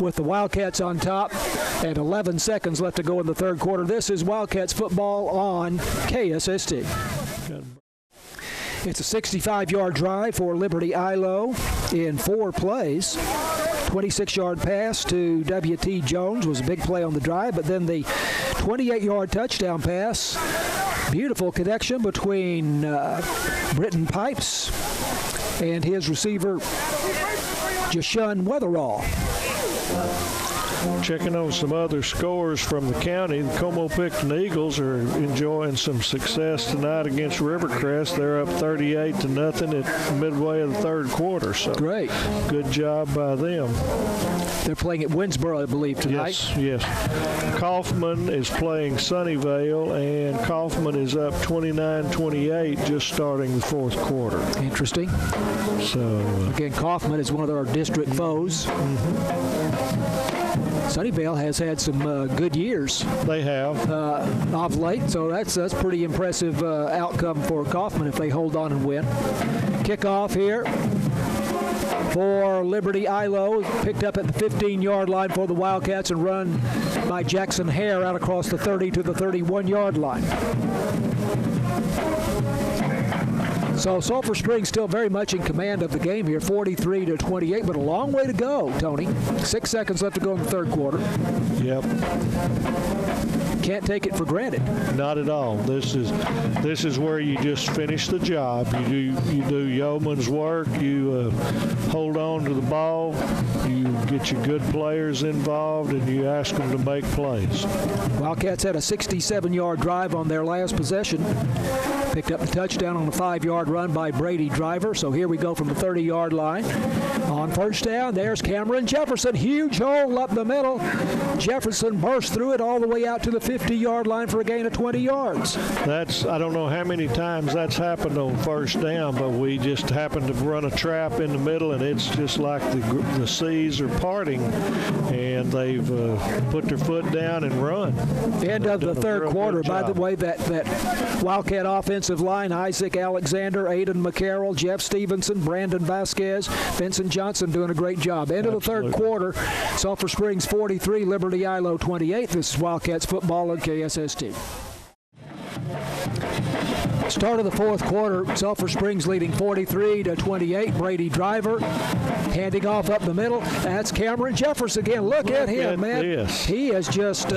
with the Wildcats on top and 11 seconds left to go in the third quarter. This is Wildcats football on KSST. It's a 65-yard drive for Liberty-Eylau in 4 plays. 26-yard pass to W.T. Jones was a big play on the drive, but then the 28-yard touchdown pass. Beautiful connection between Britton Pipes and his receiver, Jashawn Weatherall. Checking on some other scores from the county, the Como-Picton Eagles are enjoying some success tonight against Rivercrest. They're up 38-0 at midway of the third quarter. So great. Good job by them. They're playing at Winsboro, I believe, tonight. Yes. Kaufman is playing Sunnyvale, and Kaufman is up 29-28 just starting the fourth quarter. Interesting. So again, Kaufman is one of our district foes. Sunnyvale has had some good years. They have. Of late, so that's pretty impressive outcome for Kaufman if they hold on and win. Kickoff here for Liberty-Eylau, picked up at the 15-yard line for the Wildcats and run by Jackson Hare out across the 30 to the 31-yard line. So Sulphur Springs still very much in command of the game here, 43-28, but a long way to go, Tony. 6 seconds left to go in the third quarter. Yep. Can't take it for granted. Not at all. This is where you just finish the job. You do yeoman's work. You hold on to the ball. You get your good players involved, and you ask them to make plays. Wildcats had a 67-yard drive on their last possession. Picked up the touchdown on the 5-yard 30-yard run by Brady Driver. So here we go from the 30-yard line. On first down, there's Cameron Jefferson. Huge hole up the middle. Jefferson burst through it all the way out to the 50-yard line for a gain of 20 yards. I don't know how many times that's happened on first down, but we just happened to run a trap in the middle, and it's just like the seas are parting, and they've put their foot down and run. End of the third quarter. By the way, that Wildcat offensive line, Isaac Alexander, Aiden McCarroll, Jeff Stevenson, Brandon Vasquez, Vincent Johnson doing a great job. End of the third quarter, Sulphur Springs 43, Liberty-Eylau 28. This is Wildcats football on KSST. Start of the fourth quarter, Sulphur Springs leading 43-28. Brady Driver handing off up the middle. That's Cameron Jefferson again. Look at him, man. This. He is just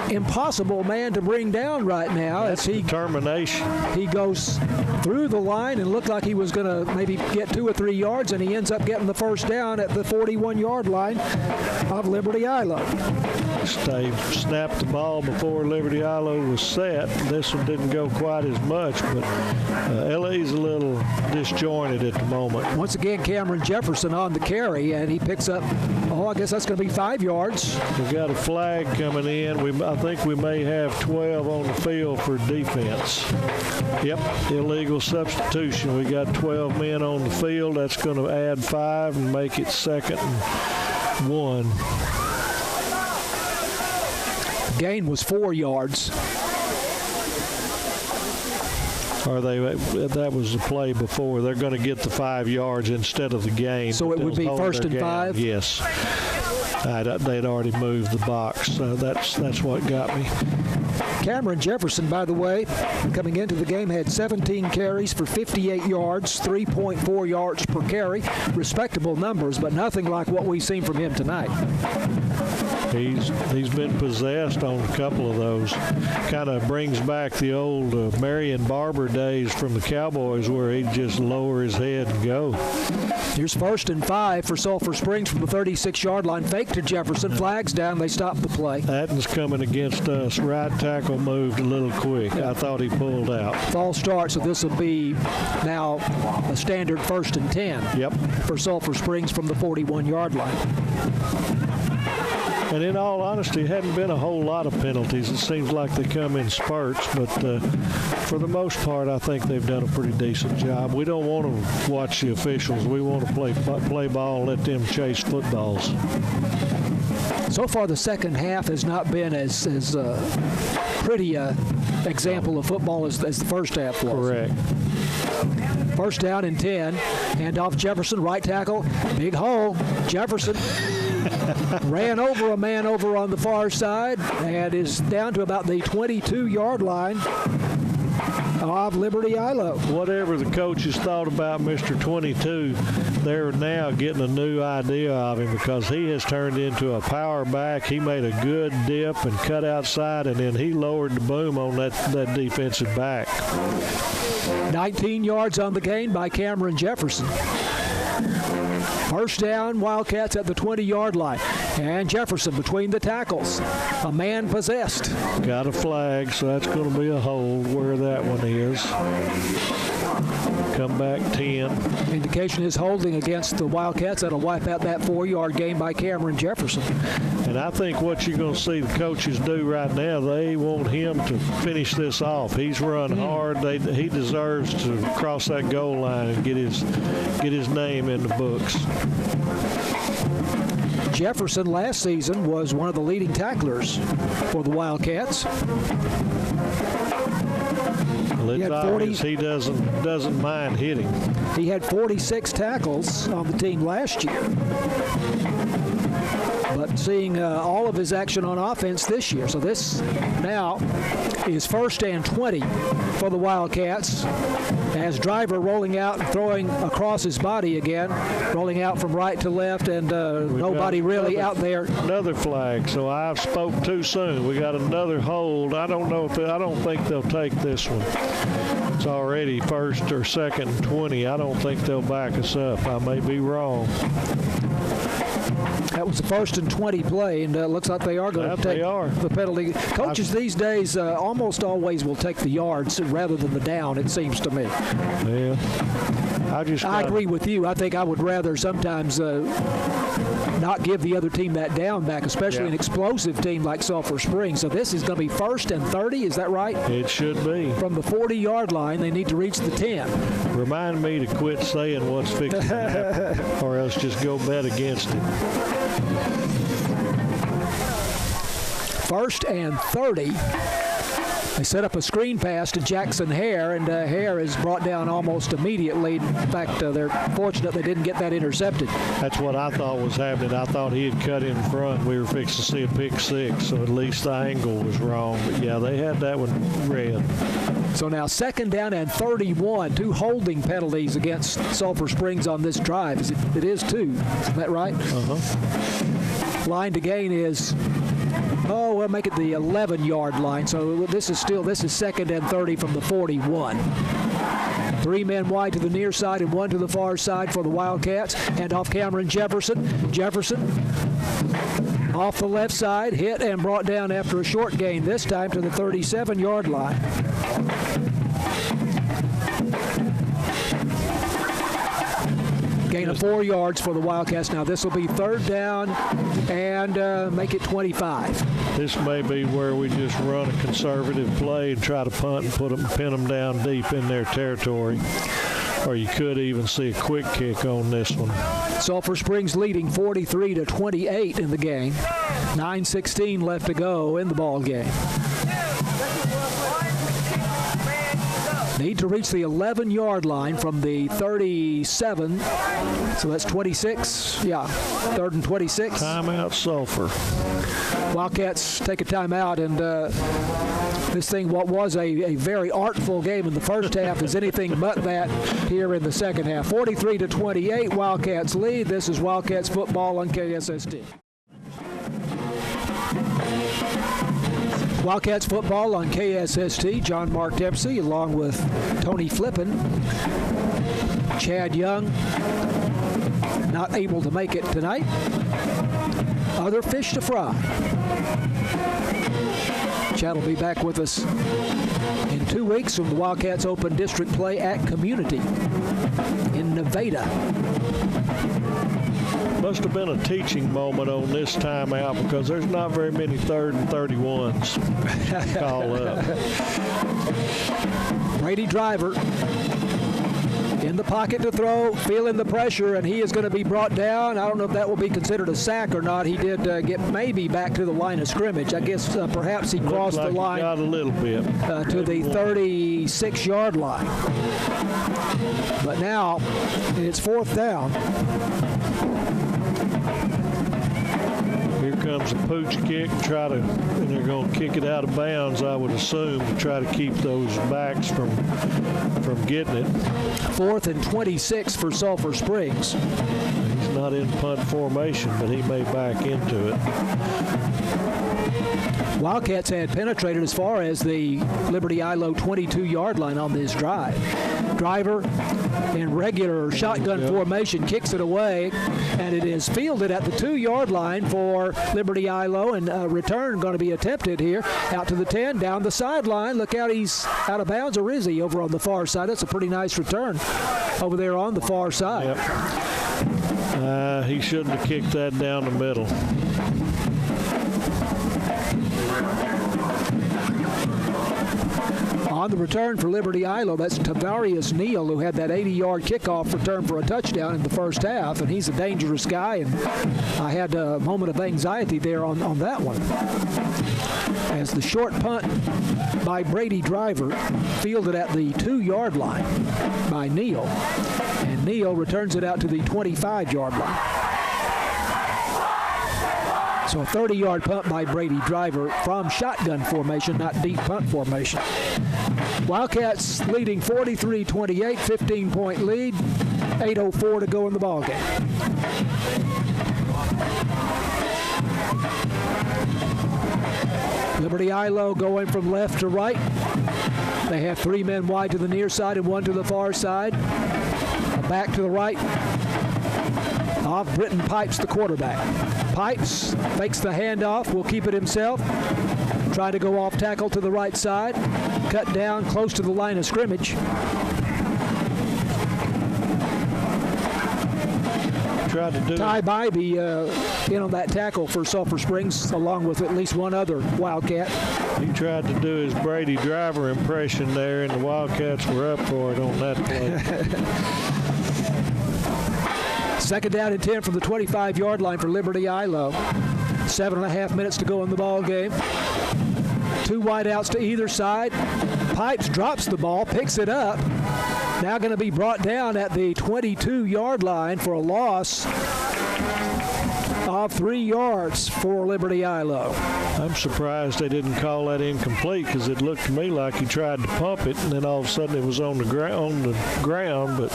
impossible man to bring down right now. That's determination. He goes through the line and looked like he was going to maybe get 2 or 3 yards, and he ends up getting the first down at the 41-yard line of Liberty-Eylau. They snapped the ball before Liberty-Eylau was set. This one didn't go quite as much, but LA's a little disjointed at the moment. Once again, Cameron Jefferson on the carry, and he picks up, I guess that's going to be 5 yards. We've got a flag coming in. I think we may have 12 on the field for defense. Yep, illegal substitution. We got 12 men on the field. That's going to add 5 and make it 2nd and 1. Gain was 4 yards. That was the play before. They're going to get the 5 yards instead of the gain. So it would be 1st and 5? Yes. They'd already moved the box, so that's what got me. Cameron Jefferson, by the way, coming into the game, had 17 carries for 58 yards, 3.4 yards per carry. Respectable numbers, but nothing like what we've seen from him tonight. He's been possessed on a couple of those. Kind of brings back the old Marion Barber days from the Cowboys where he'd just lower his head and go. Here's 1st and 5 for Sulphur Springs from the 36-yard line. Fake to Jefferson. Flags down. They stop the play. Atten's coming against us. Right tackle moved a little quick. I thought he pulled out. False start, so this will be now a standard 1st and 10. Yep. For Sulphur Springs from the 41-yard line. And in all honesty, it hadn't been a whole lot of penalties. It seems like they come in spurts, but for the most part, I think they've done a pretty decent job. We don't want to watch the officials. We want to play ball and let them chase footballs. So far, the second half has not been as pretty example of football as the first half was. Correct. 1st down and 10. Handoff Jefferson, right tackle. Big hole. Jefferson ran over a man over on the far side and is down to about the 22-yard line of Liberty-Eylau. Whatever the coaches thought about Mr. 22, they're now getting a new idea of him because he has turned into a power back. He made a good dip and cut outside, and then he lowered the boom on that defensive back. 19 yards on the gain by Cameron Jefferson. 1st down, Wildcats at the 20-yard line. And Jefferson between the tackles. A man possessed. Got a flag, so that's going to be a hold where that one is. Come back 10. Indication is holding against the Wildcats. That'll wipe out that 4-yard gain by Cameron Jefferson. And I think what you're going to see the coaches do right now, they want him to finish this off. He's run hard. He deserves to cross that goal line and get his name in the books. Jefferson last season was one of the leading tacklers for the Wildcats. Well, it's obvious he doesn't mind hitting. He had 46 tackles on the team last year. But seeing all of his action on offense this year. So this now is 1st and 20 for the Wildcats. As Driver rolling out and throwing across his body again, rolling out from right to left, and nobody really out there. Another flag. So I spoke too soon. We got another hold. I don't think they'll take this one. It's already 1st or 2nd and 20. I don't think they'll back us up. I may be wrong. That was the 1st and 20 play, and looks like they are going to take the penalty. Coaches these days almost always will take the yards rather than the down, it seems to me. Yeah. I agree with you. I think I would rather sometimes not give the other team that down back, especially an explosive team like Sulphur Springs. So this is going to be 1st and 30, is that right? It should be. From the 40-yard line, they need to reach the 10. Remind me to quit saying what's fixing to happen, or else just go bet against it. 1st and 30. They set up a screen pass to Jackson Hare, and Hare is brought down almost immediately. In fact, they're fortunate they didn't get that intercepted. That's what I thought was happening. I thought he had cut in front. We were fixing to see a pick six, so at least the angle was wrong. But, yeah, they had that one red. So now 2nd down and 31, 2 holding penalties against Sulphur Springs on this drive. It is 2. Is that right? Uh-huh. Line to gain is, we'll make it the 11-yard line. So this is 2nd and 30 from the 41. 3 men wide to the near side and 1 to the far side for the Wildcats. And off Cameron Jefferson. Jefferson off the left side, hit and brought down after a short gain, this time to the 37-yard line. Gain of 4 yards for the Wildcats. Now this will be 3rd down and make it 25. This may be where we just run a conservative play and try to punt and pin them down deep in their territory. Or you could even see a quick kick on this one. Sulphur Springs leading 43-28 in the game. 9:16 left to go in the ball game. Need to reach the 11-yard line from the 37. So that's 26. Yeah, 3rd and 26. Timeout, Sulphur. Wildcats take a timeout, and this thing, what was a very artful game in the first half, is anything but that here in the second half. 43-28, Wildcats lead. This is Wildcats football on KSST. Wildcats football on KSST. John Mark Dempsey along with Tony Flippin. Chad Young not able to make it tonight. Other fish to fry. Chad will be back with us in 2 weeks when the Wildcats open district play at Community in Nevada. Must have been a teaching moment on this timeout because there's not very many 3rd and 31s called up. Brady Driver in the pocket to throw, feeling the pressure, and he is going to be brought down. I don't know if that will be considered a sack or not. He did get maybe back to the line of scrimmage. I guess perhaps he crossed the line. He got a little bit. To the 36-yard line. But now it's 4th down. Here comes a pooch kick, and they're going to kick it out of bounds, I would assume, to try to keep those backs from getting it. 4th and 26 for Sulphur Springs. He's not in punt formation, but he may back into it. Wildcats had penetrated as far as the Liberty-Eylau 22-yard line on this drive. Driver in regular shotgun formation kicks it away, and it is fielded at the 2-yard line for Liberty-Eylau, and a return going to be attempted here out to the 10, down the sideline. Look out, he's out of bounds, or is he over on the far side? That's a pretty nice return over there on the far side. Yep. He shouldn't have kicked that down the middle. On the return for Liberty-Eylau, that's Tavarius Neal, who had that 80-yard kickoff return for a touchdown in the first half, and he's a dangerous guy, and I had a moment of anxiety there on that one. As the short punt by Brady Driver fielded at the 2-yard line by Neal, and Neal returns it out to the 25-yard line. So a 30-yard punt by Brady Driver from shotgun formation, not deep punt formation. Wildcats leading 43-28, 15-point lead, 8:04 to go in the ballgame. Liberty-Eylau going from left to right. They have 3 men wide to the near side and 1 to the far side. Back to the right. Off Britton Pipes, the quarterback. Pipes fakes the handoff, will keep it himself. Try to go off tackle to the right side. Cut down close to the line of scrimmage. Tried to do Ty Bybee in on that tackle for Sulphur Springs, along with at least one other Wildcat. He tried to do his Brady Driver impression there, and the Wildcats were up for it on that play. 2nd down and 10 from the 25-yard line for Liberty-Eylau. 7.5 minutes to go in the ball game. 2 wideouts to either side. Pipes drops the ball, picks it up. Now going to be brought down at the 22-yard line for a loss of 3 yards for Liberty-Eylau. I'm surprised they didn't call that incomplete, because it looked to me like he tried to pump it, and then all of a sudden it was on the ground, but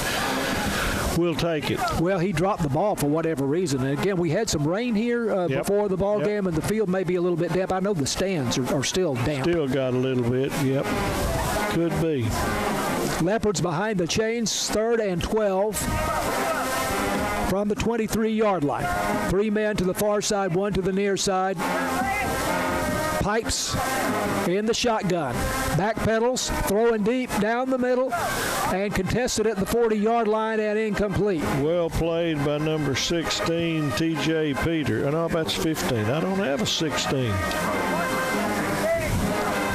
we'll take it. Well, he dropped the ball for whatever reason. And again, we had some rain here before the ball game, and the field may be a little bit damp. I know the stands are still damp. Still got a little bit, yep. Could be. Leopards behind the chains, 3rd and 12 from the 23-yard line. 3 men to the far side, 1 to the near side. Pipes in the shotgun. Back pedals, throwing deep down the middle, and contested at the 40-yard line and incomplete. Well played by number 16, T.J. Peter. No, that's 15. I don't have a 16.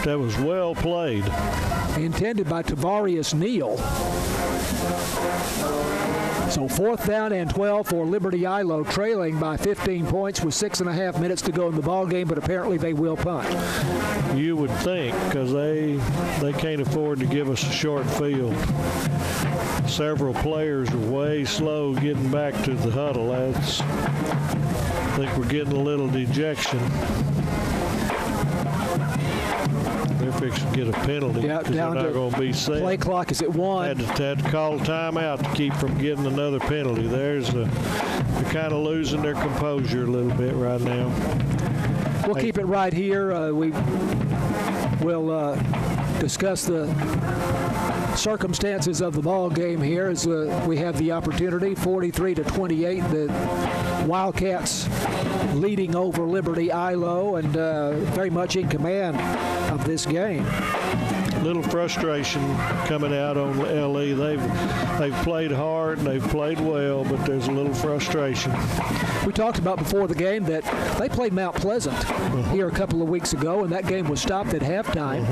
That was well played. Intended by Tavarius Neal. So 4th down and 12 for Liberty-Eylau, trailing by 15 points with 6.5 minutes to go in the ball game, but apparently they will punt. You would think, because they can't afford to give us a short field. Several players are way slow getting back to the huddle. I think we're getting a little dejection. They're fixing to get a penalty, because they're not going to be set. Play clock is at 1. Had to call a timeout to keep from getting another penalty. They're kind of losing their composure a little bit right now. We'll keep it right here. We will discuss the circumstances of the ball game here as we have the opportunity. 43-28, the Wildcats leading over Liberty-Eylau and very much in command of this game. Little frustration coming out on LE. They've played hard and they've played well, but there's a little frustration. We talked about before the game that they played Mount Pleasant here a couple of weeks ago, and that game was stopped at halftime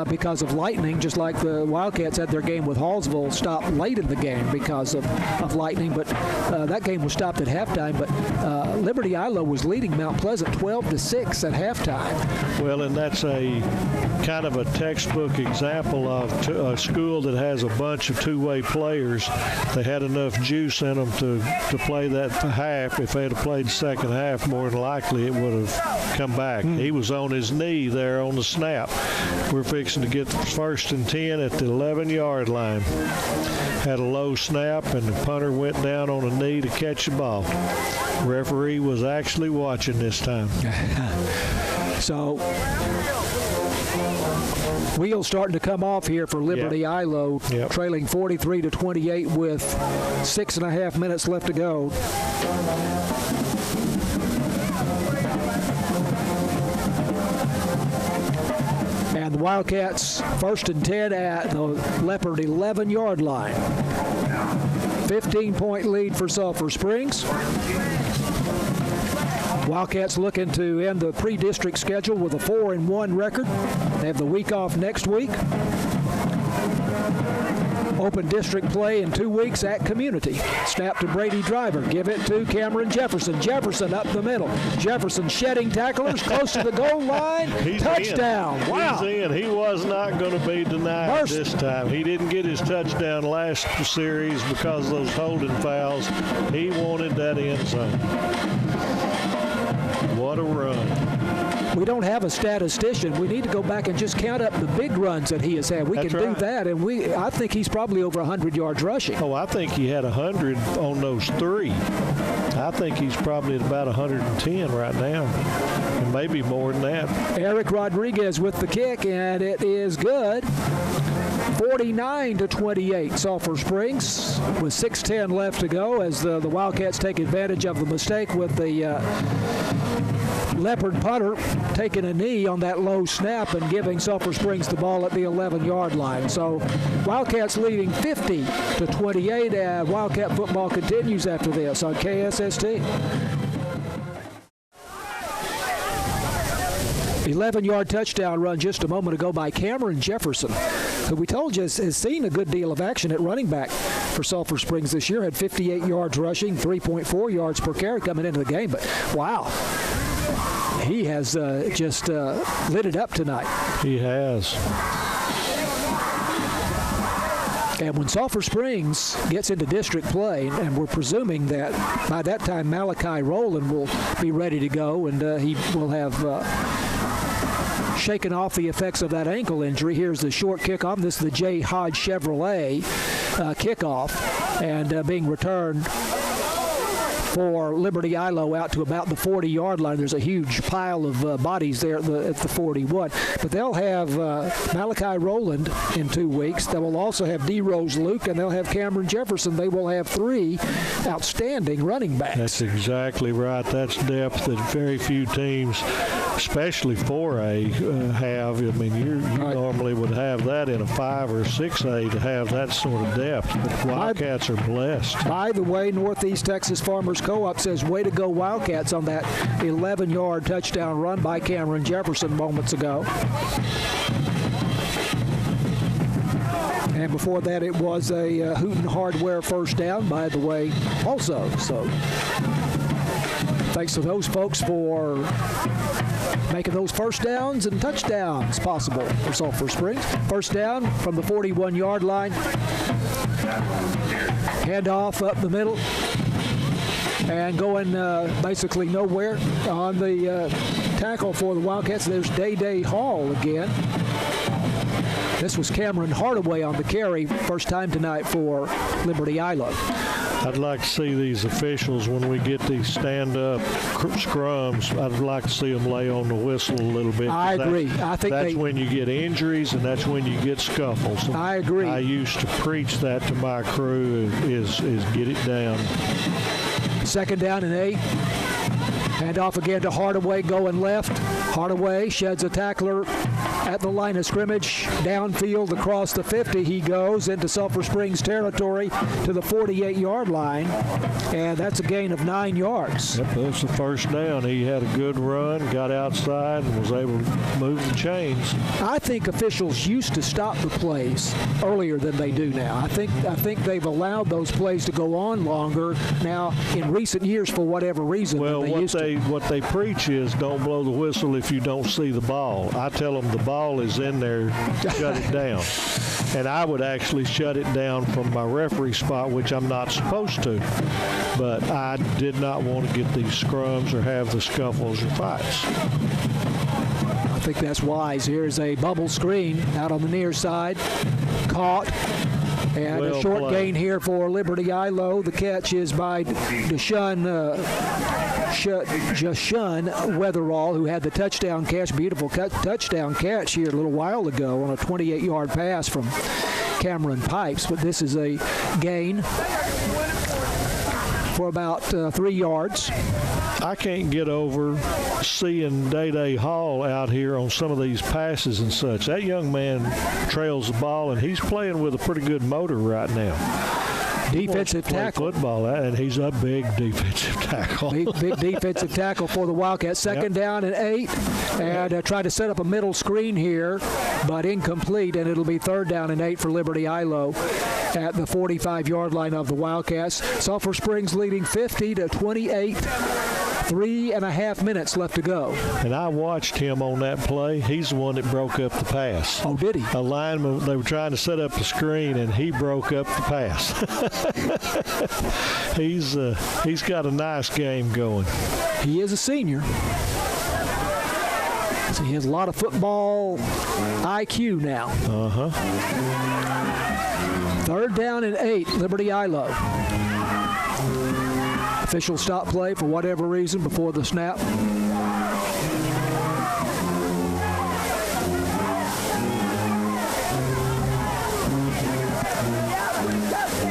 because of lightning, just like the Wildcats had their game with Hallsville stopped late in the game because of lightning. But that game was stopped at halftime. But Liberty-Eylau was leading Mount Pleasant 12-6 at halftime. Well, and that's a kind of a textbook example of a school that has a bunch of two-way players. They had enough juice in them to play that half. If they had played second half, more than likely it would have come back. He was on his knee there on the snap. We're fixing to get 1st and 10 at the 11-yard line. Had a low snap, and the punter went down on a knee to catch the ball. Referee was actually watching this time. So wheels starting to come off here for Liberty-Eylau, trailing 43-28 with 6.5 minutes left to go. And the Wildcats 1st and 10 at the Leopard 11-yard line. 15-point lead for Sulphur Springs. Wildcats looking to end the pre-district schedule with a 4-1 record. They have the week off next week. Open district play in 2 weeks at Community. Snap to Brady Driver. Give it to Cameron Jefferson. Jefferson up the middle. Jefferson shedding tacklers close to the goal line. Touchdown. In. Wow. He's in. He was not going to be denied this time. He didn't get his touchdown last series because of those holding fouls. He wanted that end zone. What a run. We don't have a statistician. We need to go back and just count up the big runs that he has had. We can do that, and I think he's probably over 100 yards rushing. Oh, I think he had 100 on those 3. I think he's probably at about 110 right now, and maybe more than that. Eric Rodriguez with the kick, and it is good. 49-28, Sulphur Springs with 6:10 left to go as the Wildcats take advantage of the mistake with the Leopard punter taking a knee on that low snap and giving Sulphur Springs the ball at the 11-yard line. So Wildcats leading 50-28. Wildcat football continues after this on KSST. 11-yard touchdown run just a moment ago by Cameron Jefferson, who we told you has seen a good deal of action at running back for Sulphur Springs this year. Had 58 yards rushing, 3.4 yards per carry coming into the game. But, wow, he has just lit it up tonight. He has. And when Sulphur Springs gets into district play, and we're presuming that by that time Malachi Rowland will be ready to go, and he will have shaken off the effects of that ankle injury. Here's the short kickoff. This is the J. Hodge Chevrolet kickoff, and being returned for Liberty-Eylau out to about the 40-yard line. There's a huge pile of bodies there at the 41. But they'll have Malachi Rowland in 2 weeks. They will also have D. Rose Luke, and they'll have Cameron Jefferson. They will have 3 outstanding running backs. That's exactly right. That's depth that very few teams, especially 4A, have. I mean, you normally would have that in a 5 or 6A to have that sort of depth. But Wildcats are blessed. By the way, Northeast Texas Farmers Co-op says, way to go Wildcats on that 11-yard touchdown run by Cameron Jefferson moments ago. And before that, it was a Hooten Hardware first down, by the way, also. So thanks to those folks for making those first downs and touchdowns possible for Sulphur Springs. First down from the 41-yard line. Handoff up the middle. And going basically nowhere on the tackle for the Wildcats. There's Day Hall again. This was Cameron Hardaway on the carry, first time tonight for Liberty-Eylau. I'd like to see these officials, when we get these stand-up scrums, I'd like to see them lay on the whistle a little bit. I agree. I think that's when you get injuries, and that's when you get scuffles. I agree. I used to preach that to my crew, is get it down. Second down and 8. Hand off again to Hardaway going left. Hardaway sheds a tackler at the line of scrimmage. Downfield across the 50 he goes into Sulphur Springs territory to the 48-yard line. And that's a gain of 9 yards. Yep, that's the first down. He had a good run, got outside, and was able to move the chains. I think officials used to stop the plays earlier than they do now. I think they've allowed those plays to go on longer now in recent years for whatever reason. Well, what they preach is don't blow the whistle if you don't see the ball. I tell them the ball is in there, shut it down. And I would actually shut it down from my referee spot, which I'm not supposed to. But I did not want to get these scrums or have the scuffles or fights. I think that's wise. Here's a bubble screen out on the near side. Caught. And well a short played. Gain here for Liberty-Eylau. The catch is by Deshaun Weatherall, who had the touchdown catch, beautiful touchdown catch here a little while ago on a 28-yard pass from Cameron Pipes. But this is a gain for about 3 yards. I can't get over seeing Day Hall out here on some of these passes and such. That young man trails the ball, and he's playing with a pretty good motor right now. Defensive tackle. Football, and he's a big defensive tackle. Big defensive tackle for the Wildcats. Second down and 8. And try to set up a middle screen here, but incomplete, and it'll be third down and 8 for Liberty-Eylau at the 45-yard line of the Wildcats. Sulphur Springs leading 50-28. 3.5 minutes left to go. And I watched him on that play. He's the one that broke up the pass. Oh, did he? A lineman, they were trying to set up the screen, and he broke up the pass. He's got a nice game going. He is a senior. So he has a lot of football IQ now. Uh-huh. Third down and 8, Liberty-Eylau. Official stop play for whatever reason before the snap.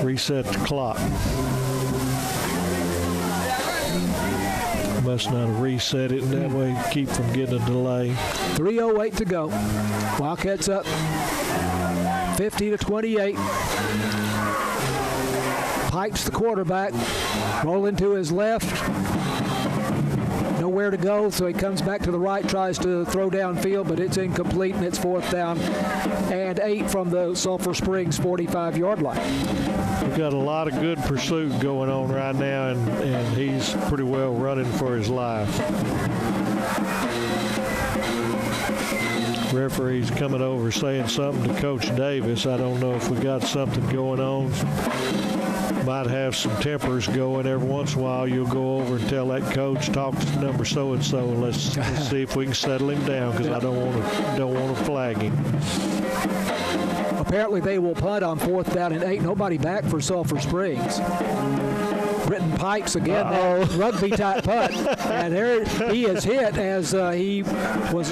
reset the clock. Must not have reset it, and that way keep from getting a delay. 3:08 to go. Wildcats up 50-28. Pipes the quarterback, rolling to his left. Nowhere to go, so he comes back to the right, tries to throw downfield, but it's incomplete, and it's 4th down and 8 from the Sulphur Springs 45-yard line. We've got a lot of good pursuit going on right now, and he's pretty well running for his life. Referee's coming over saying something to Coach Davis. I don't know if we got something going on. Might have some tempers going. Every once in a while you'll go over and tell that coach, talk to number so-and-so, and let's see if we can settle him down, because I don't want to flag him. Apparently they will punt on 4th down and 8. Nobody back for Sulphur Springs. Britton Pipes again, that rugby-type punt. And there he is hit as he was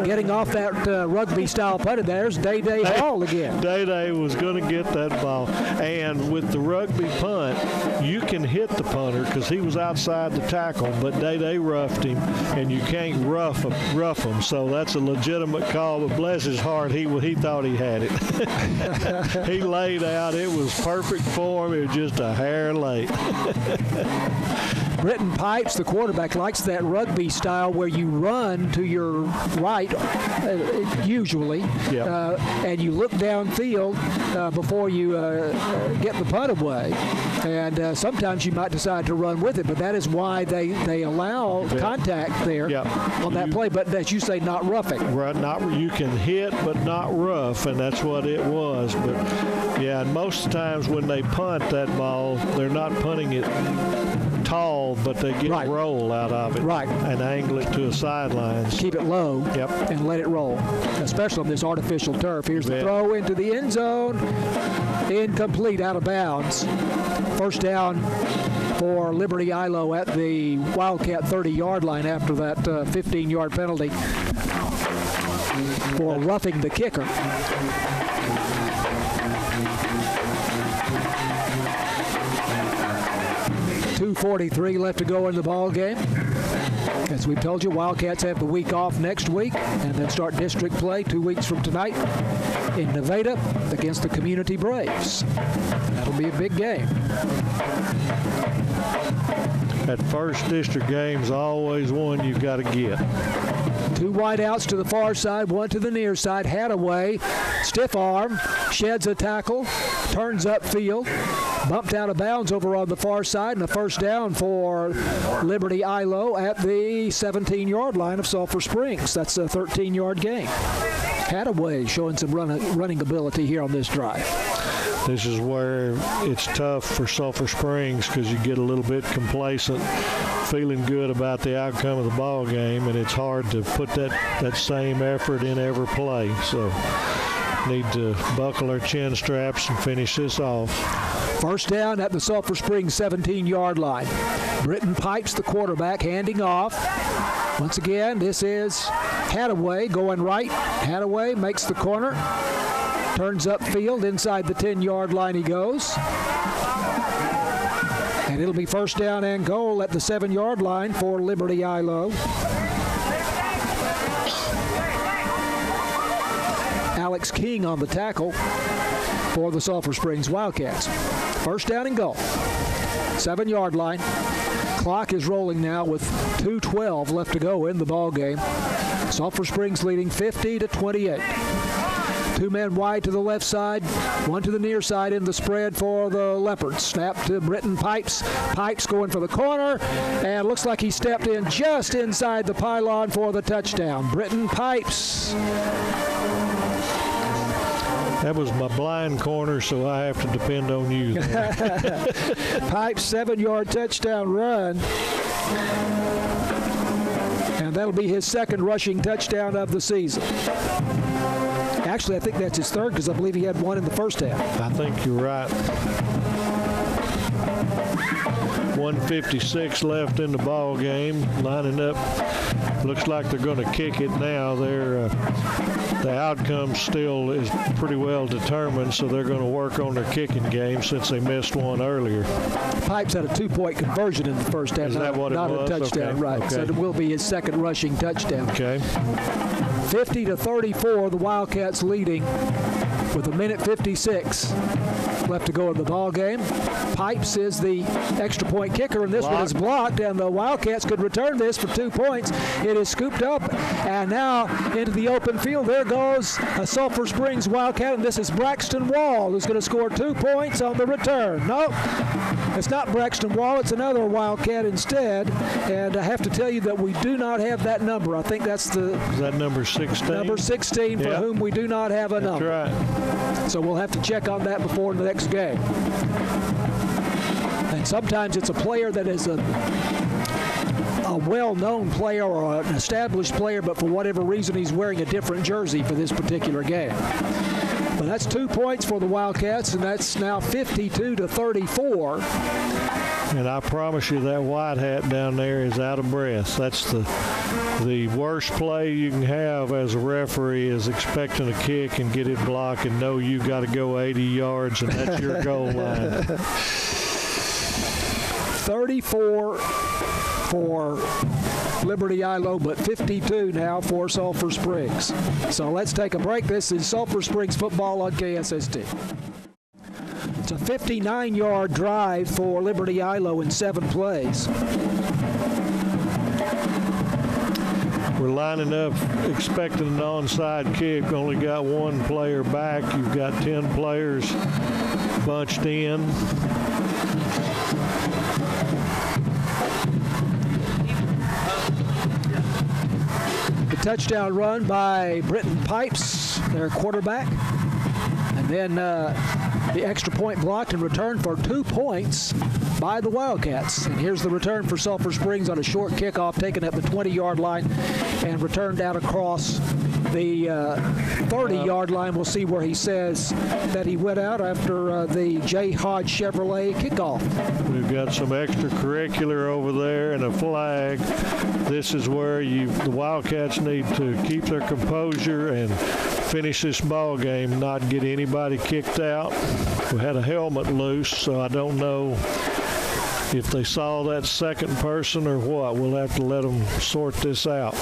getting off that rugby-style punt. And there's Day-Day Hall again. Day-Day was going to get that ball. And with the rugby punt, you can hit the punter because he was outside the tackle, but Day-Day roughed him, and you can't rough him. So that's a legitimate call, but bless his heart, he thought he had it. He laid out. It was perfect for him. It was just a hair late. Britton Pipes, the quarterback, likes that rugby style where you run to your right, usually, and you look downfield before you get the punt away. And sometimes you might decide to run with it, but that is why they allow contact there on that play. But as you say, not roughing. Right, you can hit, but not rough, and that's what it was. But yeah, and most of the times when they punt that ball, they're not punting it tall, but they get roll out of it and angle it to the sidelines. Keep it low and let it roll, especially on this artificial turf. Here's the throw into the end zone. Incomplete, out of bounds. 1st down for Liberty-Eylau at the Wildcat 30-yard line after that 15-yard penalty for roughing the kicker. .243 left to go in the ball game. As we told you, Wildcats have the week off next week and then start district play 2 weeks from tonight in Nevada against the Community Braves. That'll be a big game. That first district game's always one you've got to get. 2 wideouts to the far side, 1 to the near side. Hadaway, stiff arm, sheds a tackle, turns upfield. Bumped out of bounds over on the far side, and a 1st down for Liberty-Eylau at the 17-yard line of Sulphur Springs. That's a 13-yard gain. Hadaway showing some running ability here on this drive. This is where it's tough for Sulphur Springs because you get a little bit complacent, feeling good about the outcome of the ball game, and it's hard to put that same effort in every play. So need to buckle our chin straps and finish this off. 1st down at the Sulphur Springs 17-yard line. Britton Pipes, the quarterback, handing off. Once again, this is Hadaway going right. Hadaway makes the corner. Turns upfield. Inside the 10-yard line he goes. And it'll be 1st down and goal at the 7-yard line for Liberty-Eylau. Alex King on the tackle for the Sulphur Springs Wildcats. 1st down and goal. 7-yard line. Clock is rolling now with 2:12 left to go in the ball game. Sulphur Springs leading 50-28. 2 men wide to the left side, 1 to the near side in the spread for the Leopards. Snap to Britton Pipes. Pipes going for the corner, and looks like he stepped in just inside the pylon for the touchdown. Britton Pipes. That was my blind corner, so I have to depend on you. Pipes 7-yard touchdown run. And that'll be his 2nd rushing touchdown of the season. Actually, I think that's his 3rd because I believe he had 1 in the 1st half. I think you're right. 1:56 left in the ball game. Lining up. Looks like they're going to kick it now. The outcome still is pretty well determined, so they're going to work on their kicking game since they missed one earlier. Pipes had a 2-point conversion in the first half. Is that what it was? Not a touchdown, okay. right. Okay. So it will be his second rushing touchdown. Okay. 50-34, the Wildcats leading with 1:56 left to go in the ball game. Pipes is the extra point kicker, and this one is blocked, and the Wildcats could return this for 2 points. It is scooped up, and now into the open field. There goes a Sulphur Springs Wildcat, and this is Braxton Wall, who's going to score 2 points on the return. Nope, it's not Braxton Wall. It's another Wildcat instead, and I have to tell you that we do not have that number. I think that's Is that number 16? Number 16 for whom we do not have a number. That's right. So we'll have to check on that before the next game. And sometimes it's a player that is a well-known player or an established player, but for whatever reason he's wearing a different jersey for this particular game. But that's 2 points for the Wildcats, and that's now 52-34. And I promise you that white hat down there is out of breath. That's the worst play you can have as a referee is expecting a kick and get it blocked and know you got to go 80 yards and that's your goal line. 34 for Liberty-Eylau, but 52 now for Sulphur Springs. So let's take a break. This is Sulphur Springs football on KSST. It's a 59-yard drive for Liberty-Eylau in 7 plays. We're lining up expecting an onside kick. Only got one player back. You've got 10 players bunched in. The touchdown run by Britton Pipes, their quarterback. And then the extra point blocked and returned for 2 points by the Wildcats. And here's the return for Sulphur Springs on a short kickoff taken at the 20-yard line and returned out across the 30-yard line. We'll see where he says that he went out after the J. Hodge Chevrolet kickoff. We've got some extracurricular over there and a flag. This is where the Wildcats need to keep their composure and finish this ball game, not get anybody kicked out. We had a helmet loose, so I don't know if they saw that second person or what. We'll have to let them sort this out.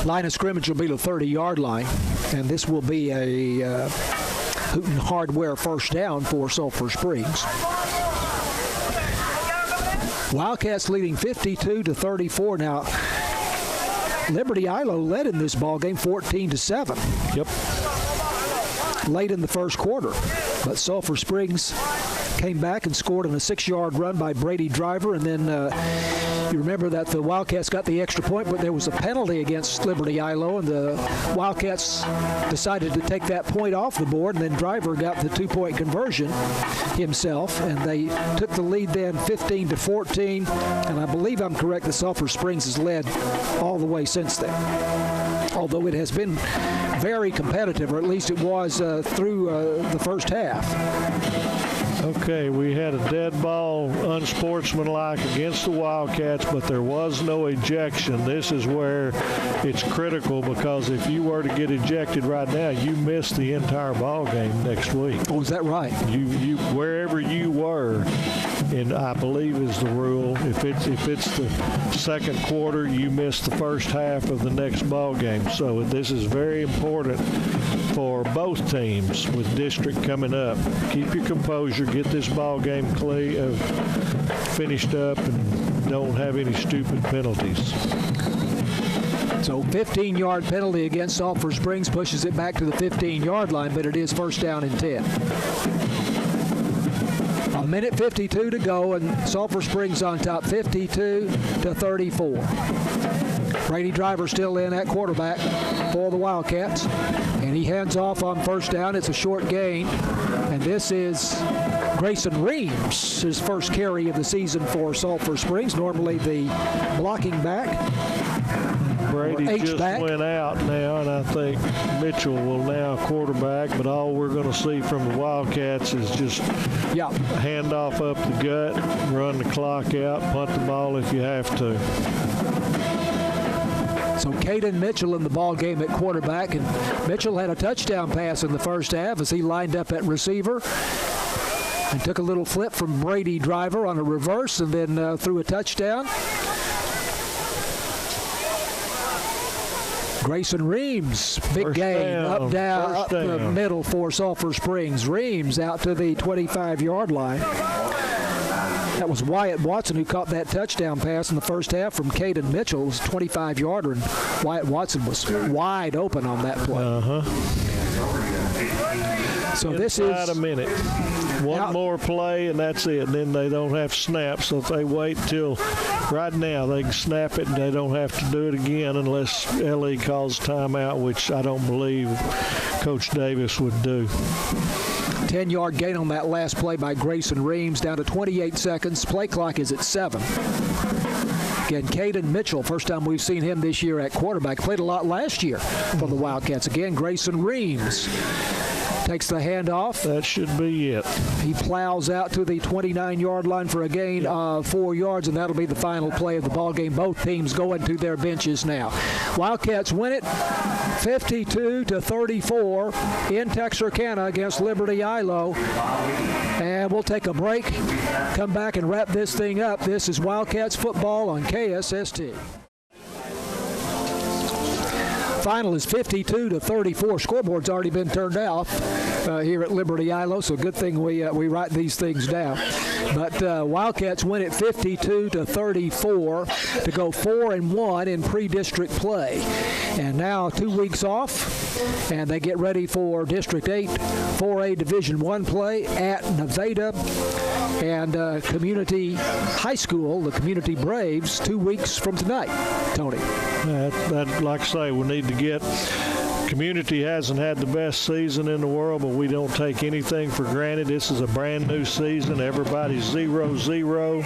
Line of scrimmage will be the 30-yard line, and this will be a Hooten Hardware first down for Sulphur Springs. Wildcats leading 52-34 now. Liberty-Eylau led in this ball game 14-7. Yep. Late in the first quarter, but Sulphur Springs came back and scored on a 6-yard run by Brady Driver, and then you remember that the Wildcats got the extra point, but there was a penalty against Liberty-Eylau, and the Wildcats decided to take that point off the board, and then Driver got the 2-point conversion himself, and they took the lead then 15-14, and I believe I'm correct that Sulphur Springs has led all the way since then, although it has been very competitive, or at least it was through the first half. Okay, we had a dead ball, unsportsmanlike against the Wildcats, but there was no ejection. This is where it's critical, because if you were to get ejected right now, you miss the entire ball game next week. Oh, is that right? You wherever you were, and I believe is the rule, if it's the second quarter, you miss the first half of the next ball game. So this is very important for both teams with district coming up. Keep your composure, get this ball game finished up, and don't have any stupid penalties. So 15-yard penalty against Sulphur Springs pushes it back to the 15-yard line, but it is first down and 10. 1:52 to go, and Sulphur Springs on top, 52-34. Brady Driver still in at quarterback for the Wildcats, and he hands off on first down. It's a short gain, and this is Grayson Reams, his first carry of the season for Sulphur Springs, normally the blocking back. Brady just H-back. went out now, and I think Mitchell will now quarterback, but all we're going to see from the Wildcats is just Yeah. hand off up the gut, run the clock out, punt the ball if you have to. So Caden Mitchell in the ball game at quarterback, and Mitchell had a touchdown pass in the first half as he lined up at receiver and took a little flip from Brady Driver on a reverse and then threw a touchdown. Grayson Reams, big First gain, down, up first the down. middle for Sulphur Springs. Reams out to the 25-yard line. That was Wyatt Watson who caught that touchdown pass in the first half from Caden Mitchell. It was a 25-yarder, and Wyatt Watson was wide open on that play. So this Inside is a minute. One Now- more play, and that's it. And then they don't have to snap. So if they wait till right now, they can snap it, and they don't have to do it again unless LE calls timeout, which I don't believe Coach Davis would do. 10-yard gain on that last play by Grayson Reams, down to 28 seconds. Play clock is at 7. Again, Caden Mitchell, first time we've seen him this year at quarterback. Played a lot last year for the Wildcats. Again, Grayson Reams takes the handoff. That should be it. He plows out to the 29-yard line for a gain of 4 yards, and that'll be the final play of the ball game. Both teams going to their benches now. Wildcats win it 52-34 in Texarkana against Liberty-Eylau. And we'll take a break, come back and wrap this thing up. This is Wildcats football on KSST. Final is 52-34. Scoreboard's already been turned off here at Liberty-Eylau, so good thing we write these things down. But Wildcats win it 52-34 to go 4-1 in pre-district play. And now 2 weeks off, and they get ready for District 8 4A Division I play at Nevada and Community High School, the Community Braves, 2 weeks from tonight. Tony. That, like I say, we need to get. Community hasn't had the best season in the world, but we don't take anything for granted. This is a brand new season. Everybody's 0-0.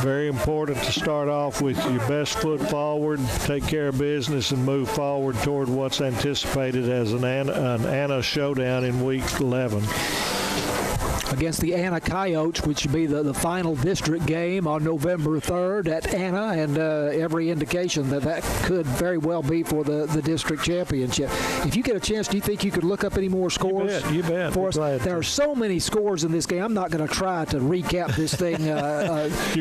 Very important to start off with your best foot forward, take care of business, and move forward toward what's anticipated as an Anna showdown in week 11. Against the Anna Coyotes, which should be the final district game on November 3rd at Anna, and every indication that could very well be for the district championship. If you get a chance, do you think you could look up any more scores? You bet. For us? Glad to. There are so many scores in this game. I'm not going to try to recap this thing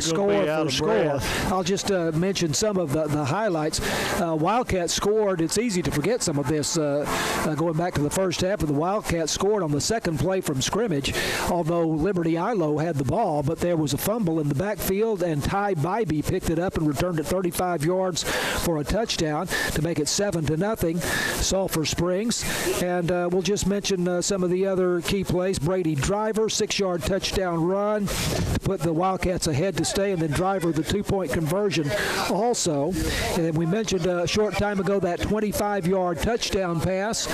score be out for of score. breath. I'll just mention some of the highlights. Wildcats scored. It's easy to forget some of this going back to the first half. Of the Wildcats scored on the second play from scrimmage, although Liberty-Eylau had the ball, but there was a fumble in the backfield, and Ty Bybee picked it up and returned it 35 yards for a touchdown to make it 7-0 Sulphur Springs. And we'll just mention some of the other key plays. Brady Driver, 6-yard touchdown run to put the Wildcats ahead to stay, and then Driver, the 2-point conversion also. And we mentioned a short time ago that 25-yard touchdown pass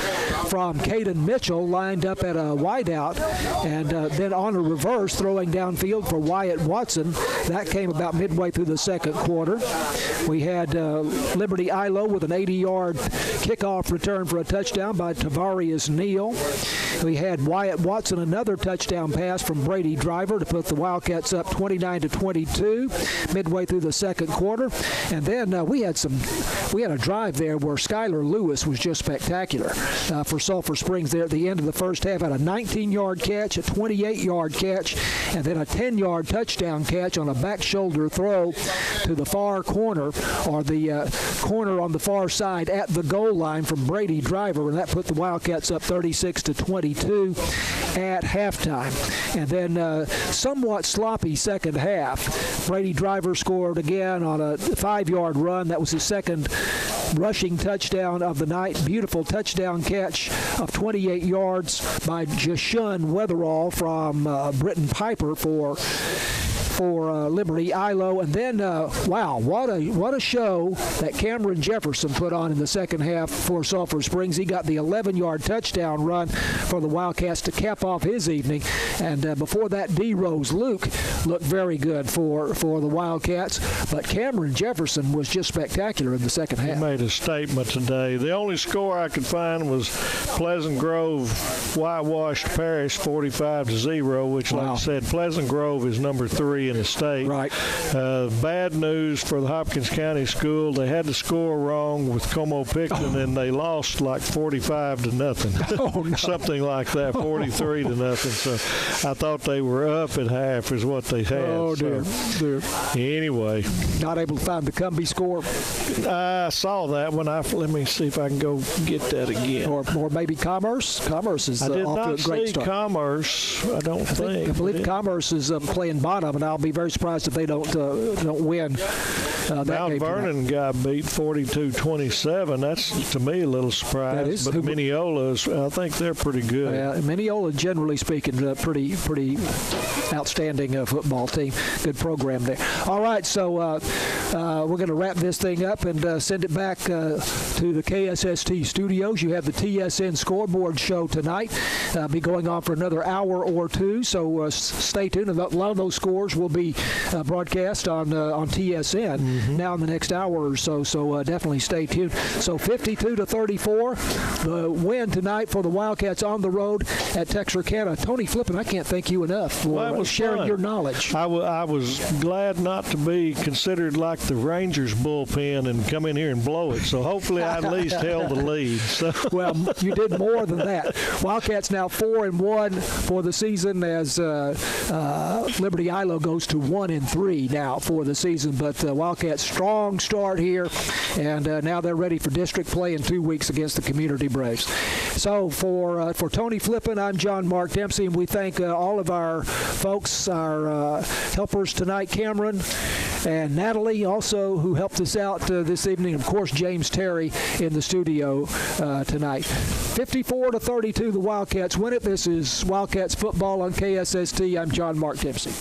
from Caden Mitchell lined up at a wideout, and then on a reverse throwing downfield for Wyatt Watson. That came about midway through the second quarter. We had Liberty-Eylau with an 80-yard kickoff return for a touchdown by Tavarius Neal. We had Wyatt Watson, another touchdown pass from Brady Driver to put the Wildcats up 29-22 midway through the second quarter. And then we had a drive there where Skylar Lewis was just spectacular for Sulphur Springs there at the end of the first half. Had a 19-yard catch, a 28-yard catch, and then a 10-yard touchdown catch on a back shoulder throw to the far corner, or the corner on the far side at the goal line from Brady Driver, and that put the Wildcats up 36-22 at halftime. And then somewhat sloppy second half. Brady Driver scored again on a 5-yard run. That was his second rushing touchdown of the night. Beautiful touchdown catch of 28 yards by Jashun Weatherall from Britton Piper for for Liberty-Eylau. And then, wow, what a show that Cameron Jefferson put on in the second half for Sulphur Springs. He got the 11-yard touchdown run for the Wildcats to cap off his evening. And before that, D. Rose Luke looked very good for the Wildcats. But Cameron Jefferson was just spectacular in the second half. He made a statement today. The only score I could find was Pleasant Grove whitewashed Parish 45-0, which, like I said, Pleasant Grove is number 3 in the state. Right. Bad news for the Hopkins County School. They had the score wrong with Como Picton, and they lost like 45-0. Oh, no. Something like that, 43-0. So I thought they were up at half is what they had. Oh, dear. Anyway. Not able to find the Cumbie score. I saw that one. Let me see if I can go get that again. Or maybe Commerce. Commerce is off to a great I did not see start. Commerce. I don't think. I believe Commerce is playing bottom, and I'll be very surprised if they don't win that Mount game Vernon got beat 42-27. That's, to me, a little surprise. That is. But Mineola's, I think they're pretty good. Mineola, generally speaking, pretty outstanding football team. Good program there. All right, so we're going to wrap this thing up and send it back to the KSST studios. You have the TSN scoreboard show tonight. Be going on for another hour or two, so stay tuned. A lot of those scores will be broadcast on TSN now in the next hour or so, so definitely stay tuned. So 52-34, the win tonight for the Wildcats on the road at Texarkana. Tony Flippin, I can't thank you enough for sharing your knowledge. I was glad not to be considered like the Rangers bullpen and come in here and blow it, so hopefully I at least held the lead. So. Well, you did more than that. Wildcats now 4-1 for the season as Liberty-Eylau goes to 1-3 now for the season. But Wildcats strong start here, and now they're ready for district play in 2 weeks against the Community Braves. So for Tony Flippin, I'm John Mark Dempsey, and we thank all of our folks, our helpers tonight, Cameron and Natalie, also, who helped us out this evening. Of course, James Terry in the studio tonight. 54-32, the Wildcats win it. This is Wildcats football on KSST. I'm John Mark Dempsey.